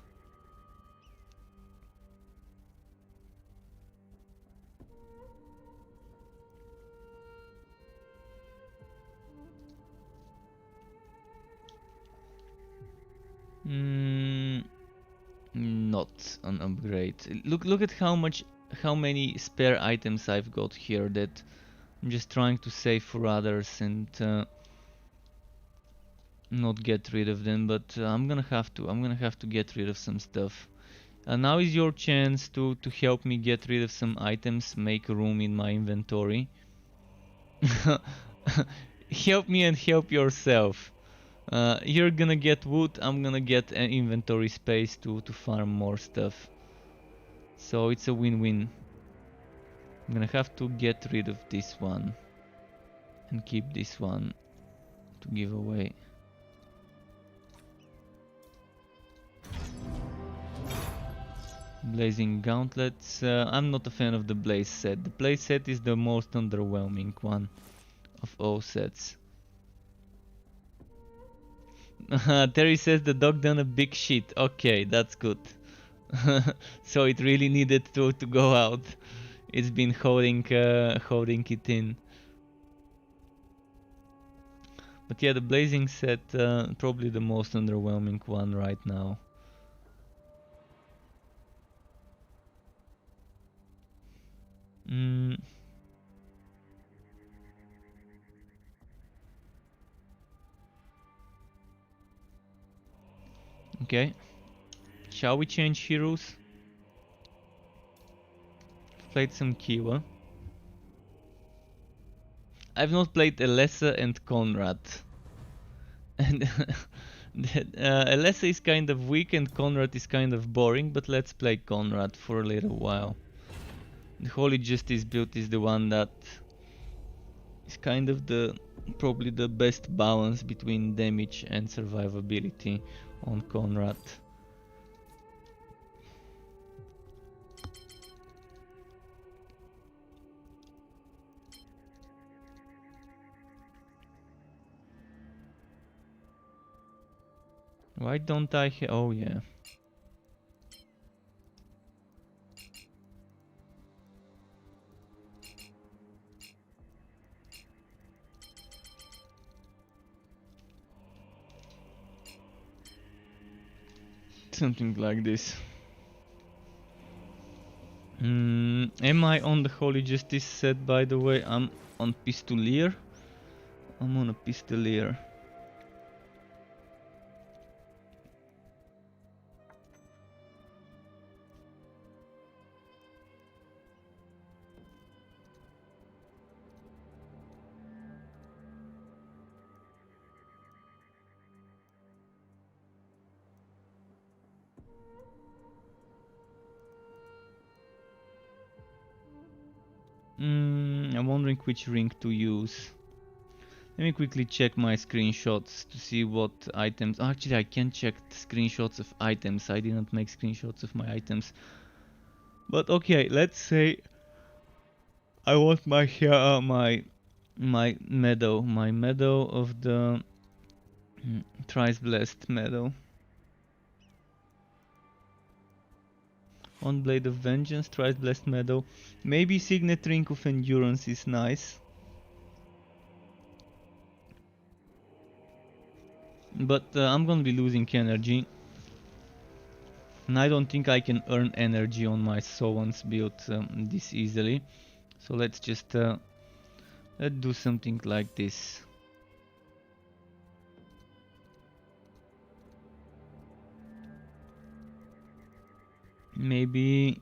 Not an upgrade. Look at how many spare items I've got here that I'm just trying to save for others and not get rid of them, but I'm gonna have to get rid of some stuff. Now is your chance to help me get rid of some items, make room in my inventory. Help me and help yourself. You're gonna get wood, I'm gonna get an inventory space to farm more stuff. So it's a win-win. I'm gonna have to get rid of this one and keep this one to give away. Blazing Gauntlets. I'm not a fan of the Blaze set. The Blaze set is the most underwhelming one of all sets. Terry says the dog done a big shit. Okay, that's good. So it really needed to go out. It's been holding it in. But yeah, the Blazing set, probably the most underwhelming one right now. Okay. Shall we change heroes? Played some Kiwa. I've not played Alessa and Conrad. And Alessa is kind of weak and Conrad is kind of boring, but let's play Conrad for a little while. The Holy Justice build is the one that is kind of probably the best balance between damage and survivability on Conrad. Why don't I oh yeah. Something like this. Am I on the Holy Justice set, by the way? I'm on Pistolier. I'm on a Pistolier. I'm wondering which ring to use. Let me quickly check my screenshots to see what items. Actually, I can check screenshots of items. I didn't make screenshots of my items. But okay, let's say I want my medal of the Thrice Blessed medal. On Blade of Vengeance, Thrice Blessed medal. Maybe Signet Ring of Endurance is nice. But I'm gonna be losing energy. And I don't think I can earn energy on my Sowans build this easily. So let's just let's do something like this. Maybe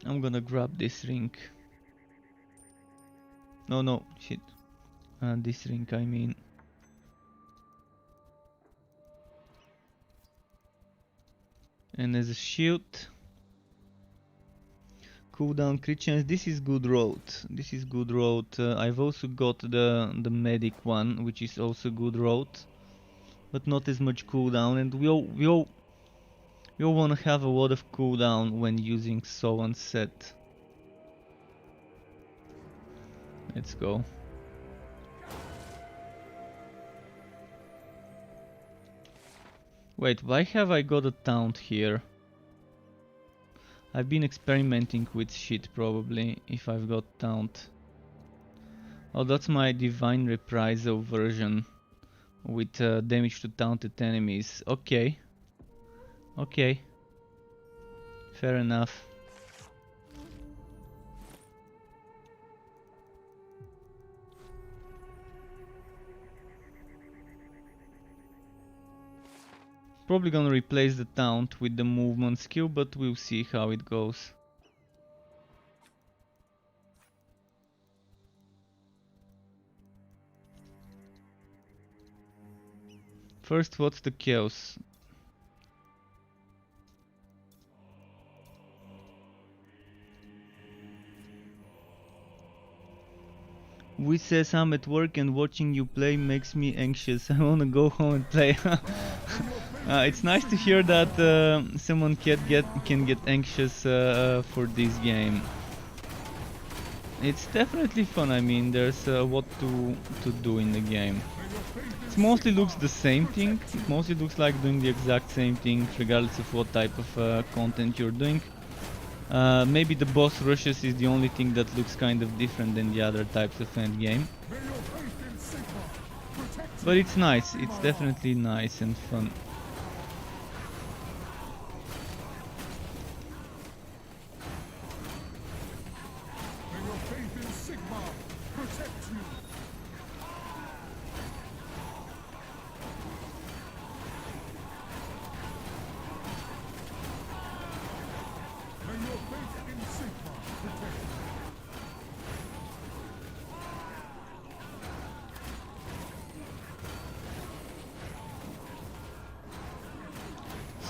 I'm gonna grab this ring. No, shit. This ring, I mean. And as a shield, cooldown crit chance. This is good road. This is good road. I've also got the medic one, which is also good road, but not as much cooldown. And we all wanna have a lot of cooldown when using Sowan set. Let's go. Wait, why have I got a taunt here? I've been experimenting with shit probably, if I've got taunt. Oh, that's my Divine Reprisal version with damage to taunted enemies. Okay. Okay. Fair enough. Probably gonna replace the taunt with the movement skill, but we'll see how it goes. First, what's the chaos? We says I'm at work and watching you play makes me anxious. I wanna go home and play. It's nice to hear that someone can get anxious for this game. It's definitely fun. I mean, there's what to do in the game. It mostly looks the same thing. It mostly looks like doing the exact same thing, regardless of what type of content you're doing. Maybe the boss rushes is the only thing that looks kind of different than the other types of endgame. But it's nice. It's definitely nice and fun.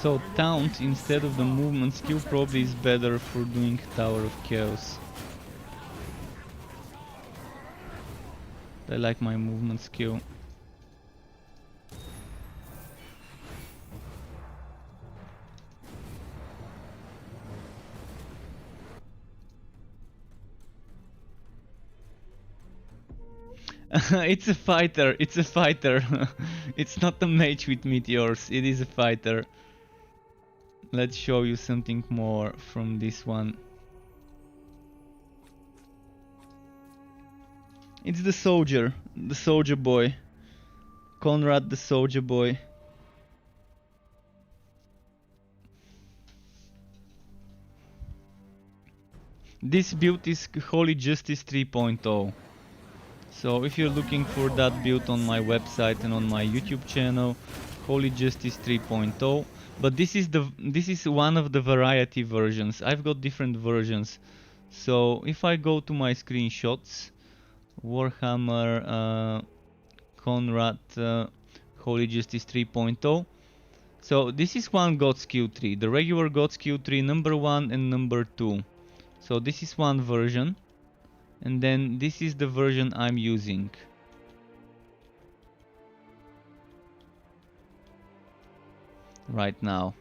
So taunt instead of the movement skill probably is better for doing Tower of Chaos. I like my movement skill. It's a fighter, it's a fighter. It's not a mage with meteors, it is a fighter. Let's show you something more from this one. It's the soldier boy. Conrad the soldier boy. This build is Holy Justice 3.0. So if you're looking for that build on my website and on my YouTube channel, Holy Justice 3.0. But this is one of the variety versions. I've got different versions. So if I go to my screenshots, Warhammer Conrad Holy Justice 3.0. So this is one God skill tree, the regular God skill tree number 1 and number 2. So this is one version. And then this is the version I'm using. Right now.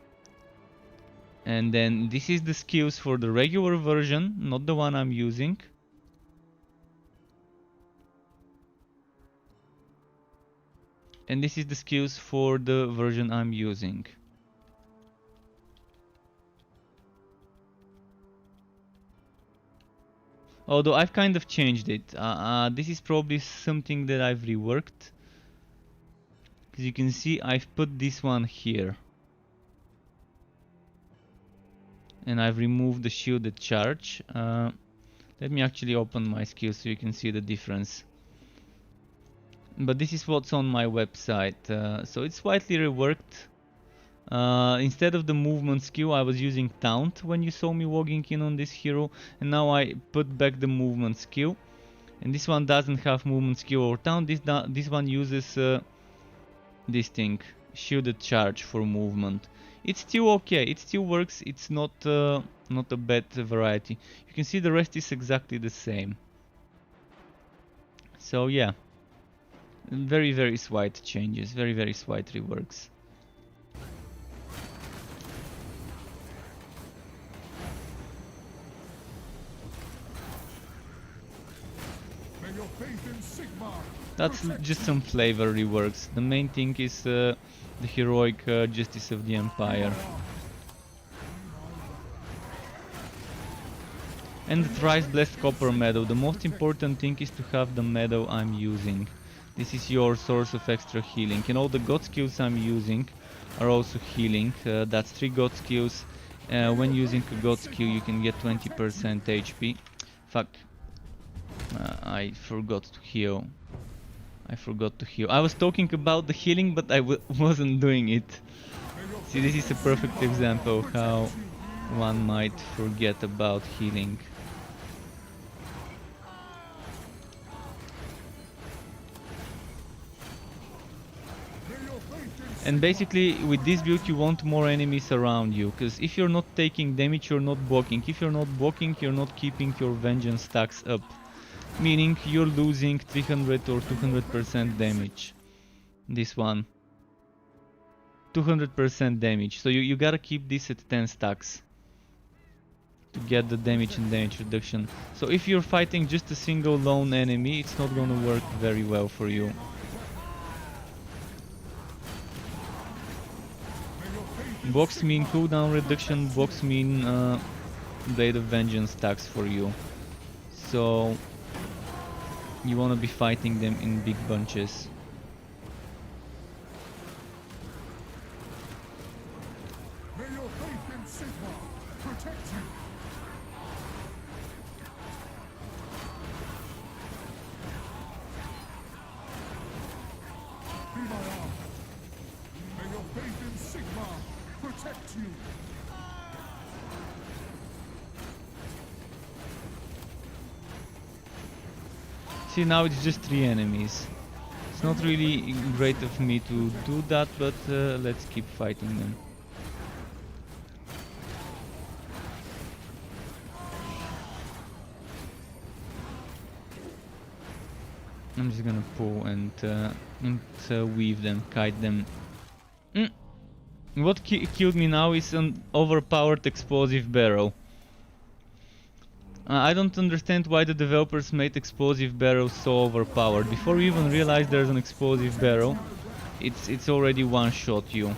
And then this is the skills for the regular version, not the one I'm using. And this is the skills for the version I'm using. Although I've kind of changed it. This is probably something that I've reworked. As you can see, I've put this one here. And I've removed the shielded charge. Let me actually open my skill so you can see the difference. But this is what's on my website. So it's slightly reworked. Instead of the movement skill, I was using taunt when you saw me logging in on this hero, and now I put back the movement skill. And this one doesn't have movement skill or taunt. This one uses this thing, shielded charge for movement. It's still okay. It still works. It's not a bad variety. You can see the rest is exactly the same. So yeah, very slight changes, very slight reworks. That's just some flavor reworks. The main thing is the heroic justice of the Empire. And the thrice blessed copper medal. The most important thing is to have the medal I'm using. This is your source of extra healing. And all the god skills I'm using are also healing. That's 3 god skills. When using a god skill you can get 20% HP. Fuck. I forgot to heal. I was talking about the healing, but I wasn't doing it. See, this is a perfect example of how one might forget about healing. And basically, with this build you want more enemies around you, because if you're not taking damage, you're not blocking. If you're not blocking, you're not keeping your vengeance stacks up. Meaning you're losing 300 or 200% damage. This one. 200% damage. So you gotta keep this at 10 stacks to get the damage and damage reduction. So if you're fighting just a single lone enemy, it's not gonna work very well for you. Blocks mean cooldown reduction, blocks mean Blade of Vengeance stacks for you. So you want to be fighting them in big bunches. May your faith in Sigma protect you. Be my arm. May your faith in Sigma protect you. See, now it's just 3 enemies. It's not really great of me to do that, but let's keep fighting them. I'm just gonna pull and weave them, kite them. What killed me now is an overpowered explosive barrel. I don't understand why the developers made explosive barrels so overpowered. Before you even realize there's an explosive barrel, it's already one-shot you.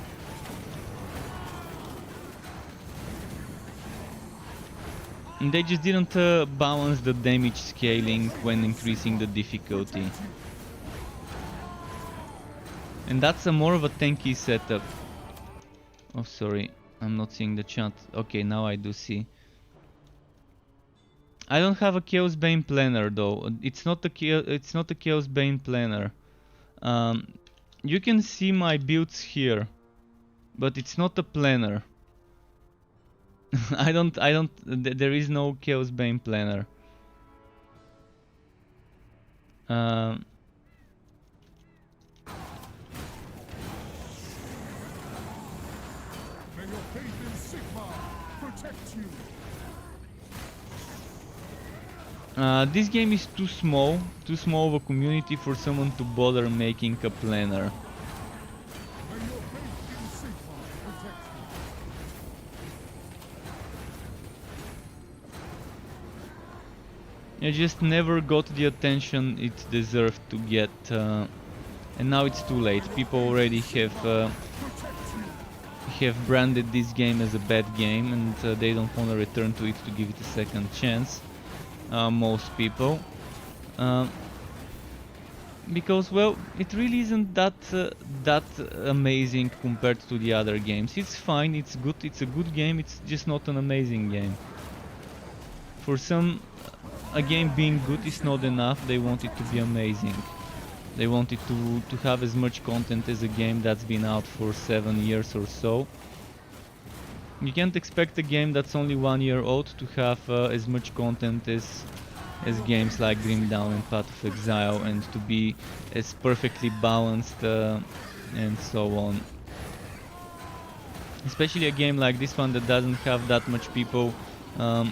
And they just didn't balance the damage scaling when increasing the difficulty. And that's more of a tanky setup. Oh, sorry, I'm not seeing the chat. Okay, now I do see. I don't have a Chaosbane planner though. It's not a Chaosbane planner. You can see my builds here, but it's not a planner. There is no Chaosbane planner. May your faith in Sigma protect you. This game is too small of a community for someone to bother making a planner. May your faith in Sigma protect you. It just never got the attention it deserved to get, and now it's too late. People already have branded this game as a bad game, and they don't want to return to it to give it a second chance. most people. Um, because, well, it really isn't that amazing compared to the other games. It's fine, it's good, it's a good game, it's just not an amazing game. For some, a game being good is not enough, they want it to be amazing. They want it to have as much content as a game that's been out for 7 years or so. You can't expect a game that's only 1 year old to have as much content as games like Grim Dawn and Path of Exile, and to be as perfectly balanced and so on. Especially a game like this one that doesn't have that much people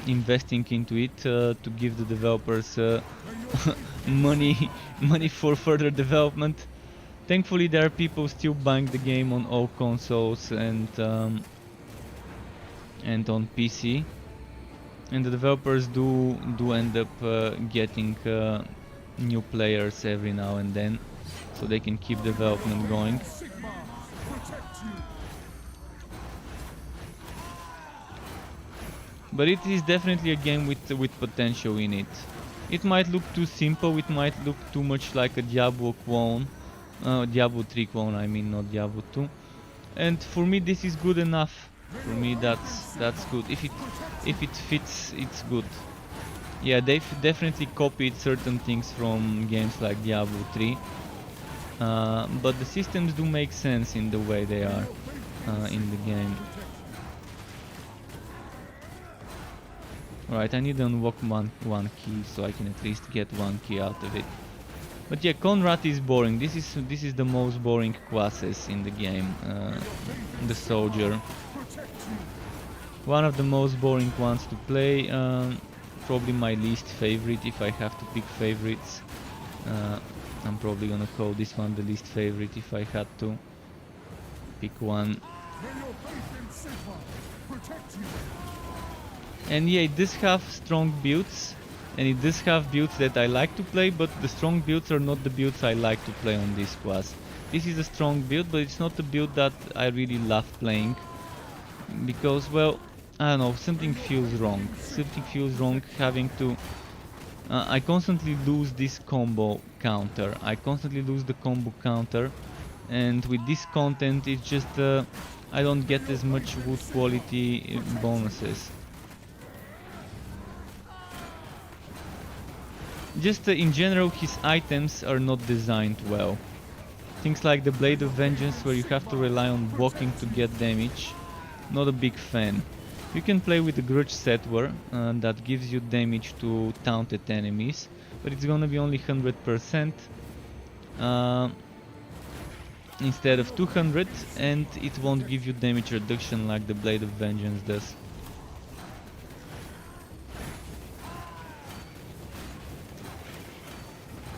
investing into it to give the developers money for further development. Thankfully, there are people still buying the game on all consoles and on PC, and the developers do end up getting new players every now and then, so they can keep development going. Sigma, protect you. But it is definitely a game with potential in it. It might look too simple, it might look too much like a Diablo clone, Diablo 3 clone, I mean, not Diablo 2. And for me, this is good enough. For me, that's good. If it fits, it's good. Yeah, they've definitely copied certain things from games like Diablo 3, but the systems do make sense in the way they are in the game. Right, I need to unlock one key so I can at least get one key out of it. But yeah, Conrad is boring. This is the most boring classes in the game. The soldier, one of the most boring ones to play. Probably my least favorite if I have to pick favorites. I'm probably gonna call this one the least favorite if I had to pick one. And yeah, it does have strong builds, and it does have builds that I like to play, but the strong builds are not the builds I like to play on this class. This is a strong build, but it's not a build that I really love playing, because, well, I don't know, something feels wrong. Something feels wrong having to... I constantly lose this combo counter. I constantly lose the combo counter, and with this content it's just I don't get as much wood quality bonuses. Just in general, his items are not designed well. Things like the Blade of Vengeance, where you have to rely on blocking to get damage, not a big fan. You can play with the Grudge Settler, that gives you damage to taunted enemies, but it's gonna be only 100% instead of 200, and it won't give you damage reduction like the Blade of Vengeance does.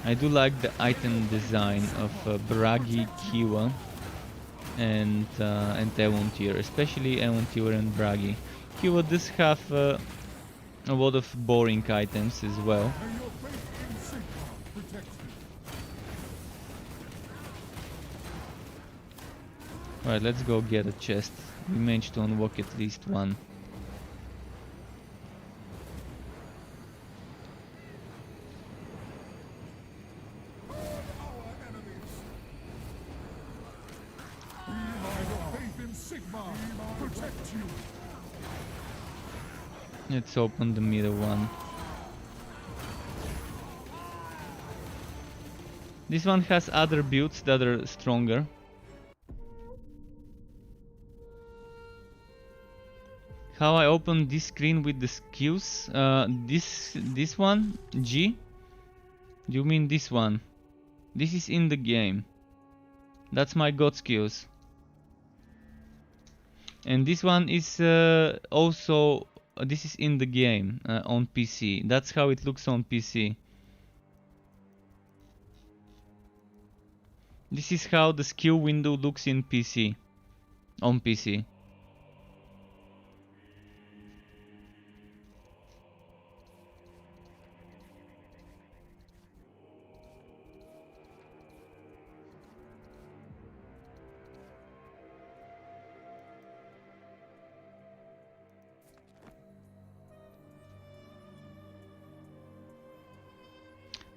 I do like the item design of Bragi, Kiwa, and Eontyr, especially Eontyr and Bragi. Kiwa does have a lot of boring items as well. Alright, let's go get a chest. We managed to unlock at least one. Let's open the middle one. This one has other builds that are stronger. How I open this screen with the skills? This one? G? Do you mean this one? This is in the game. That's my god skills. And this one is also... this is in the game on PC. That's how it looks on PC. This is how the skill window looks in PC. On PC.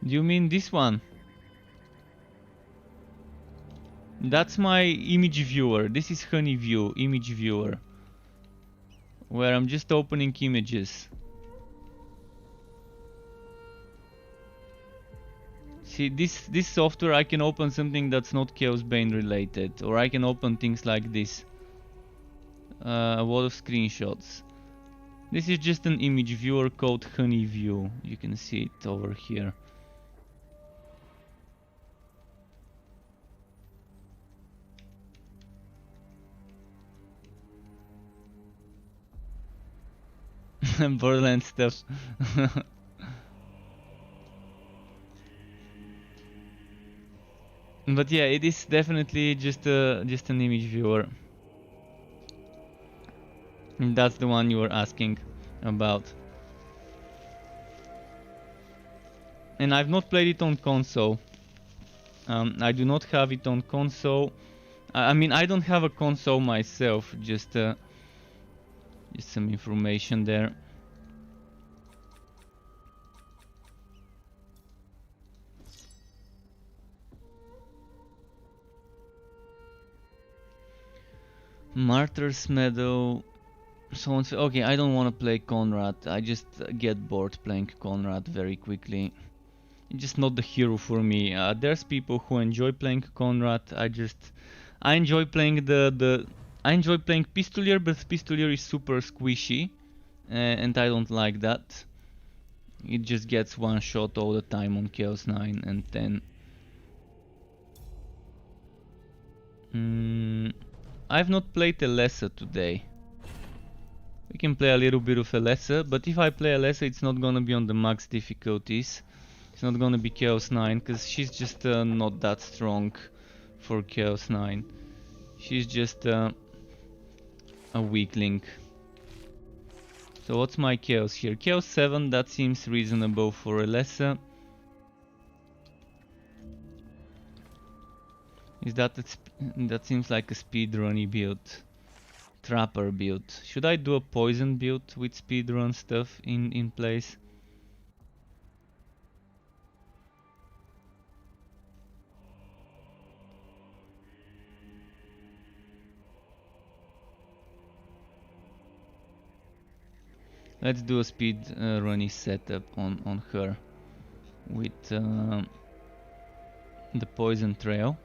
Do you mean this one? That's my image viewer. This is Honey View, image viewer, where I'm just opening images. See, this software, I can open something that's not Chaosbane related, or I can open things like this. A lot of screenshots. This is just an image viewer called Honey View. You can see it over here. Borderlands stuff. But yeah, it is definitely just an image viewer. And that's the one you were asking about. And I've not played it on console. I do not have it on console. I mean, I don't have a console myself. Just some information there. Martyr's Meadow. Someone said, okay, I don't want to play Conrad. I just get bored playing Conrad very quickly. It's just not the hero for me. There's people who enjoy playing Conrad. I enjoy playing I enjoy playing Pistolier, but Pistolier is super squishy, and I don't like that. It just gets one shot all the time on Chaos 9 and 10. I've not played Alessa today. We can play a little bit of Alessa, but if I play Alessa, it's not gonna be on the max difficulties. It's not gonna be Chaos 9, because she's just not that strong for Chaos 9. She's just a weakling. So what's my Chaos here? Chaos 7, that seems reasonable for Alessa. Is that seems like a speedrunny build. Trapper build. Should I do a poison build with speedrun stuff in place? Let's do a speedrunny setup on her with the poison trail.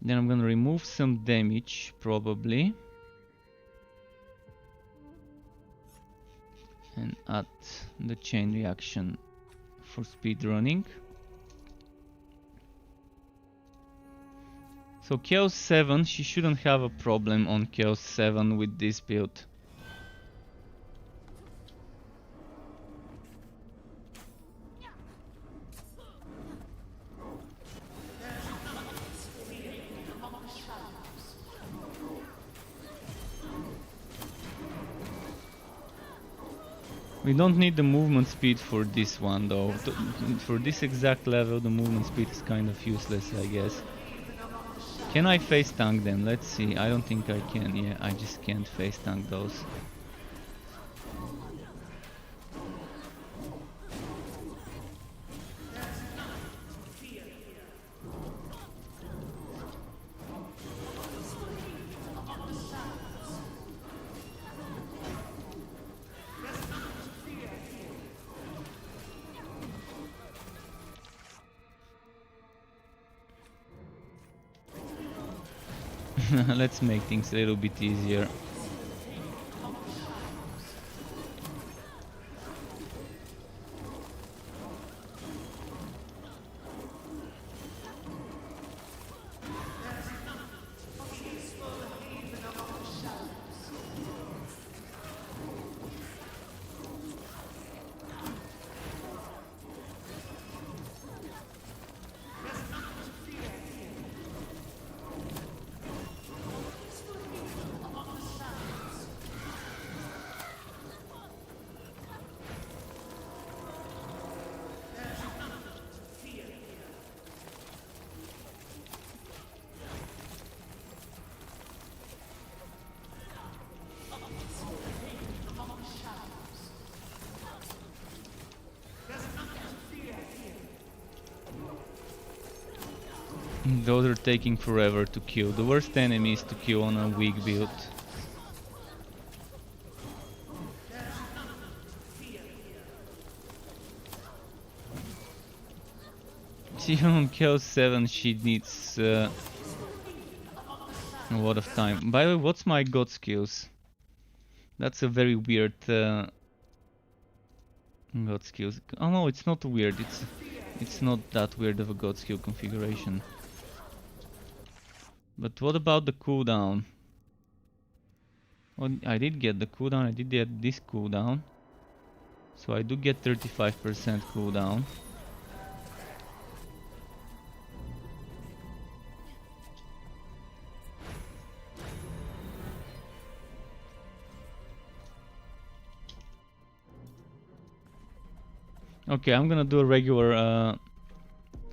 Then I'm gonna remove some damage, probably. And add the chain reaction for speedrunning. So Chaos 7, she shouldn't have a problem on Chaos 7 with this build. We don't need the movement speed for this one though. For this exact level, the movement speed is kind of useless, I guess. Can I face tank them? Let's see. I don't think I can. Yeah, I just can't face tank those. Let's make things a little bit easier. Those are taking forever to kill. The worst enemies to kill on a weak build. Even on Chaos 7 she needs a lot of time. By the way, what's my god skills? That's a very weird god skills. Oh no, it's not weird. It's not that weird of a god skill configuration. But what about the cooldown? Well, I did get the cooldown. I did get this cooldown. So I do get 35% cooldown. Okay, I'm gonna do a regular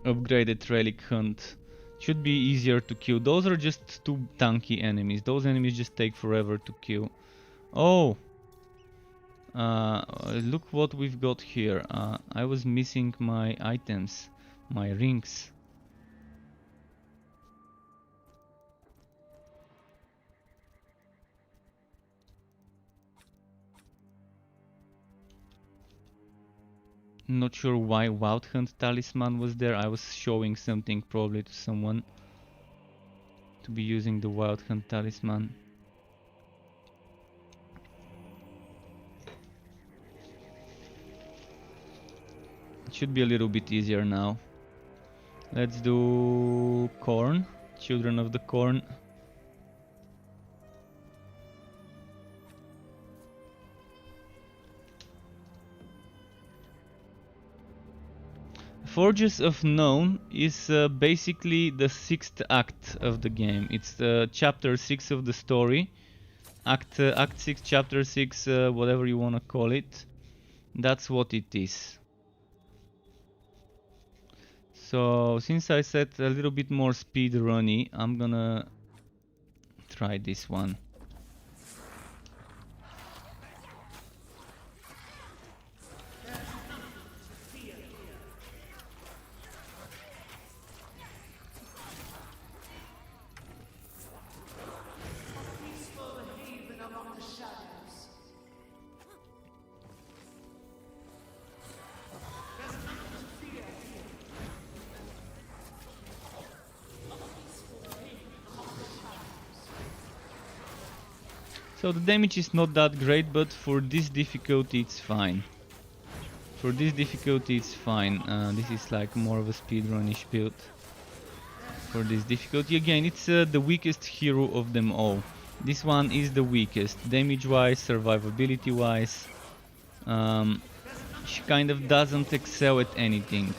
upgraded relic hunt. Should be easier to kill. Those are just too tanky enemies. Those enemies just take forever to kill. Oh! Look what we've got here. I was missing my items, my rings. Not sure why Wild Hunt Talisman was there. I was showing something probably to someone to be using the Wild Hunt Talisman. It should be a little bit easier now. Let's do Corn, Children of the Corn. Forges of Known is basically the 6th act of the game. It's chapter 6 of the story. Act 6, chapter 6, whatever you wanna call it. That's what it is. So since I set a little bit more speed runny, I'm gonna try this one. So the damage is not that great, but for this difficulty it's fine. For this difficulty it's fine. This is like more of a speedrunish build. For this difficulty, again, it's the weakest hero of them all. This one is the weakest, damage-wise, survivability-wise. She kind of doesn't excel at anything.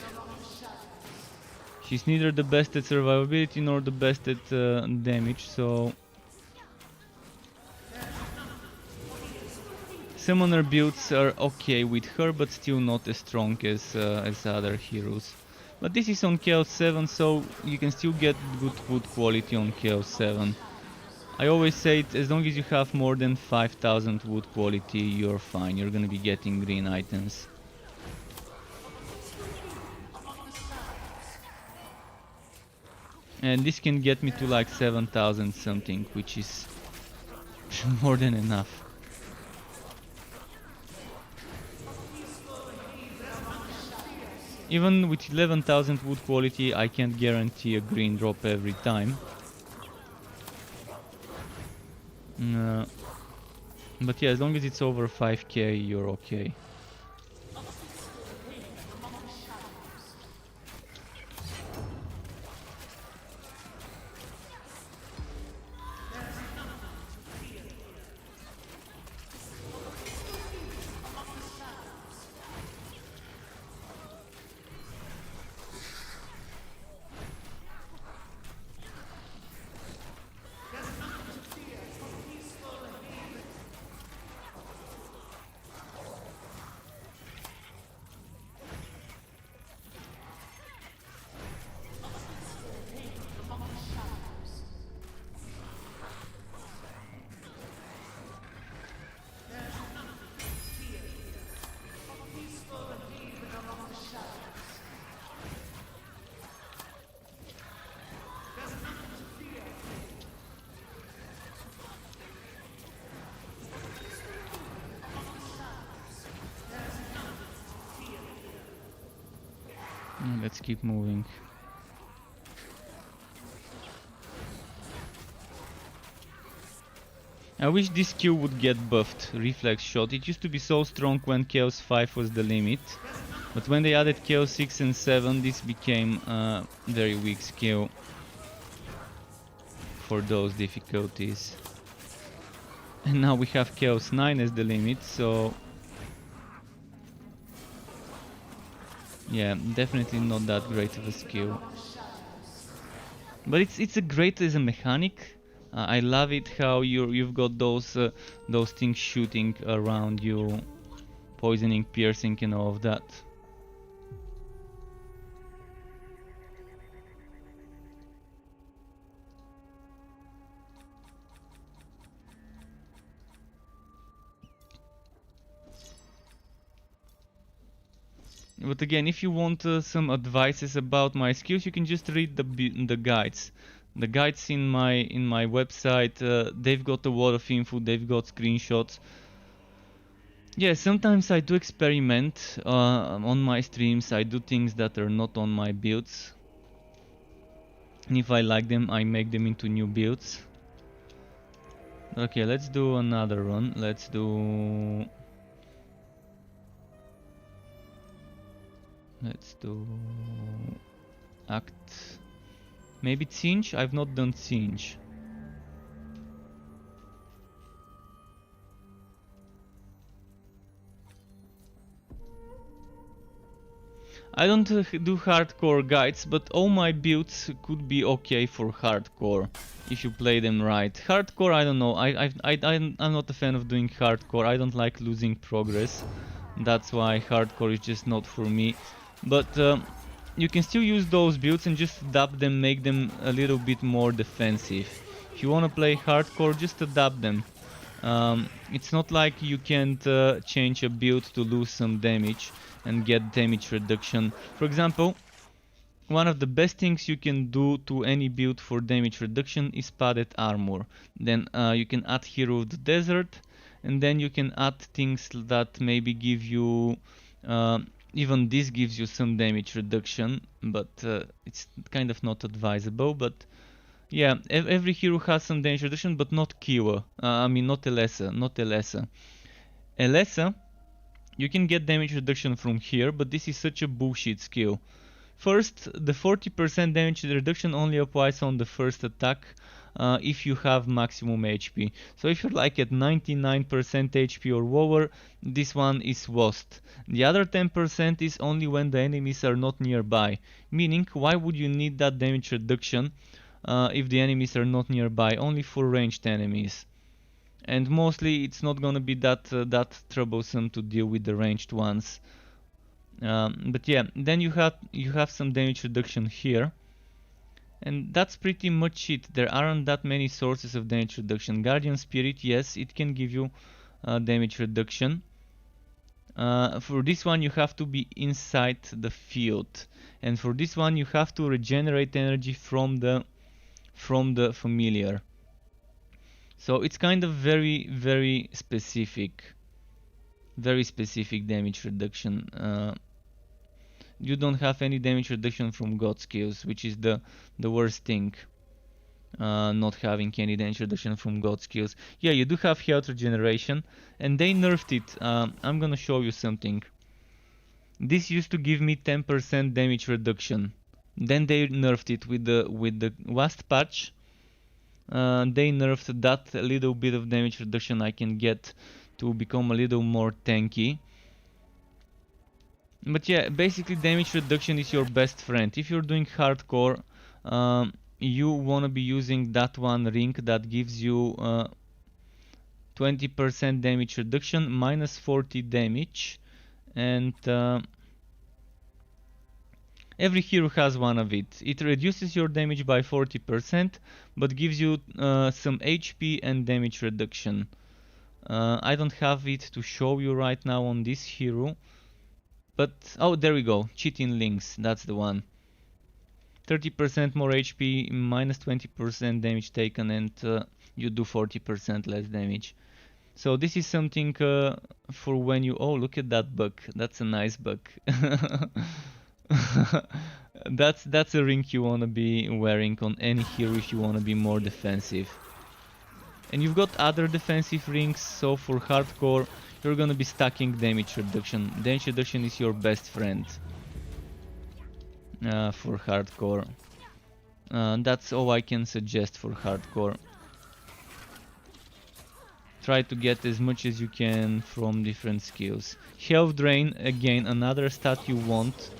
She's neither the best at survivability nor the best at damage, so... Summoner builds are okay with her, but still not as strong as other heroes. But this is on Chaos 7, so you can still get good wood quality on Chaos 7. I always say it, as long as you have more than 5000 wood quality, you're fine. You're gonna be getting green items. And this can get me to like 7000 something, which is more than enough. Even with 11,000 wood quality, I can't guarantee a green drop every time. But yeah, as long as it's over 5k, you're okay. Let's keep moving. I wish this skill would get buffed, Reflex Shot. It used to be so strong when Chaos 5 was the limit. But when they added Chaos 6 and 7, this became a very weak skill for those difficulties. And now we have Chaos 9 as the limit, so... yeah, definitely not that great of a skill. But it's a great as a mechanic. I love it how you've got those things shooting around you, poisoning, piercing, and all of that. But again, if you want some advices about my skills, you can just read the guides. The guides in my website, they've got a lot of info, they've got screenshots. Yeah, sometimes I do experiment on my streams. I do things that are not on my builds. And if I like them, I make them into new builds. Okay, let's do another run. Let's do Act. Maybe Siege? I've not done Siege. I don't do hardcore guides, but all my builds could be okay for hardcore if you play them right. Hardcore, I don't know. I'm not a fan of doing hardcore. I don't like losing progress. That's why hardcore is just not for me. But you can still use those builds and just adapt them, make them a little bit more defensive. If you want to play hardcore, just adapt them. It's not like you can't change a build to lose some damage and get damage reduction. For example, one of the best things you can do to any build for damage reduction is padded armor. Then you can add Hero of the Desert, and then you can add things that maybe give you even this gives you some damage reduction, but it's kind of not advisable. But yeah, every hero has some damage reduction, but not Killer. I mean, not Elessa, not Elessa. Elessa, you can get damage reduction from here, but this is such a bullshit skill. First, the 40% damage reduction only applies on the first attack if you have maximum HP. So if you're like at 99% HP or lower, this one is lost. The other 10% is only when the enemies are not nearby. Meaning, why would you need that damage reduction if the enemies are not nearby? Only for ranged enemies. And mostly it's not gonna be that troublesome to deal with the ranged ones. But yeah, then you have some damage reduction here, and that's pretty much it. There aren't that many sources of damage reduction. Guardian Spirit, yes, it can give you damage reduction. For this one you have to be inside the field, and for this one you have to regenerate energy from the familiar. So it's kind of very specific damage reduction. You don't have any damage reduction from God skills, which is the worst thing. Not having any damage reduction from God skills. Yeah, you do have health regeneration, and they nerfed it. I'm gonna show you something. This used to give me 10% damage reduction. Then they nerfed it with the last patch. They nerfed that little bit of damage reduction I can get to become a little more tanky. But yeah, basically damage reduction is your best friend. If you're doing hardcore, you wanna be using that one ring that gives you 20% damage reduction, minus 40 damage, and every hero has one of it. It reduces your damage by 40%, but gives you some HP and damage reduction. I don't have it to show you right now on this hero. But, oh, there we go, cheating links, that's the one. 30% more HP, minus 20% damage taken, and you do 40% less damage. So this is something for when you... oh, look at that bug, that's a nice bug. That's a ring you wanna be wearing on any hero if you wanna be more defensive. And you've got other defensive rings, so for hardcore you're gonna be stacking damage reduction. Damage reduction is your best friend for hardcore. That's all I can suggest for hardcore. Try to get as much as you can from different skills. Health drain, again, another stat you want.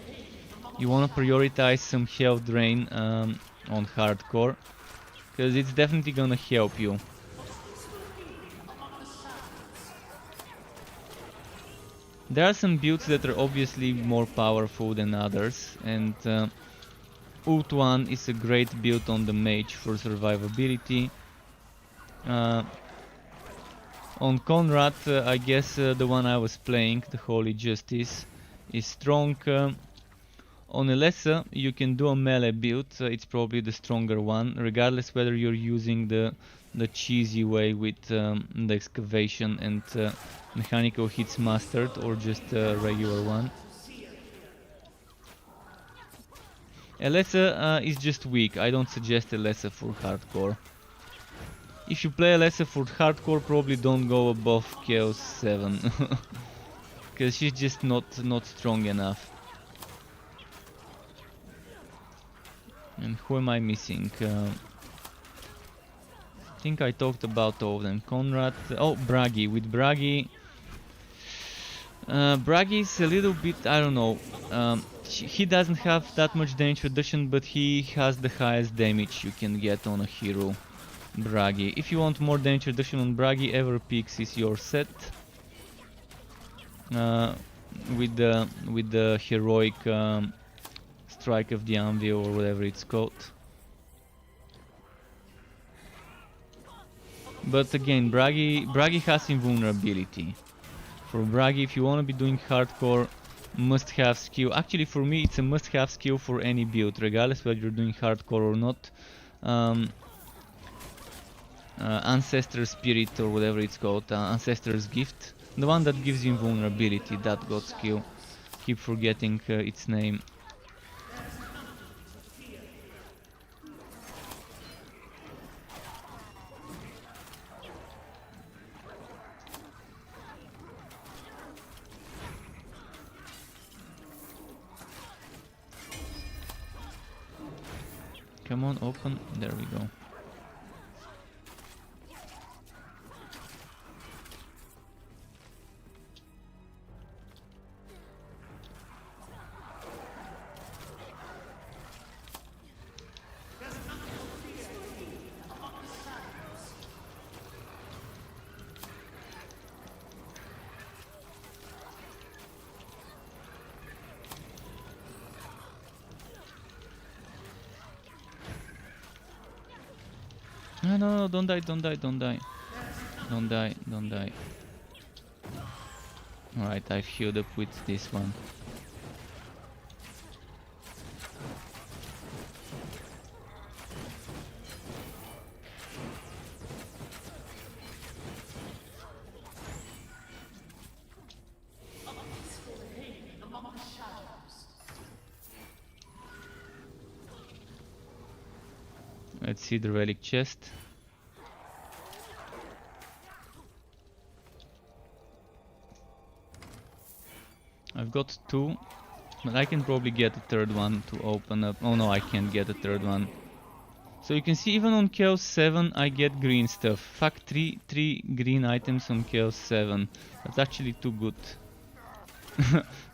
You want to prioritize some health drain on hardcore, because it's definitely gonna help you. There are some builds that are obviously more powerful than others, and Ult 1 is a great build on the mage for survivability. On Conrad, I guess the one I was playing, the Holy Justice, is strong. On Elessa, you can do a melee build, it's probably the stronger one, regardless whether you're using the cheesy way with the excavation and mechanical hits mastered, or just a regular one. Elessa is just weak. I don't suggest Elessa for hardcore. If you play Elessa for hardcore, probably don't go above Chaos 7. Because she's just not strong enough. And who am I missing? I think I talked about all of them. Conrad. Oh, Bragi. With Bragi. Bragi is a little bit, I don't know. He doesn't have that much damage reduction, but he has the highest damage you can get on a hero. Bragi. If you want more damage reduction on Bragi, Everpeaks is your set. With the heroic Strike of the Anvil, or whatever it's called. But again, Bragi has invulnerability. For Bragi, if you want to be doing hardcore, must-have skill. Actually, for me, it's a must-have skill for any build, regardless whether you're doing hardcore or not. Ancestor Spirit, or whatever it's called, Ancestor's Gift. The one that gives you invulnerability, that god skill. Keep forgetting its name. Come on, open. There we go. No, don't die, don't die, don't die. Don't die, don't die. Alright, I've healed up with this one. Let's see the relic chest. I've got two, but I can probably get a third one to open up. Oh no, I can't get a third one. So you can see even on Chaos 7 I get green stuff. Fuck, three green items on Chaos 7. That's actually too good.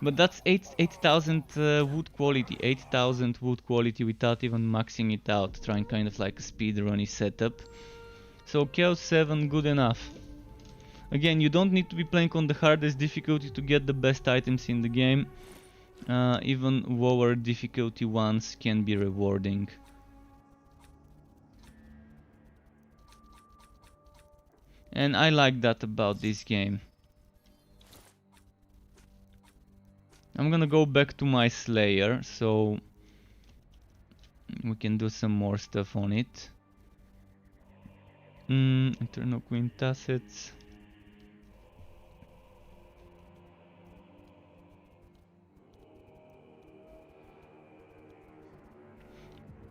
But that's 8,000 wood quality. 8,000 wood quality without even maxing it out. Trying kind of like a speedrunny setup. So Chaos 7, good enough. Again, you don't need to be playing on the hardest difficulty to get the best items in the game. Even lower difficulty ones can be rewarding. And I like that about this game. I'm gonna go back to my Slayer, so we can do some more stuff on it. Internal quintessence.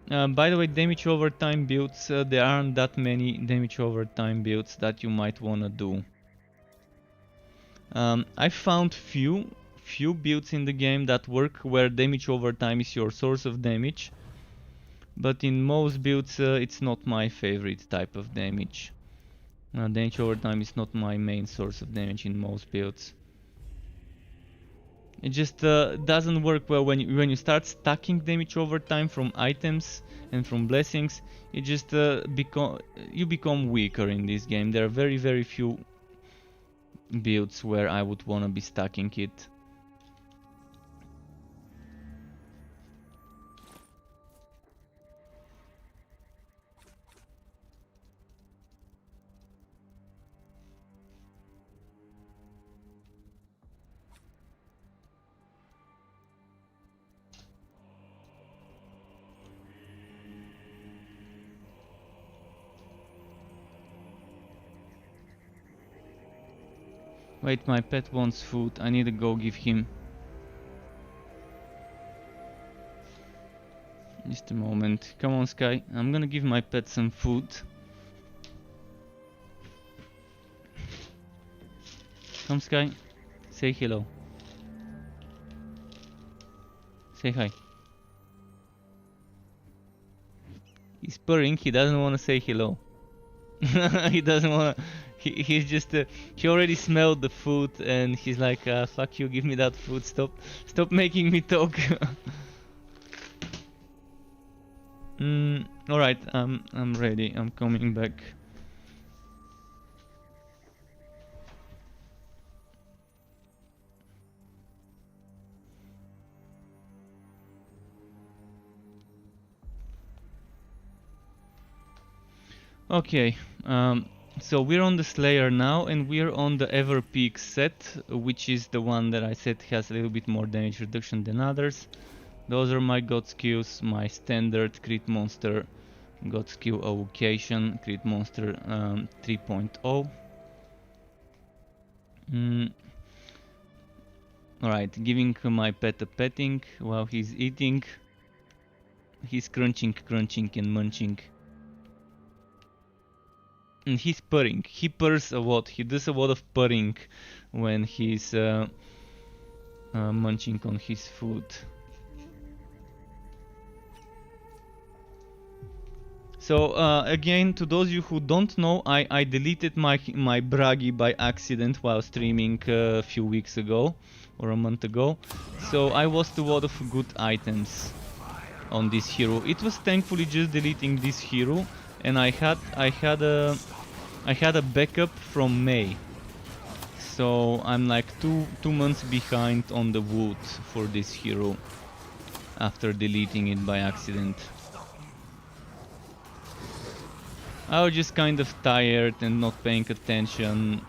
By the way, damage over time builds, there aren't that many damage over time builds that you might wanna do. I found few builds in the game that work where damage over time is your source of damage, but in most builds it's not my favorite type of damage. Damage over time is not my main source of damage in most builds. It just doesn't work well when you start stacking damage over time from items and from blessings. It just you become weaker in this game. There are very few builds where I would wanna be stacking it. Wait, my pet wants food. I need to go give him. Just a moment. Come on, Sky. I'm gonna give my pet some food. Come, Sky. Say hello. Say hi. He's purring. He doesn't want to say hello. He doesn't want to. He's just. He already smelled the food and he's like, "Fuck you! Give me that food! Stop making me talk." All right. I'm ready. I'm coming back. Okay, so we're on the Slayer now, and we're on the Ever Peak set, which is the one that I said has a little bit more damage reduction than others. Those are my god skills, my standard crit monster, god skill evocation, crit monster 3.0. Alright, giving my pet a petting while he's eating. He's crunching and munching. And he's purring. He purrs a lot. He does a lot of purring when he's munching on his food. So again, to those of you who don't know, I deleted my Bragi by accident while streaming a few weeks ago or a month ago. So I lost a lot of good items on this hero. It was thankfully just deleting this hero, and I had a backup from May, so I'm like two months behind on the wood for this hero after deleting it by accident. I was just kind of tired and not paying attention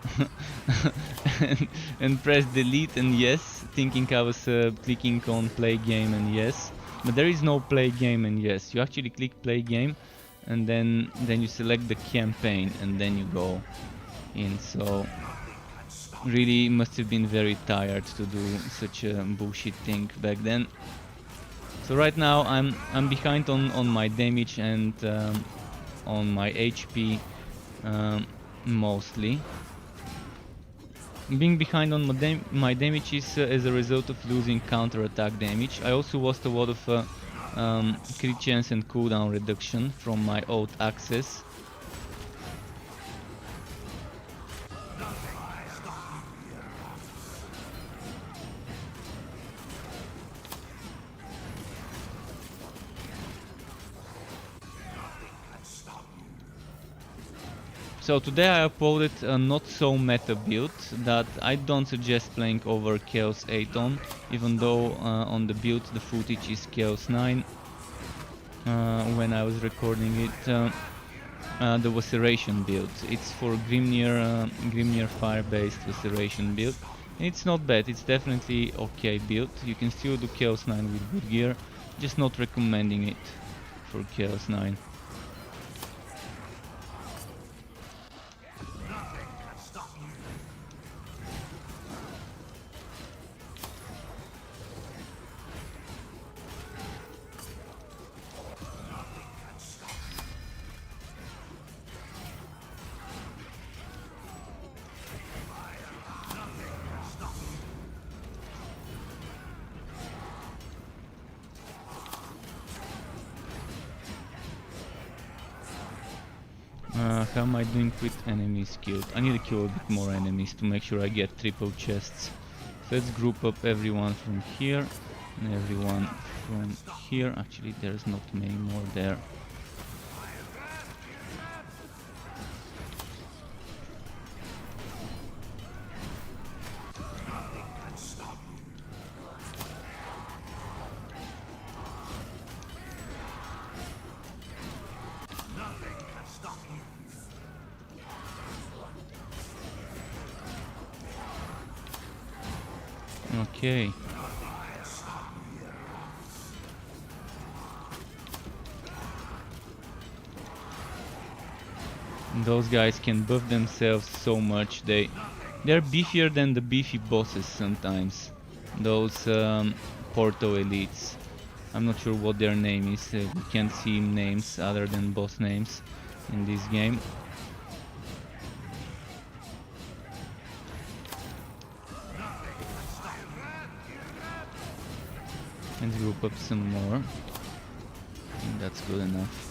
and pressed delete and yes, thinking I was clicking on play game and yes, but there is no play game and yes. You actually click play game and then you select the campaign and then you go in. So really must have been very tired to do such a bullshit thing back then. So right now I'm behind on my damage and on my HP mostly. Being behind on my damage is as a result of losing counter attack damage. I also lost a lot of crit chance and cooldown reduction from my old access. So today I uploaded a not so meta build that I don't suggest playing over Chaos 8 on, even though on the build the footage is Chaos 9 when I was recording it. The Laceration build. It's for Grimnir fire based Laceration build. And it's not bad, it's definitely okay build. You can still do Chaos 9 with good gear, just not recommending it for Chaos 9. How am I doing with enemies killed? I need to kill a bit more enemies to make sure I get triple chests. So let's group up everyone from here and everyone from here. Actually, there's not many more there. Okay. Those guys can buff themselves so much. They're beefier than the beefy bosses sometimes. Those Porto elites. I'm not sure what their name is. We can't see names other than boss names in this game. Let's group up some more. I think that's good enough.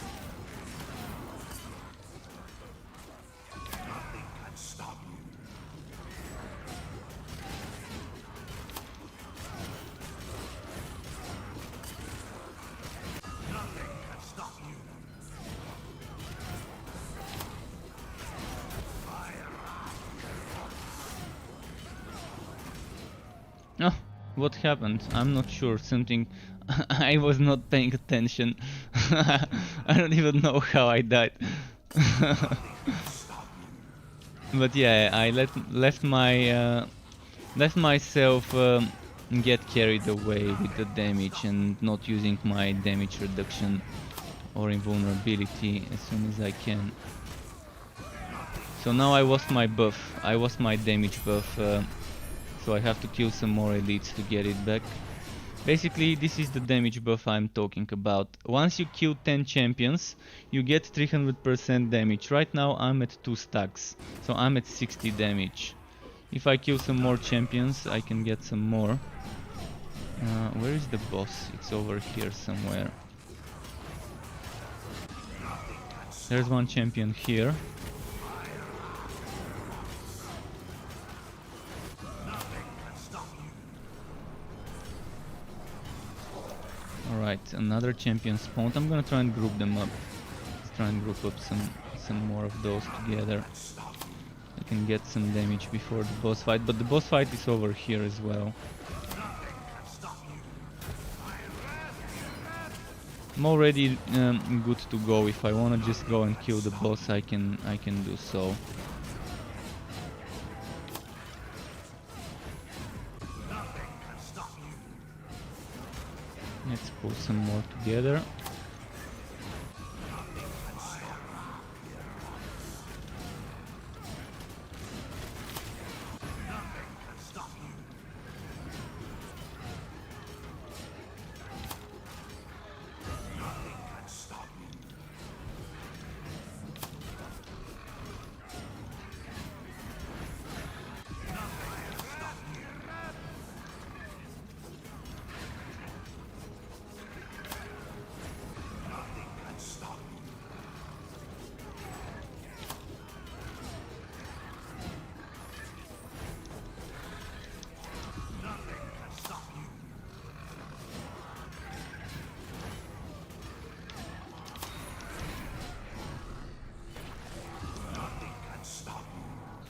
Oh, what happened? I'm not sure. Something... I was not paying attention. I don't even know how I died. But yeah, I left myself get carried away with the damage and not using my damage reduction or invulnerability as soon as I can. So now I lost my buff. I lost my damage buff. So I have to kill some more elites to get it back. Basically, this is the damage buff I'm talking about. Once you kill 10 champions, you get 300% damage. Right now I'm at 2 stacks, so I'm at 60 damage. If I kill some more champions, I can get some more. Where is the boss? It's over here somewhere. There's one champion here. Alright, another champion spawned. I'm gonna try and group them up. Let's try and group up some more of those together. I can get some damage before the boss fight, but the boss fight is over here as well. I'm already good to go. If I wanna just go and kill the boss, I can do so. Let's pull some more together.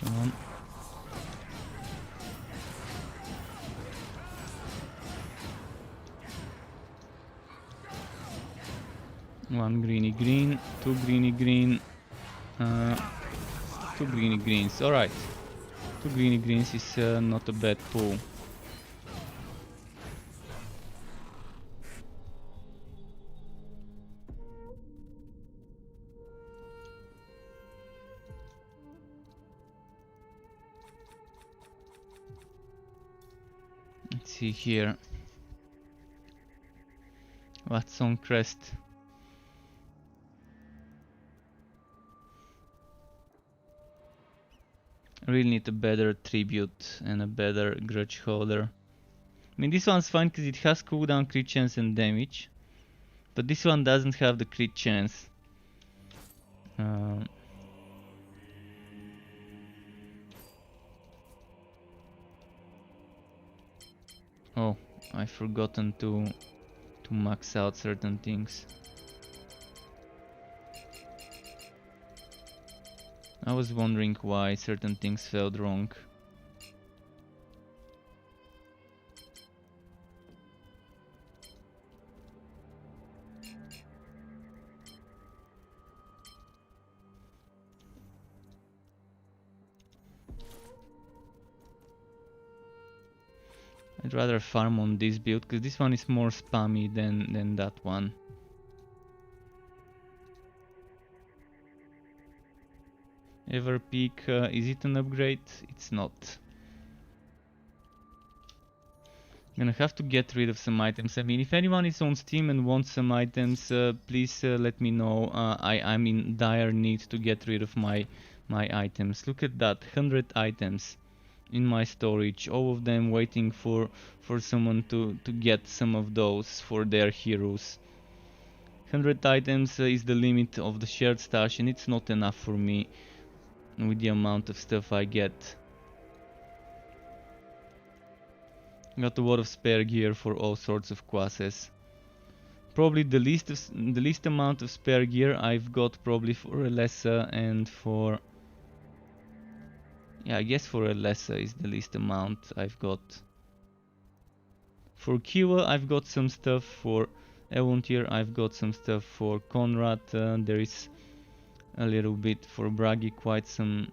Come on. One greeny green, two greeny green, two greeny greens. Alright. Two greeny greens is not a bad pull. Let's see here. What's on crest? I really need a better tribute and a better grudge holder. I mean, this one's fine because it has cooldown, crit chance and damage. But this one doesn't have the crit chance. I've forgotten to max out certain things. I was wondering why certain things felt wrong. I'd rather farm on this build because this one is more spammy than that one. Ever peak, is it an upgrade? It's not. Gonna have to get rid of some items. I mean, if anyone is on Steam and wants some items, please let me know. I'm in dire need to get rid of my items. Look at that, 100 items in my storage, all of them waiting for someone to get some of those for their heroes. 100 items is the limit of the shared stash, and it's not enough for me with the amount of stuff I get. Got a lot of spare gear for all sorts of classes. Probably the least amount of spare gear I've got probably for Alessa and for... Yeah, I guess for Alessa is the least amount I've got. For Kiwa I've got some stuff, for Evontier I've got some stuff, for Conrad there is a little bit, for Bragi quite some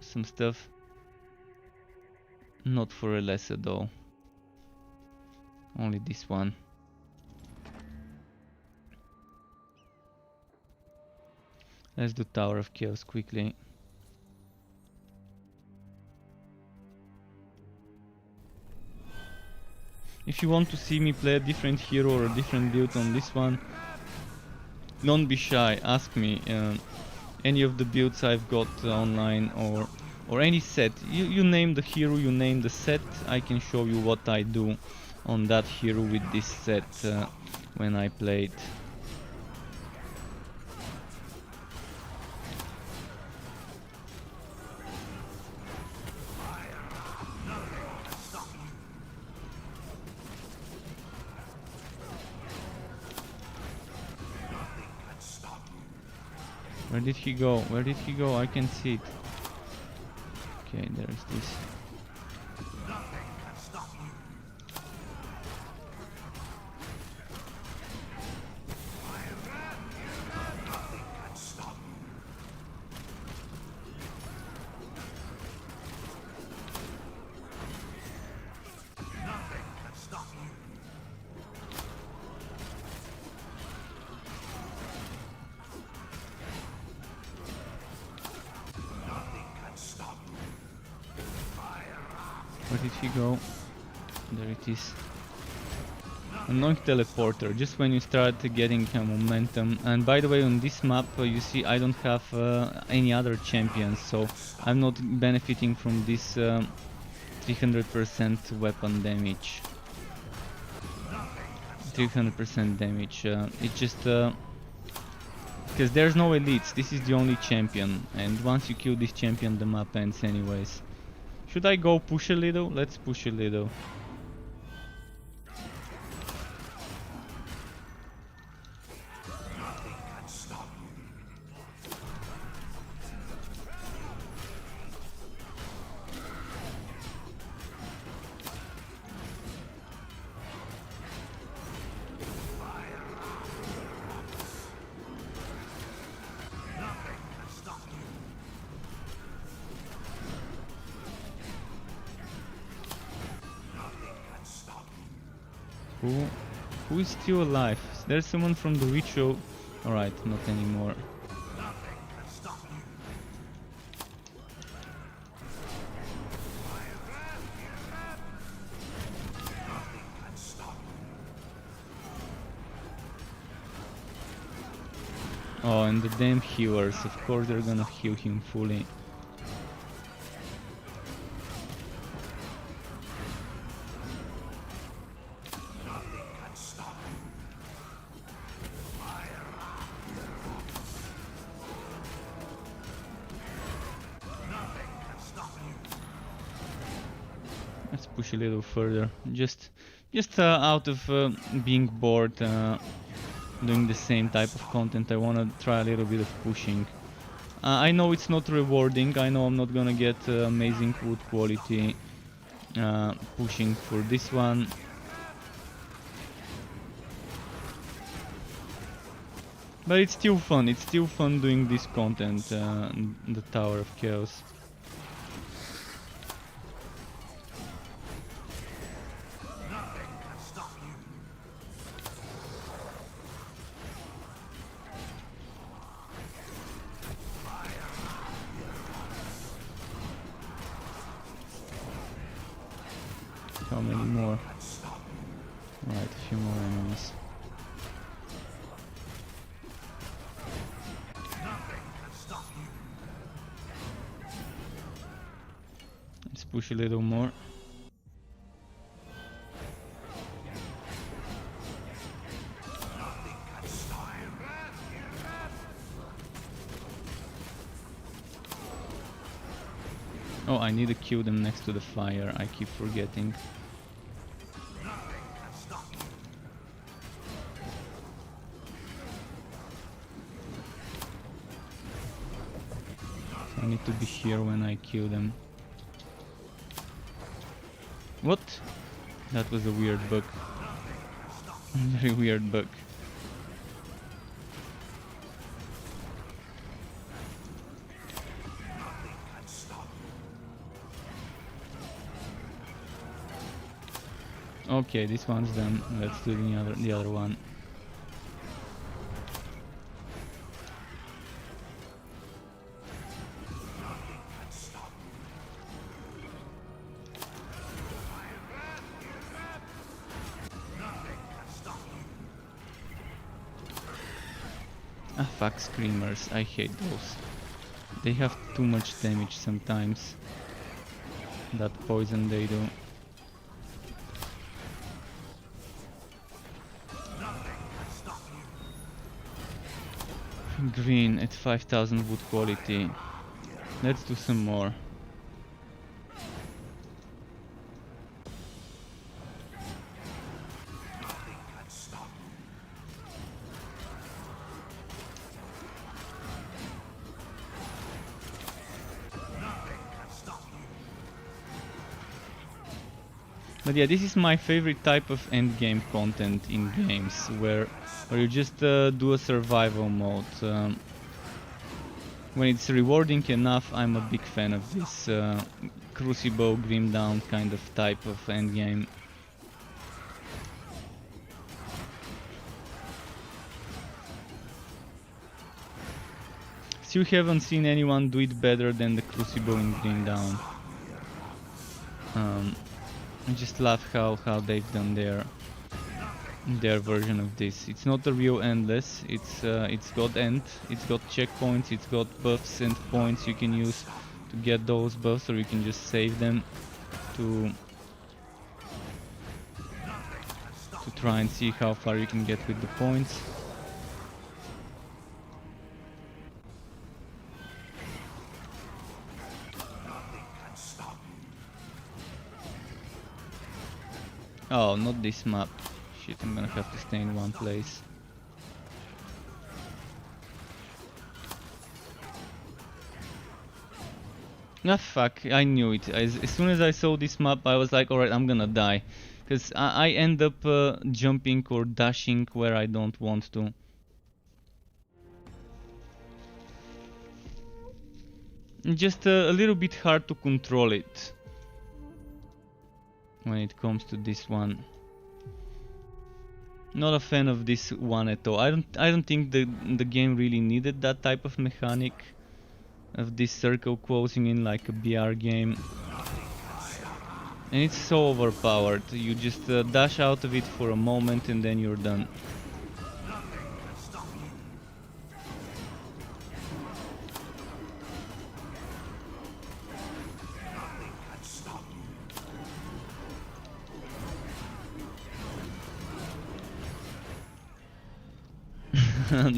stuff. Not for Alessa though. Only this one. Let's do Tower of Chaos quickly. If you want to see me play a different hero or a different build on this one, don't be shy, ask me. Any of the builds I've got online, or any set. You name the hero, you name the set, I can show you what I do on that hero with this set when I play it. Where did he go? Where did he go? I can see it. Okay, there is this. Where did he go? There it is. Annoying teleporter, just when you start getting momentum. And by the way, on this map you see I don't have any other champions, so I'm not benefiting from this 300% weapon damage. 300% damage. It's just because there's no elites, this is the only champion, and once you kill this champion the map ends anyways. Should I go push a little? Let's push a little. Who is still alive? There's someone from the ritual. Alright, not anymore. Oh, and the damn healers, of course they're gonna heal him fully. Let's push a little further, just Just out of being bored doing the same type of content, I wanna try a little bit of pushing. I know it's not rewarding, I know I'm not gonna get amazing wood quality pushing for this one. But it's still fun doing this content, the Tower of Chaos. How many more? Right, a few more enemies. Let's push a little more. Oh, I need to kill them next to the fire, I keep forgetting. I need to be here when I kill them. What? That was a weird bug. Very weird bug. Okay, this one's done. Let's do the other one. Ah, fuck screamers, I hate those. They have too much damage sometimes. That poison they do. Green at 5000 wood quality. Let's do some more. But yeah, this is my favorite type of endgame content in games, where you just do a survival mode. When it's rewarding enough, I'm a big fan of this Crucible, Grim Dawn kind of type of endgame. Still haven't seen anyone do it better than the Crucible in Grim Dawn. I just love how they've done their version of this. It's not a real endless. It's got end. It's got checkpoints. It's got buffs and points you can use to get those buffs, or you can just save them to try and see how far you can get with the points. Oh, not this map. Shit, I'm gonna have to stay in one place. Ah, fuck, I knew it. As soon as I saw this map, I was like, alright, I'm gonna die. Because I end up jumping or dashing where I don't want to. Just a little bit hard to control it when it comes to this one. Not a fan of this one at all. I don't think the game really needed that type of mechanic of this circle closing in like a BR game. And it's so overpowered. You just dash out of it for a moment and then you're done.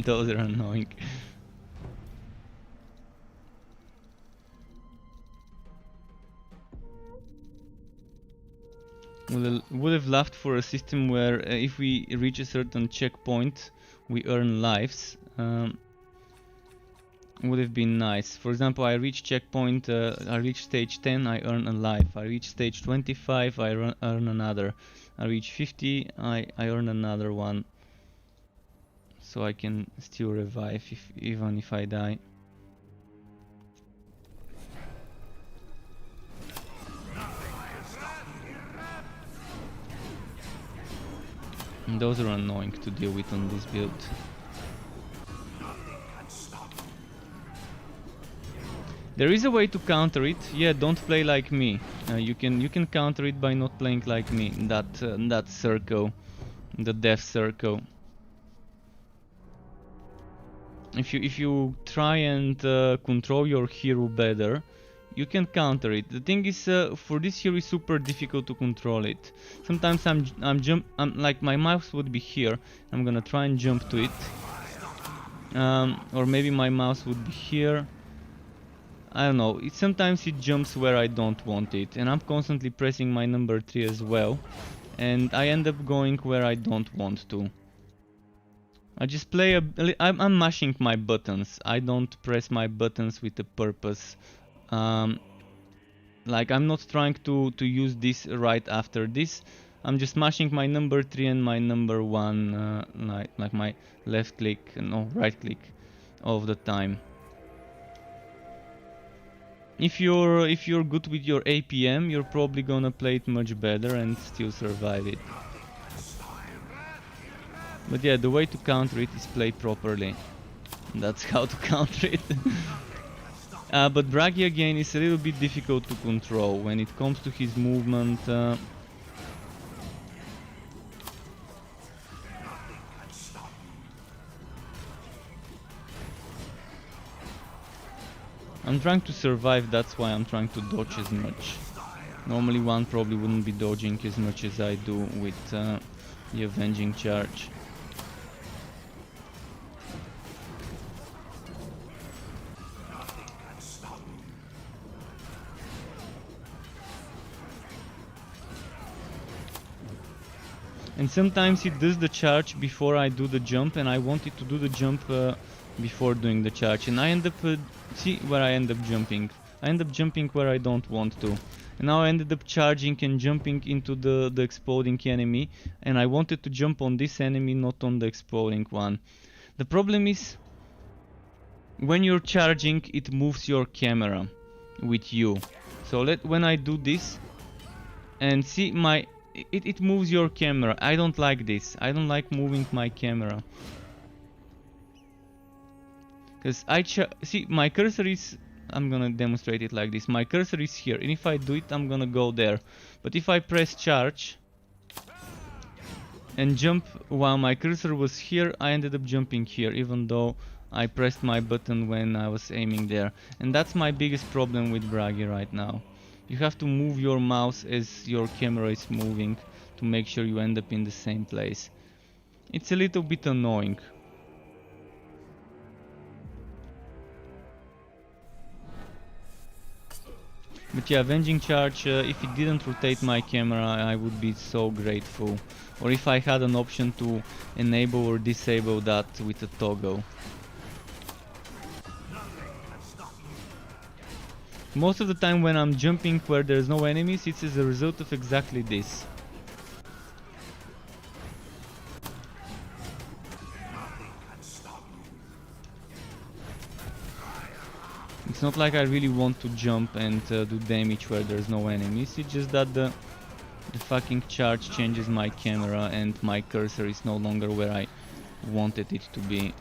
Those are annoying. Would have loved for a system where if we reach a certain checkpoint, we earn lives. Would have been nice. For example, I reach checkpoint, I reach stage 10, I earn a life. I reach stage 25, I earn another. I reach 50, I earn another one. So I can still revive even if I die. And those are annoying to deal with on this build. There is a way to counter it. Yeah, don't play like me. You can counter it by not playing like me. That circle, the death circle. If you try and control your hero better, you can counter it. The thing is, for this hero, it's super difficult to control it. Sometimes I'm like my mouse would be here. I'm gonna try and jump to it, or maybe my mouse would be here. I don't know. Sometimes it jumps where I don't want it, and I'm constantly pressing my number 3 as well, and I end up going where I don't want to. I just play I'm mashing my buttons. I don't press my buttons with a purpose. Like I'm not trying to use this right after this. I'm just mashing my number 3 and my number 1, like my left click, no, right click, all of the time. If you're good with your APM, you're probably gonna play it much better and still survive it. But yeah, the way to counter it is play properly. That's how to counter it. But Bragi again is a little bit difficult to control when it comes to his movement. I'm trying to survive, that's why I'm trying to dodge as much. Normally one probably wouldn't be dodging as much as I do with the Avenging Charge. And sometimes it does the charge before I do the jump, and I want it to do the jump before doing the charge, and I end up see where I end up jumping. I end up jumping where I don't want to, and now I ended up charging and jumping into the exploding enemy, and I wanted to jump on this enemy, not on the exploding one. The problem is when you're charging, it moves your camera with you. So when I do this and see it moves your camera. I don't like this. I don't like moving my camera. Because see, my cursor is... I'm gonna demonstrate it like this. My cursor is here, and if I do it, I'm gonna go there. But if I press charge and jump while my cursor was here, I ended up jumping here, even though I pressed my button when I was aiming there. And that's my biggest problem with Bragi right now. You have to move your mouse as your camera is moving to make sure you end up in the same place. It's a little bit annoying. But yeah, Avenging Charge, if it didn't rotate my camera, I would be so grateful. Or if I had an option to enable or disable that with a toggle. Most of the time when I'm jumping where there's no enemies, it's as a result of exactly this. It's not like I really want to jump and do damage where there's no enemies, it's just that the fucking charge changes my camera and my cursor is no longer where I wanted it to be.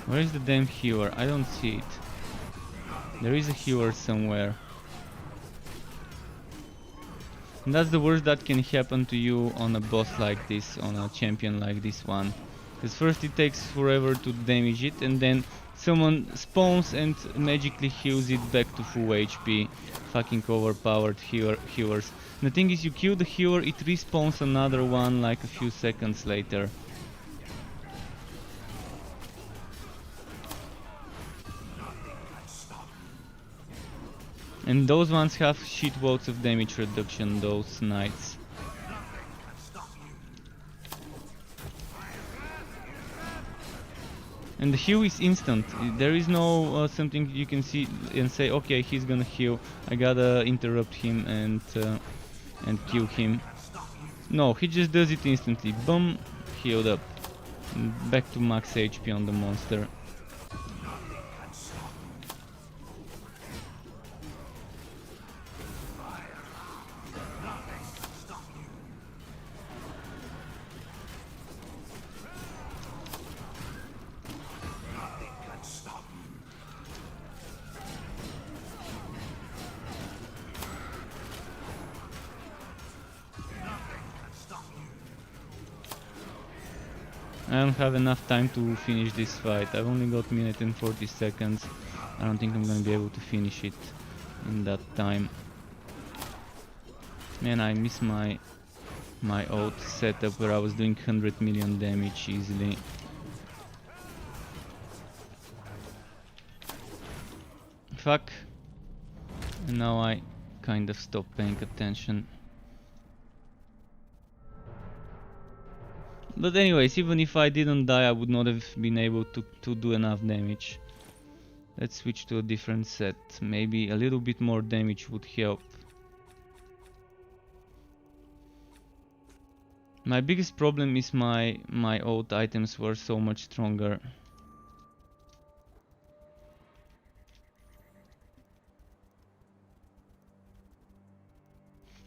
Where is the damn healer? I don't see it. There is a healer somewhere. And that's the worst that can happen to you on a boss like this, on a champion like this one. Because first it takes forever to damage it, and then someone spawns and magically heals it back to full HP. Fucking overpowered healers. And the thing is, you kill the healer, it respawns another one like a few seconds later. And those ones have shitloads of damage reduction, those knights. And the heal is instant. There is no something you can see and say, okay, he's gonna heal. I gotta interrupt him and kill him. No, he just does it instantly. Boom, healed up. Back to max HP on the monster. I don't have enough time to finish this fight. I've only got a minute and 40 seconds. I don't think I'm gonna be able to finish it in that time. Man, I miss my old setup where I was doing 100 million damage easily. Fuck. And now I kind of stopped paying attention. But anyways, even if I didn't die, I would not have been able to do enough damage. Let's switch to a different set. Maybe a little bit more damage would help. My biggest problem is my old items were so much stronger.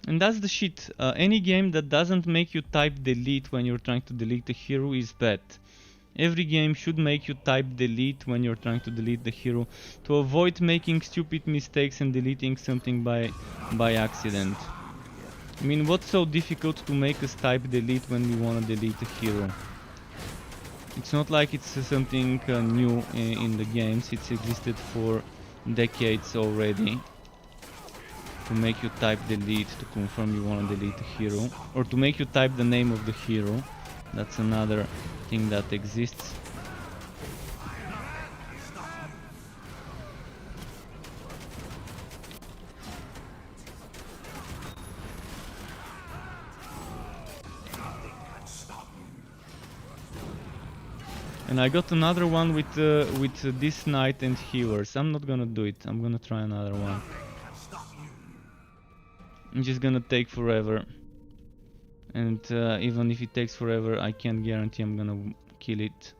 And that's the shit. Any game that doesn't make you type delete when you're trying to delete the hero is bad. Every game should make you type delete when you're trying to delete the hero, to avoid making stupid mistakes and deleting something by accident. I mean, what's so difficult to make us type delete when we want to delete a hero? It's not like it's something new in the games. It's existed for decades already. To make you type delete to confirm you want to delete a hero, or to make you type the name of the hero. That's another thing that exists. And I got another one with this knight and healers. I'm not gonna do it. I'm gonna try another one. It's just gonna take forever, and even if it takes forever, I can't guarantee I'm gonna kill it.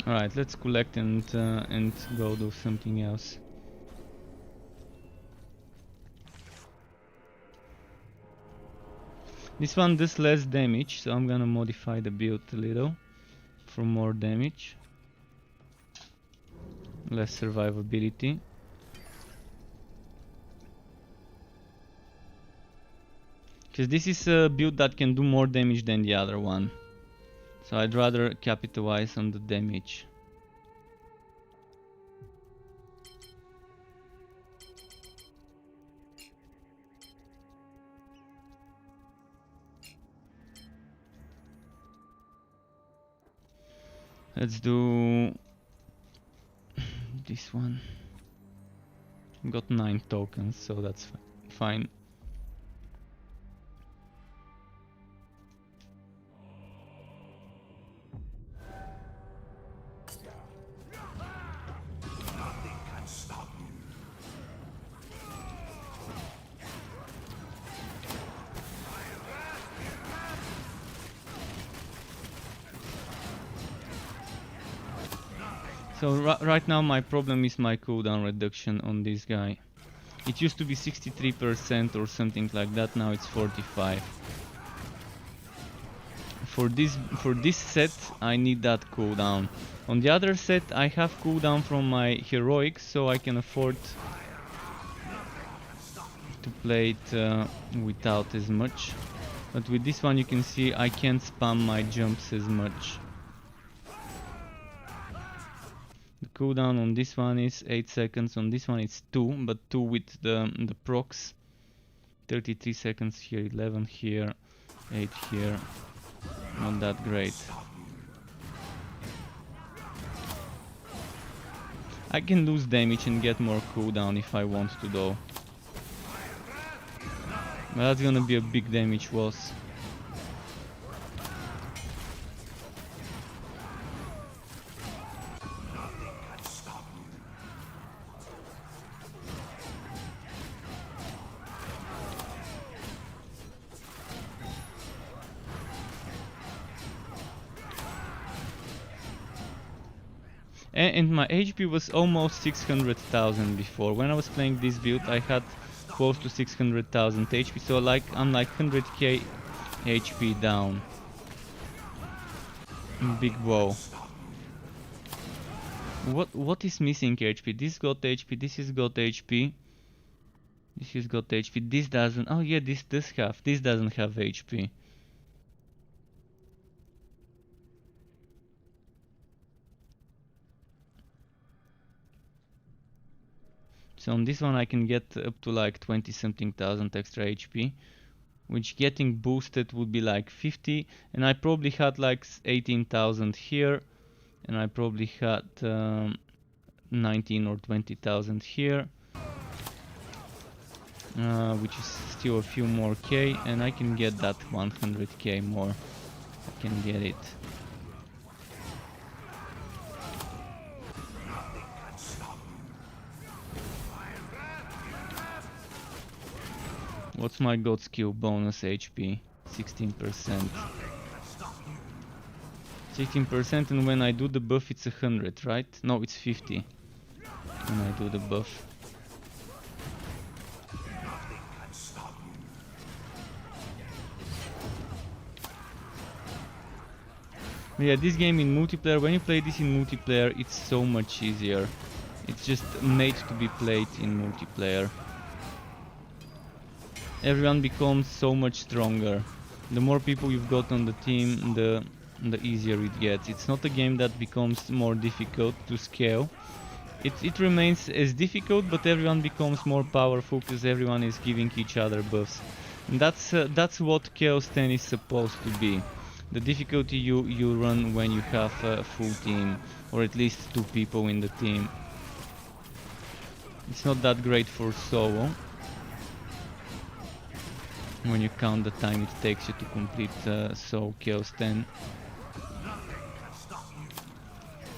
Alright, let's collect and go do something else. This one does less damage, so I'm gonna modify the build a little for more damage. Less survivability. Because this is a build that can do more damage than the other one. So I'd rather capitalize on the damage. Let's do this one. Got 9 tokens, so that's fine. So right now my problem is my cooldown reduction on this guy. It used to be 63% or something like that, now it's 45. For this set I need that cooldown. On the other set I have cooldown from my heroics, so I can afford to play it without as much. But with this one you can see I can't spam my jumps as much. The cooldown on this one is 8 seconds, on this one it's 2, but 2 with the procs. 33 seconds here, 11 here, 8 here. Not that great. I can lose damage and get more cooldown if I want to though. But that's gonna be a big damage loss. And my HP was almost 600,000 before. When I was playing this build I had close to 600,000 HP, so like I'm like 100k HP down. Big blow. What is missing HP? This got HP, this has got HP. This has got HP, this doesn't. Oh yeah, this doesn't have HP. So on this one I can get up to like 20 something thousand extra HP, which getting boosted would be like 50, and I probably had like 18,000 here, and I probably had 19 or 20,000 here, which is still a few more K, and I can get that 100k more. I can get it. What's my god skill bonus HP? 16%. 16%, and when I do the buff it's 100, right? No, it's 50 when I do the buff. Yeah, this game in multiplayer, when you play this in multiplayer, it's so much easier. It's just made to be played in multiplayer. Everyone becomes so much stronger. The more people you've got on the team, the easier it gets. It's not a game that becomes more difficult to scale. It remains as difficult, but everyone becomes more powerful because everyone is giving each other buffs. And that's what Chaosbane is supposed to be. The difficulty you run when you have a full team, or at least 2 people in the team. It's not that great for solo, when you count the time it takes you to complete solo Chaosbane.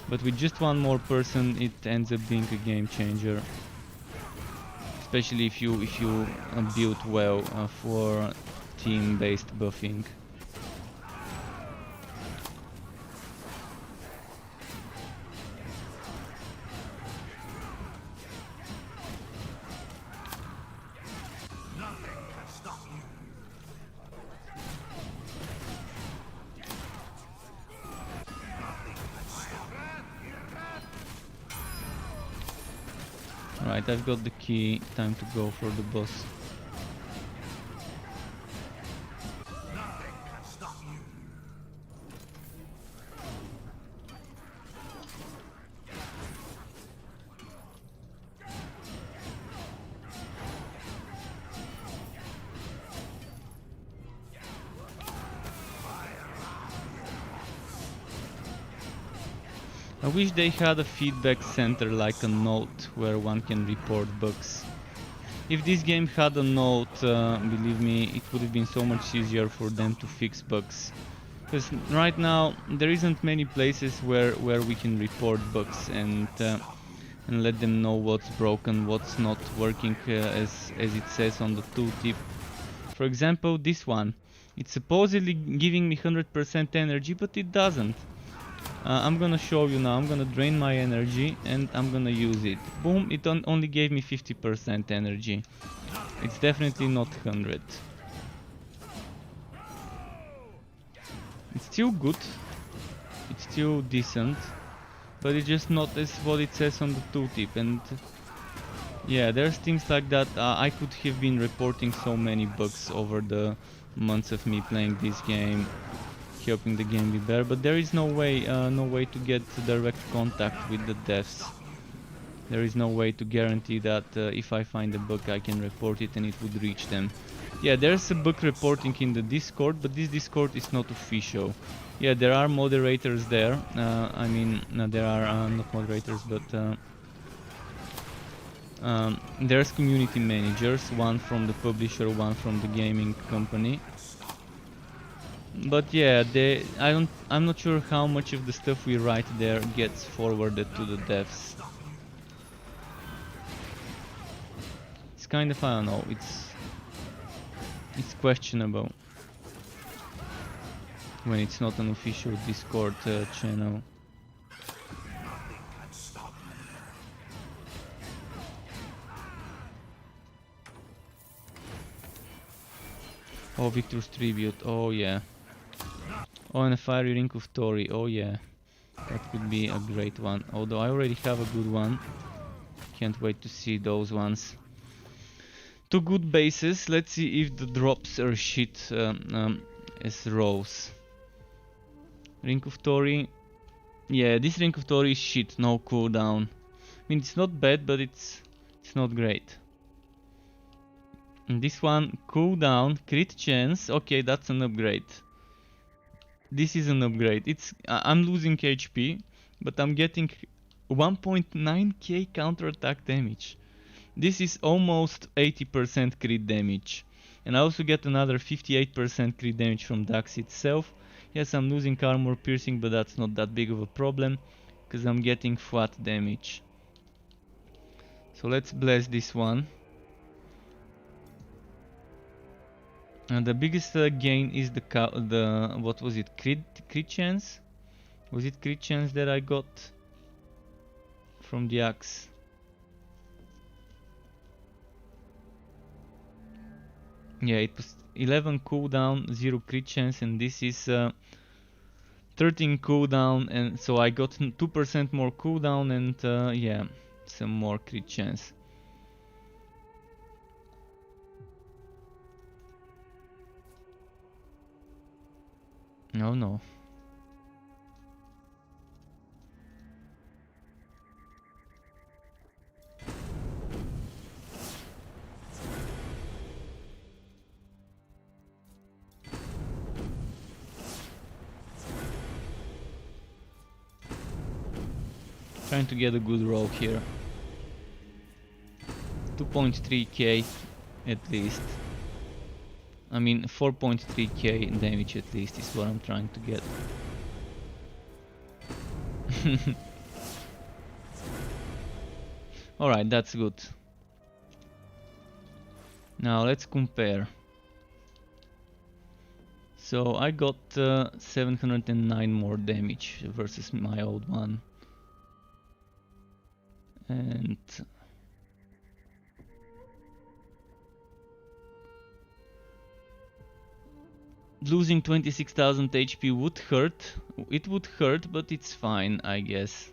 But with just one more person it ends up being a game changer. Especially if you build well for team-based buffing. Right, I've got the key, time to go for the boss. I wish they had a feedback center like a note where one can report bugs. If this game had a note, believe me, it would have been so much easier for them to fix bugs. Because right now there isn't many places where we can report bugs and let them know what's broken, what's not working as it says on the tooltip. For example, this one. It's supposedly giving me 100% energy, but it doesn't. I'm gonna show you now. I'm gonna drain my energy and I'm gonna use it. Boom, it only gave me 50% energy. It's definitely not 100. It's still good. It's still decent. But it's just not as what it says on the tooltip. And yeah, there's things like that. I could have been reporting so many bugs over the months of me playing this game, helping the game be better, but there is no way to get direct contact with the devs. There is no way to guarantee that if I find a bug I can report it and it would reach them. Yeah, there's a bug reporting in the Discord, but this Discord is not official. Yeah, there are moderators there. I mean, no, there are not moderators, but there's community managers, one from the publisher, one from the gaming company. But yeah, I'm not sure how much of the stuff we write there gets forwarded to the devs. It's kind of, I don't know, it's questionable when it's not an official Discord channel. Oh, Victor's Tribute, oh yeah. Oh, and a Fiery Ring of Tori, oh yeah. That could be a great one, although I already have a good one. Can't wait to see those ones. Two good bases, let's see if the drops are shit as rolls. Ring of Tori, yeah, this Ring of Tori is shit, no cooldown. I mean, it's not bad, but it's not great. And this one, cooldown, crit chance, okay, that's an upgrade. This is an upgrade. I'm losing HP, but I'm getting 1.9k counterattack damage. This is almost 80% crit damage. And I also get another 58% crit damage from Dax itself. Yes, I'm losing armor piercing, but that's not that big of a problem, because I'm getting flat damage. So let's bless this one. And the biggest gain is the what was it, crit chance? Was it crit chance that I got from the axe? Yeah, it was 11 cooldown, 0 crit chance, and this is 13 cooldown, and so I got 2% more cooldown and yeah, some more crit chance. Oh no. Trying to get a good roll here. 2.3k at least. I mean 4.3k damage at least is what I'm trying to get. Alright, that's good. Now let's compare. So I got 709 more damage versus my old one. And losing 26,000 HP would hurt. It would hurt, but it's fine, I guess.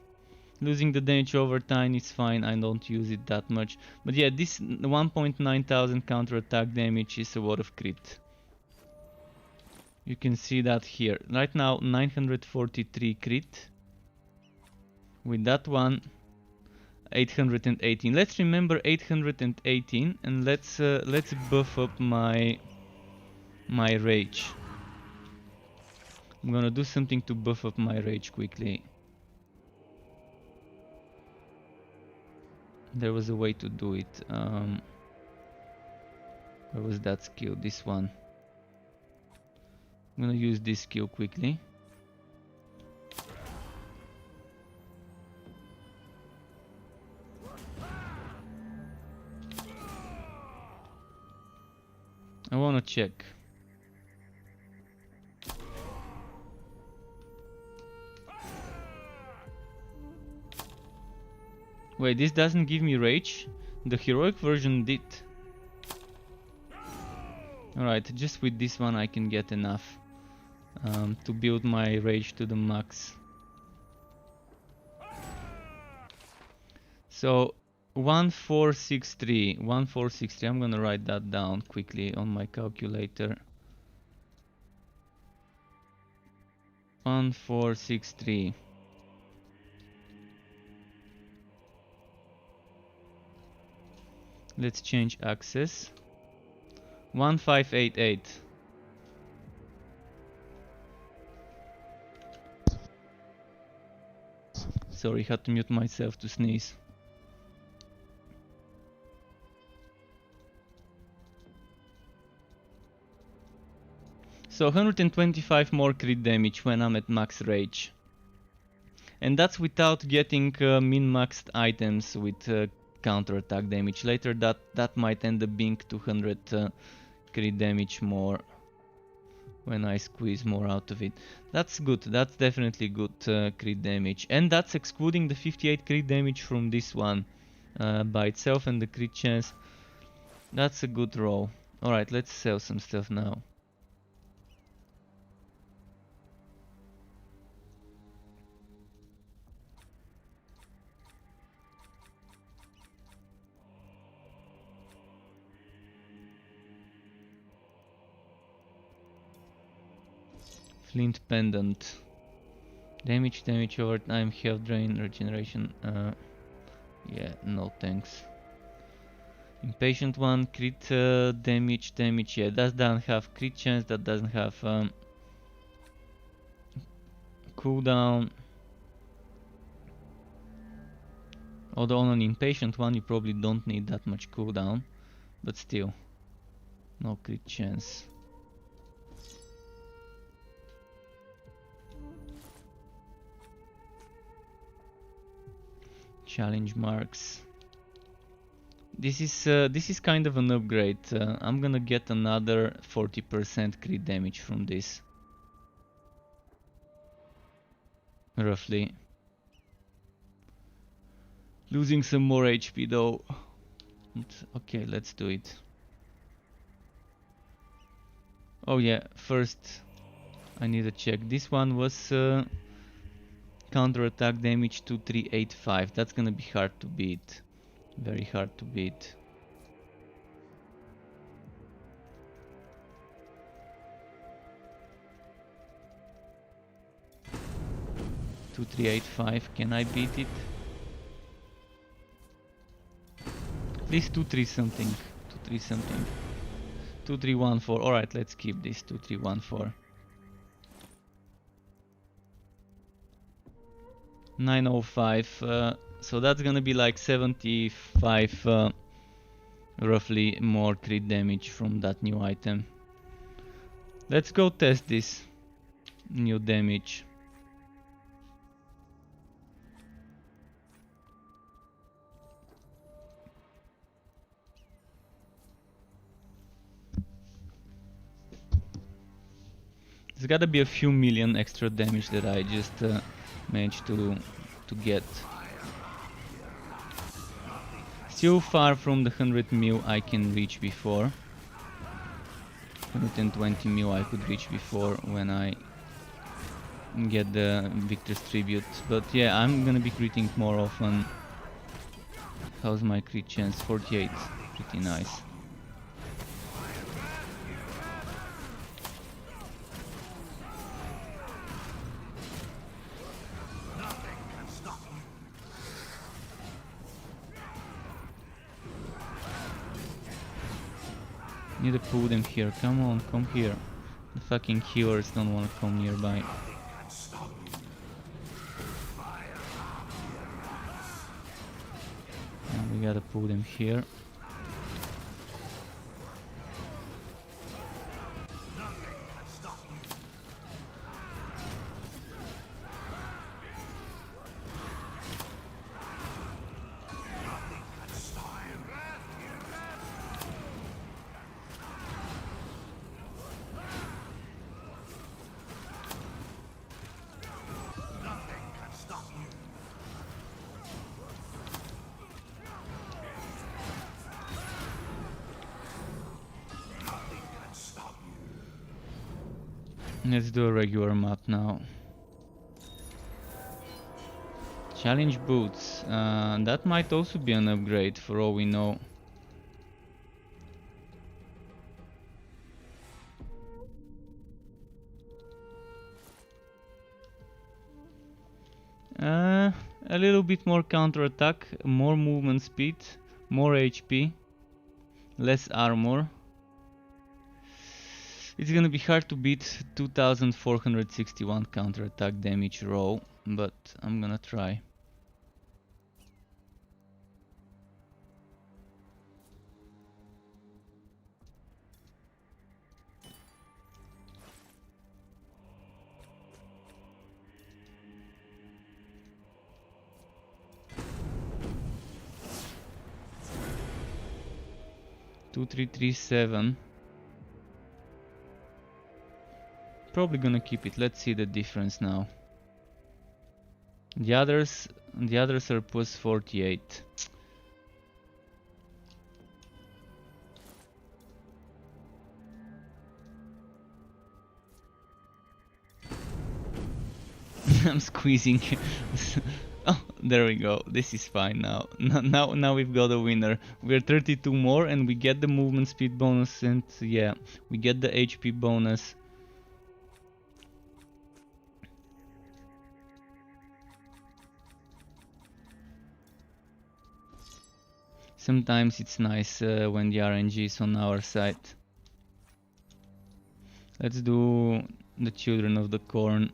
Losing the damage over time is fine, I don't use it that much. But yeah, this 1.9 thousand counter attack damage is a lot of crit. You can see that here. Right now 943 crit. With that one 818. Let's remember 818 and let's buff up my rage. I'm gonna do something to buff up my rage quickly. There was a way to do it. Where was that skill? This one. I'm gonna use this skill quickly. I wanna check. Wait, this doesn't give me rage? The heroic version did. Alright, just with this one I can get enough to build my rage to the max. So 1463, I'm gonna write that down quickly on my calculator. 1463. Let's change access. 1588. Sorry, had to mute myself to sneeze. So 125 more crit damage when I'm at max rage. And that's without getting min-maxed items with counter-attack damage. Later that might end up being 200 crit damage more when I squeeze more out of it. That's good, that's definitely good crit damage. And that's excluding the 58 crit damage from this one by itself and the crit chance. That's a good roll. Alright, let's sell some stuff now. Flint pendant. Damage over time, health drain, regeneration. Yeah, no thanks. Impatient one, crit damage. Yeah, that doesn't have crit chance, that doesn't have cooldown. Although on an impatient one you probably don't need that much cooldown, but still, no crit chance. Challenge marks. This is kind of an upgrade. I'm gonna get another 40% crit damage from this. Roughly. Losing some more HP though. Okay, let's do it. Oh yeah, first I need to check. This one was counter-attack damage 2385. That's gonna be hard to beat. Very hard to beat. Two, 385. Can I beat it? At least 2-3 something. 2-3 something. 2-3-1-4. Alright, let's keep this 2-3-1-4. 905. So that's gonna be like 75 roughly more crit damage from that new item. Let's go test this new damage. There's gotta be a few million extra damage that I just managed to get. Still far from the 100 mil I can reach before. 120 mil I could reach before when I get the Victor's Tribute. But yeah, I'm gonna be critting more often. How's my crit chance? 48. Pretty nice. Need to pull them here. Come on, come here. The fucking healers don't want to come nearby. And We gotta put them here. Let's do a regular map now. Challenge boots. That might also be an upgrade for all we know. A little bit more counterattack, more movement speed, more HP, less armor. It's gonna be hard to beat 2461 counterattack damage raw, but I'm gonna try. Two, 337. Probably gonna keep it. Let's see the difference now. The others are plus 48. I'm squeezing. Oh, there we go. This is fine now. Now we've got a winner. We're 32 more, and we get the movement speed bonus, and yeah, we get the HP bonus. Sometimes it's nice when the RNG is on our side. Let's do the Children of the Corn.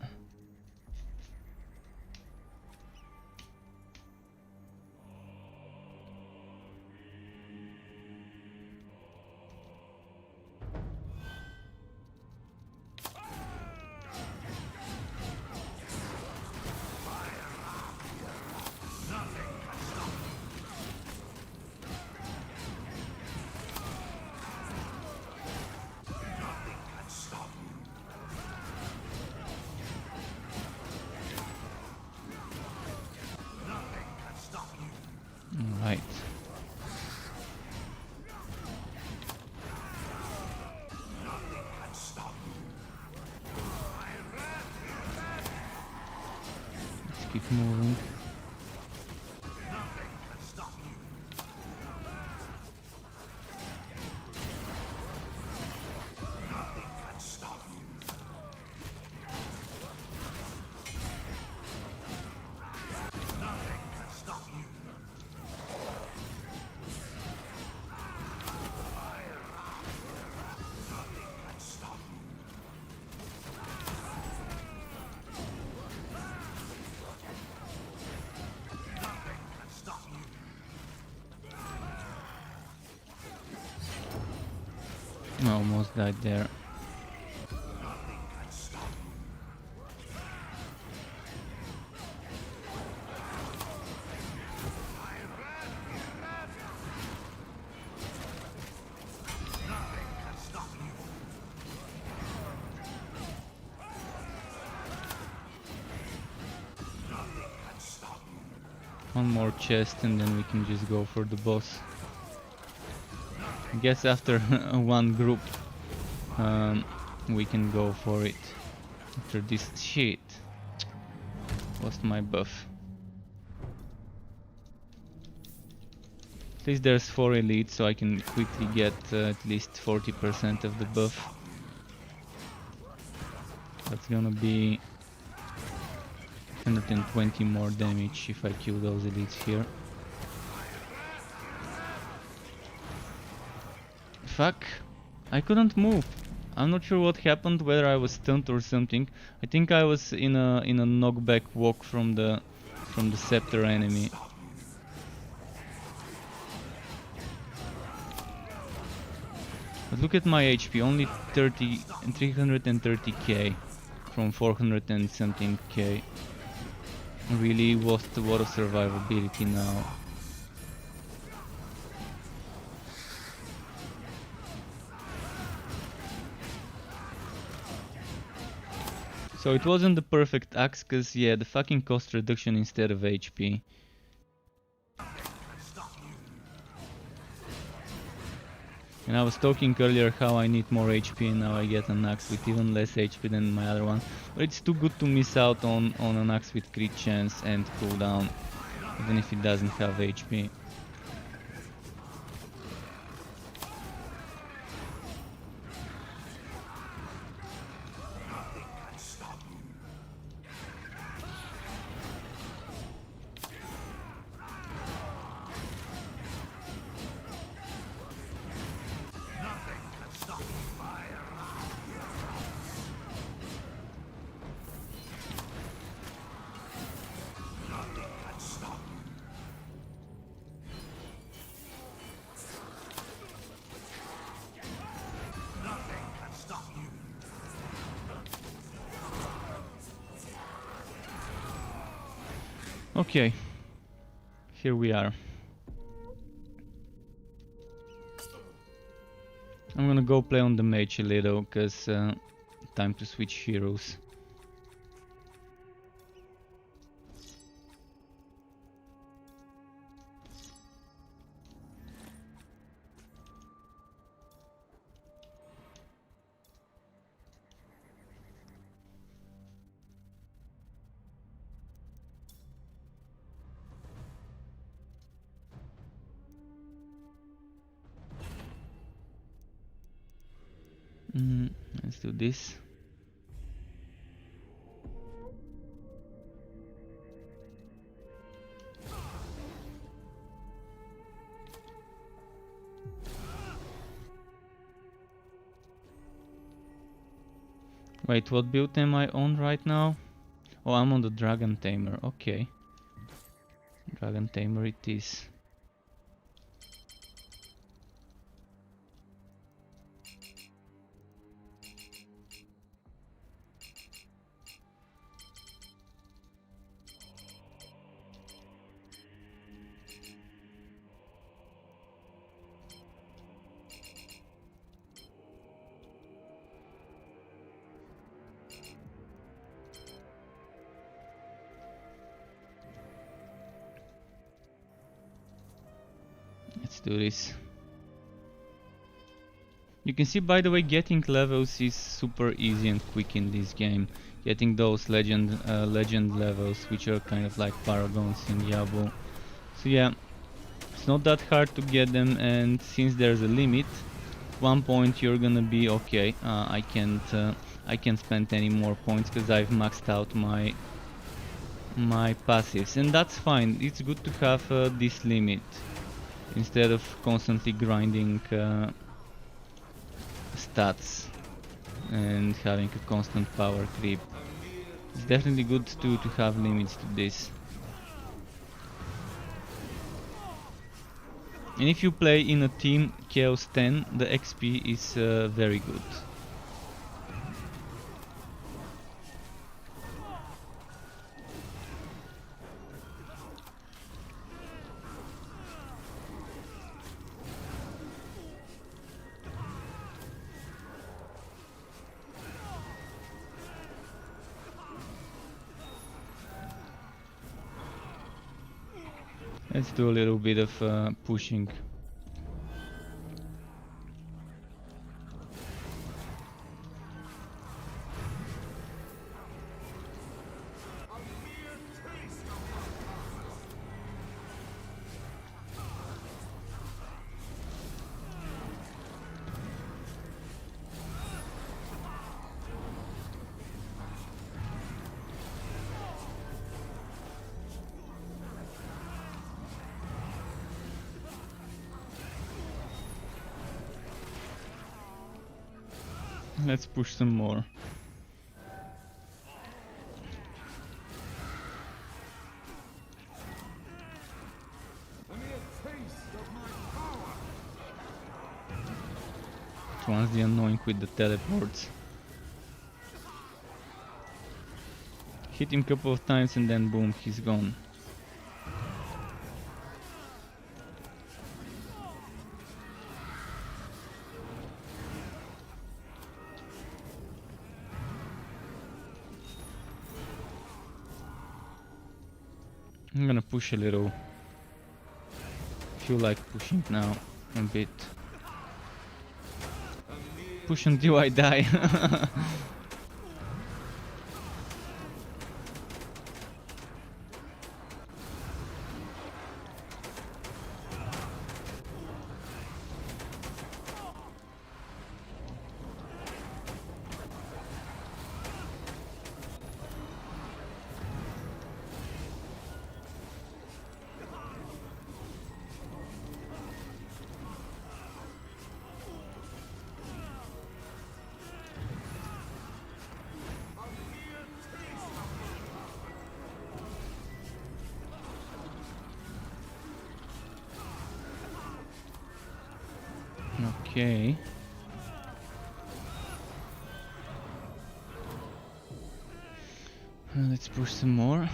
Right. Let's keep moving. Almost died there. One more chest and then we can just go for the boss. I guess after one group we can go for it. After this shit. Lost my buff. At least there's 4 elites, so I can quickly get at least 40% of the buff. That's gonna be 120 more damage if I kill those elites here. Fuck, I couldn't move. I'm not sure what happened, whether I was stunned or something. I think I was in a knockback walk from the scepter enemy. But look at my HP, only 330k from 400 and something k. Really lost a lot of survivability now. So it wasn't the perfect axe, cause yeah, the fucking cost reduction instead of HP. And I was talking earlier how I need more HP, and now I get an axe with even less HP than my other one. But it's too good to miss out on an axe with crit chance and cooldown, even if it doesn't have HP. Okay, here we are. I'm gonna go play on the mage a little, cause time to switch heroes. Let's do this. Wait, what build am I on right now? Oh, I'm on the Dragon Tamer, okay. Dragon Tamer it is. Let's do this. You can see, by the way, getting levels is super easy and quick in this game. Getting those legend levels, which are kind of like paragons in Diablo. So yeah, it's not that hard to get them, and since there's a limit, at one point you're gonna be okay. I can't spend any more points because I've maxed out my passives, and that's fine. It's good to have this limit instead of constantly grinding stats and having a constant power creep. It's definitely good to have limits to this. And if you play in a team Chaos 10, the XP is very good. Let's do a little bit of pushing. Let's push some more. one's the annoying with the teleports. Hit him a couple of times and then boom, he's gone. I'm gonna push a little. Feel like pushing now a bit. Push until I die. Okay. Let's push some more.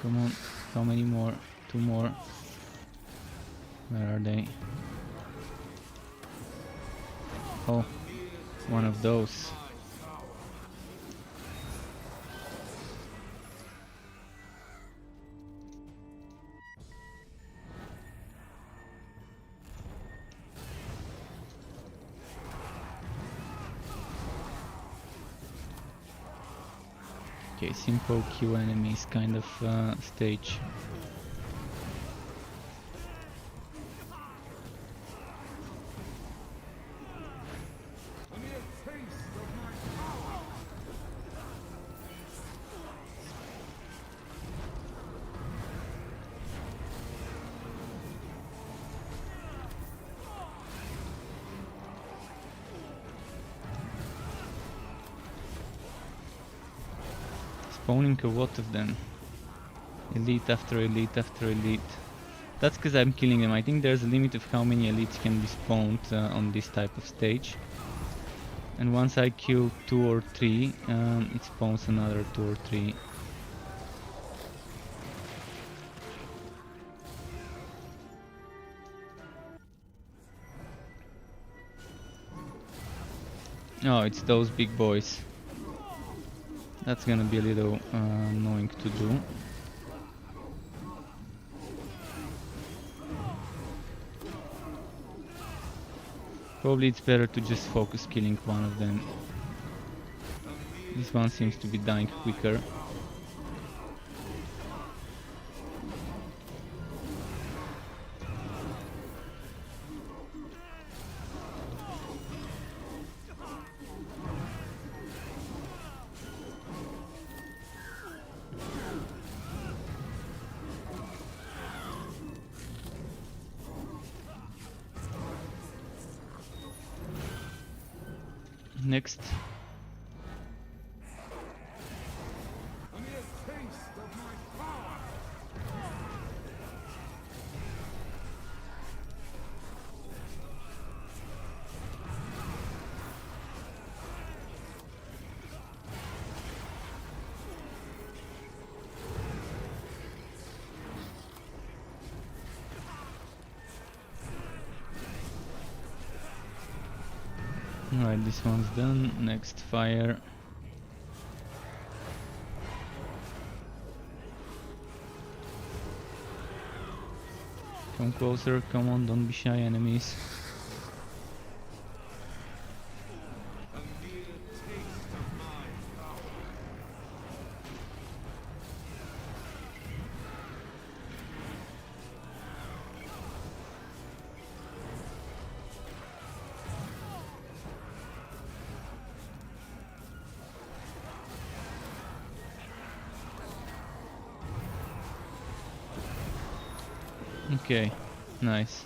Come on, how many more? Two more. Where are they? Oh, one of those. Okay, simple kill enemies kind of stage. Spawning a lot of them. Elite after elite after elite. That's because I'm killing them. I think there's a limit of how many elites can be spawned on this type of stage. And once I kill 2 or 3, it spawns another 2 or 3. Oh, it's those big boys. That's gonna be a little annoying to do. Probably it's better to just focus killing one of them. This one seems to be dying quicker. Next. Alright, this one's done. Next, fire. Come closer, come on, don't be shy, enemies. Okay, nice.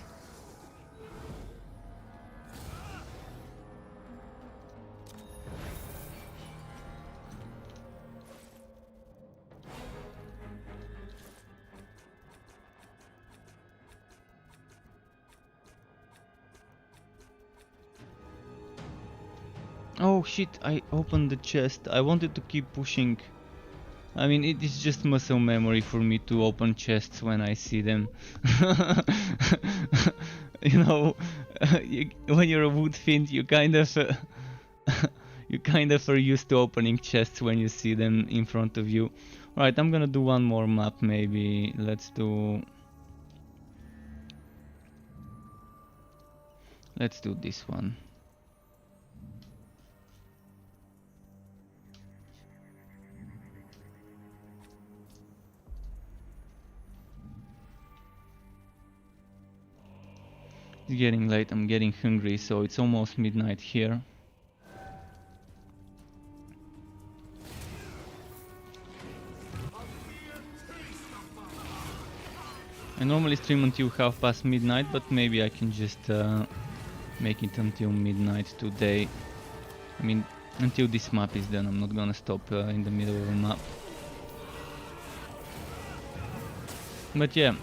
Oh shit, I opened the chest. I wanted to keep pushing. I mean, it is just muscle memory for me to open chests when I see them. You know, when you're a wood fiend, you kind of you kind of are used to opening chests when you see them in front of you. Right, I'm gonna do one more map maybe. Let's do this one. It's getting late, I'm getting hungry, so it's almost midnight here. I normally stream until midnight, but maybe I can just make it until midnight today. I mean, until this map is done. I'm not gonna stop in the middle of a map. But yeah,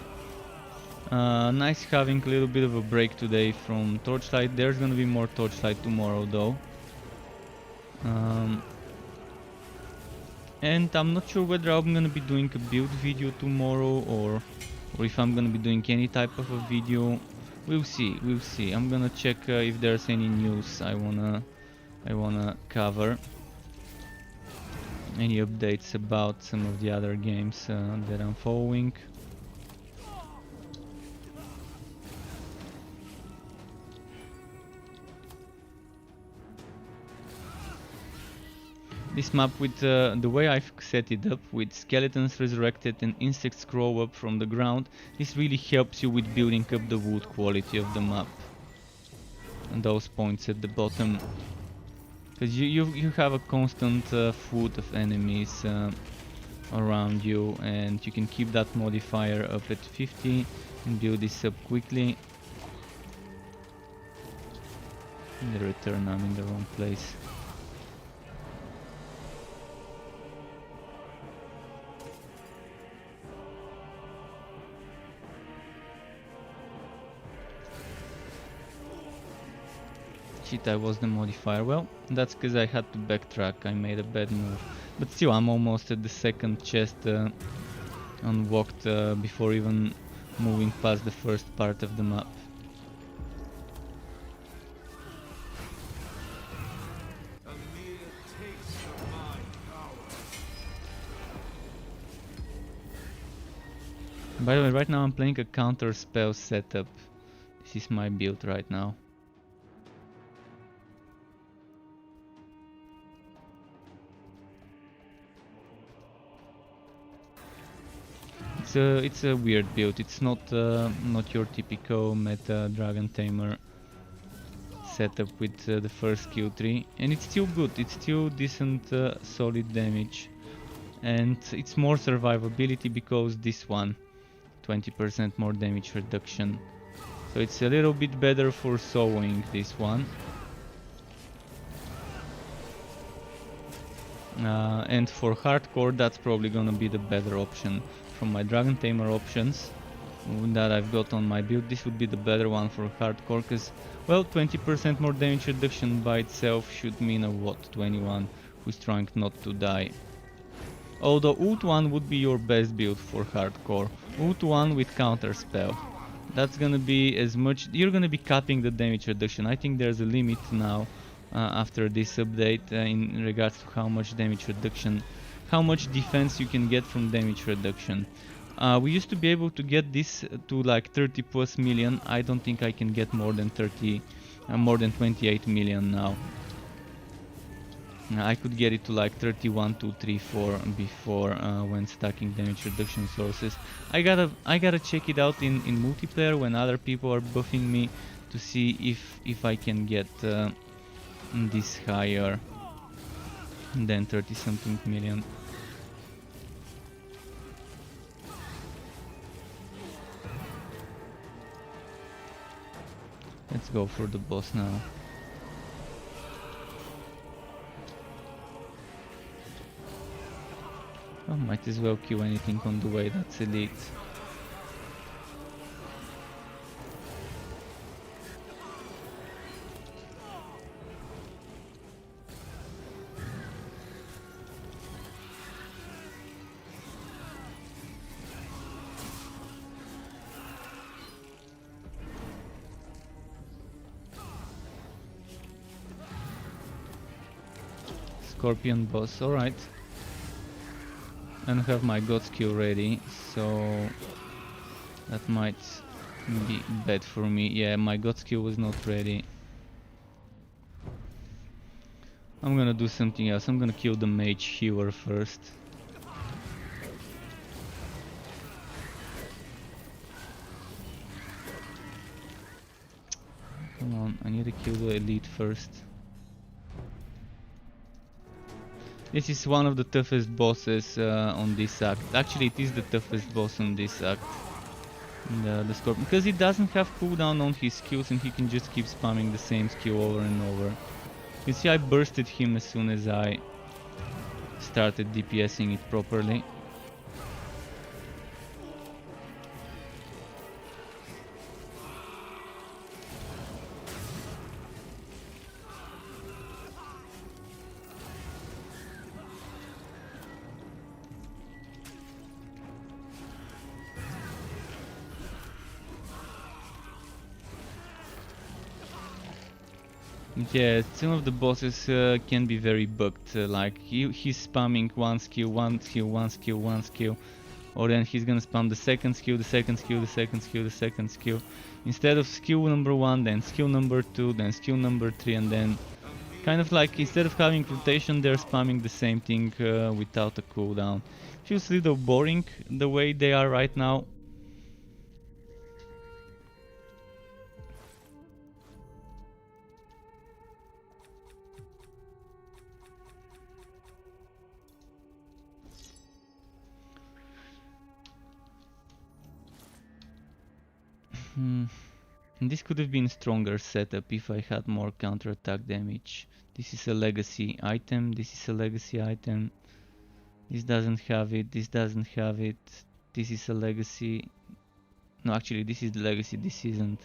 nice having a little bit of a break today from Torchlight. There's gonna be more Torchlight tomorrow though. And I'm not sure whether I'm gonna be doing a build video tomorrow or if I'm gonna be doing any type of a video. We'll see. I'm gonna check if there's any news I wanna cover. Any updates about some of the other games that I'm following. This map with the way I've set it up, with skeletons resurrected and insects grow up from the ground, this really helps you with building up the wood quality of the map. And those points at the bottom. Because you have a constant flood of enemies around you, and you can keep that modifier up at 50 and build this up quickly. In the return, I'm in the wrong place. Shit, I was the modifier. Well, that's because I had to backtrack. I made a bad move. But still, I'm almost at the second chest unlocked before even moving past the first part of the map. By the way, right now I'm playing a counter spell setup. This is my build right now. It's a weird build. It's not your typical meta dragon tamer setup with the first skill tree, and it's still good. It's still decent, solid damage, and it's more survivability because this one, 20% more damage reduction. So it's a little bit better for soloing this one. And for hardcore, that's probably gonna be the better option. From my Dragon Tamer options that I've got on my build, this would be the better one for hardcore, because, well, 20% more damage reduction by itself should mean a lot to anyone who's trying not to die. Although Ult 1 would be your best build for hardcore. Ult 1 with counter spell. That's gonna be as much, you're gonna be capping the damage reduction. I think there's a limit now after this update in regards to how much damage reduction, how much defense you can get from damage reduction. We used to be able to get this to like 30 plus million. I don't think I can get more than 28 million now. I could get it to like 31, 2, 3, 4 before when stacking damage reduction sources. I gotta check it out in multiplayer when other people are buffing me to see if I can get this higher than 30 something million. Let's go for the boss now. Oh, might as well kill anything on the way that's elite. Scorpion boss, alright. I don't have my god skill ready, so that might be bad for me. Yeah, my god skill was not ready. I'm gonna do something else. I'm gonna kill the mage healer first. Come on, I need to kill the elite first. This is one of the toughest bosses on this act. Actually, it is the toughest boss on this act. The Scorpion, because he doesn't have cooldown on his skills and he can just keep spamming the same skill over and over. You see, I bursted him as soon as I started DPSing it properly. Yeah, some of the bosses can be very bugged, like he's spamming one skill, one skill, one skill, one skill, or then he's gonna spam the second skill, the second skill, the second skill, the second skill, instead of skill number 1, then skill number 2, then skill number 3, and then kind of like instead of having rotation, they're spamming the same thing without a cooldown. Feels a little boring the way they are right now. This could have been a stronger setup if I had more counterattack damage. This is a legacy item, this is a legacy item. This doesn't have it, this doesn't have it. This is a legacy. No, actually this is the legacy, this isn't.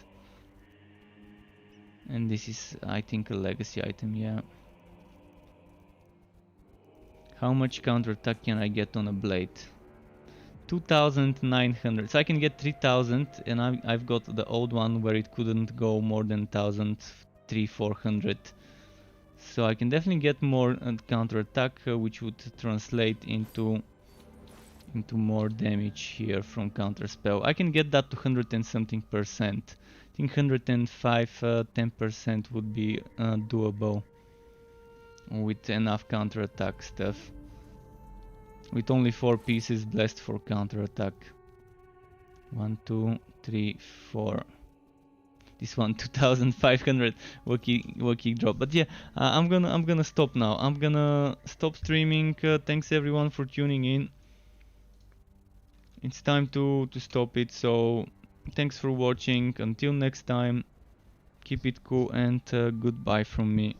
And this is, I think, a legacy item, yeah. How much counterattack can I get on a blade? 2,900, so I can get 3,000, and I've got the old one where it couldn't go more than 1,300-400. So I can definitely get more counterattack, which would translate into more damage here from counter spell. I can get that to 100 and something percent. I think 105, 10% would be doable with enough counterattack stuff. With only 4 pieces blessed for counterattack. 1, 2, 3, 4. This one 2,500 Waki drop. But yeah, I'm gonna stop now. I'm gonna stop streaming. Thanks everyone for tuning in. It's time to stop it. So thanks for watching. Until next time, keep it cool and goodbye from me.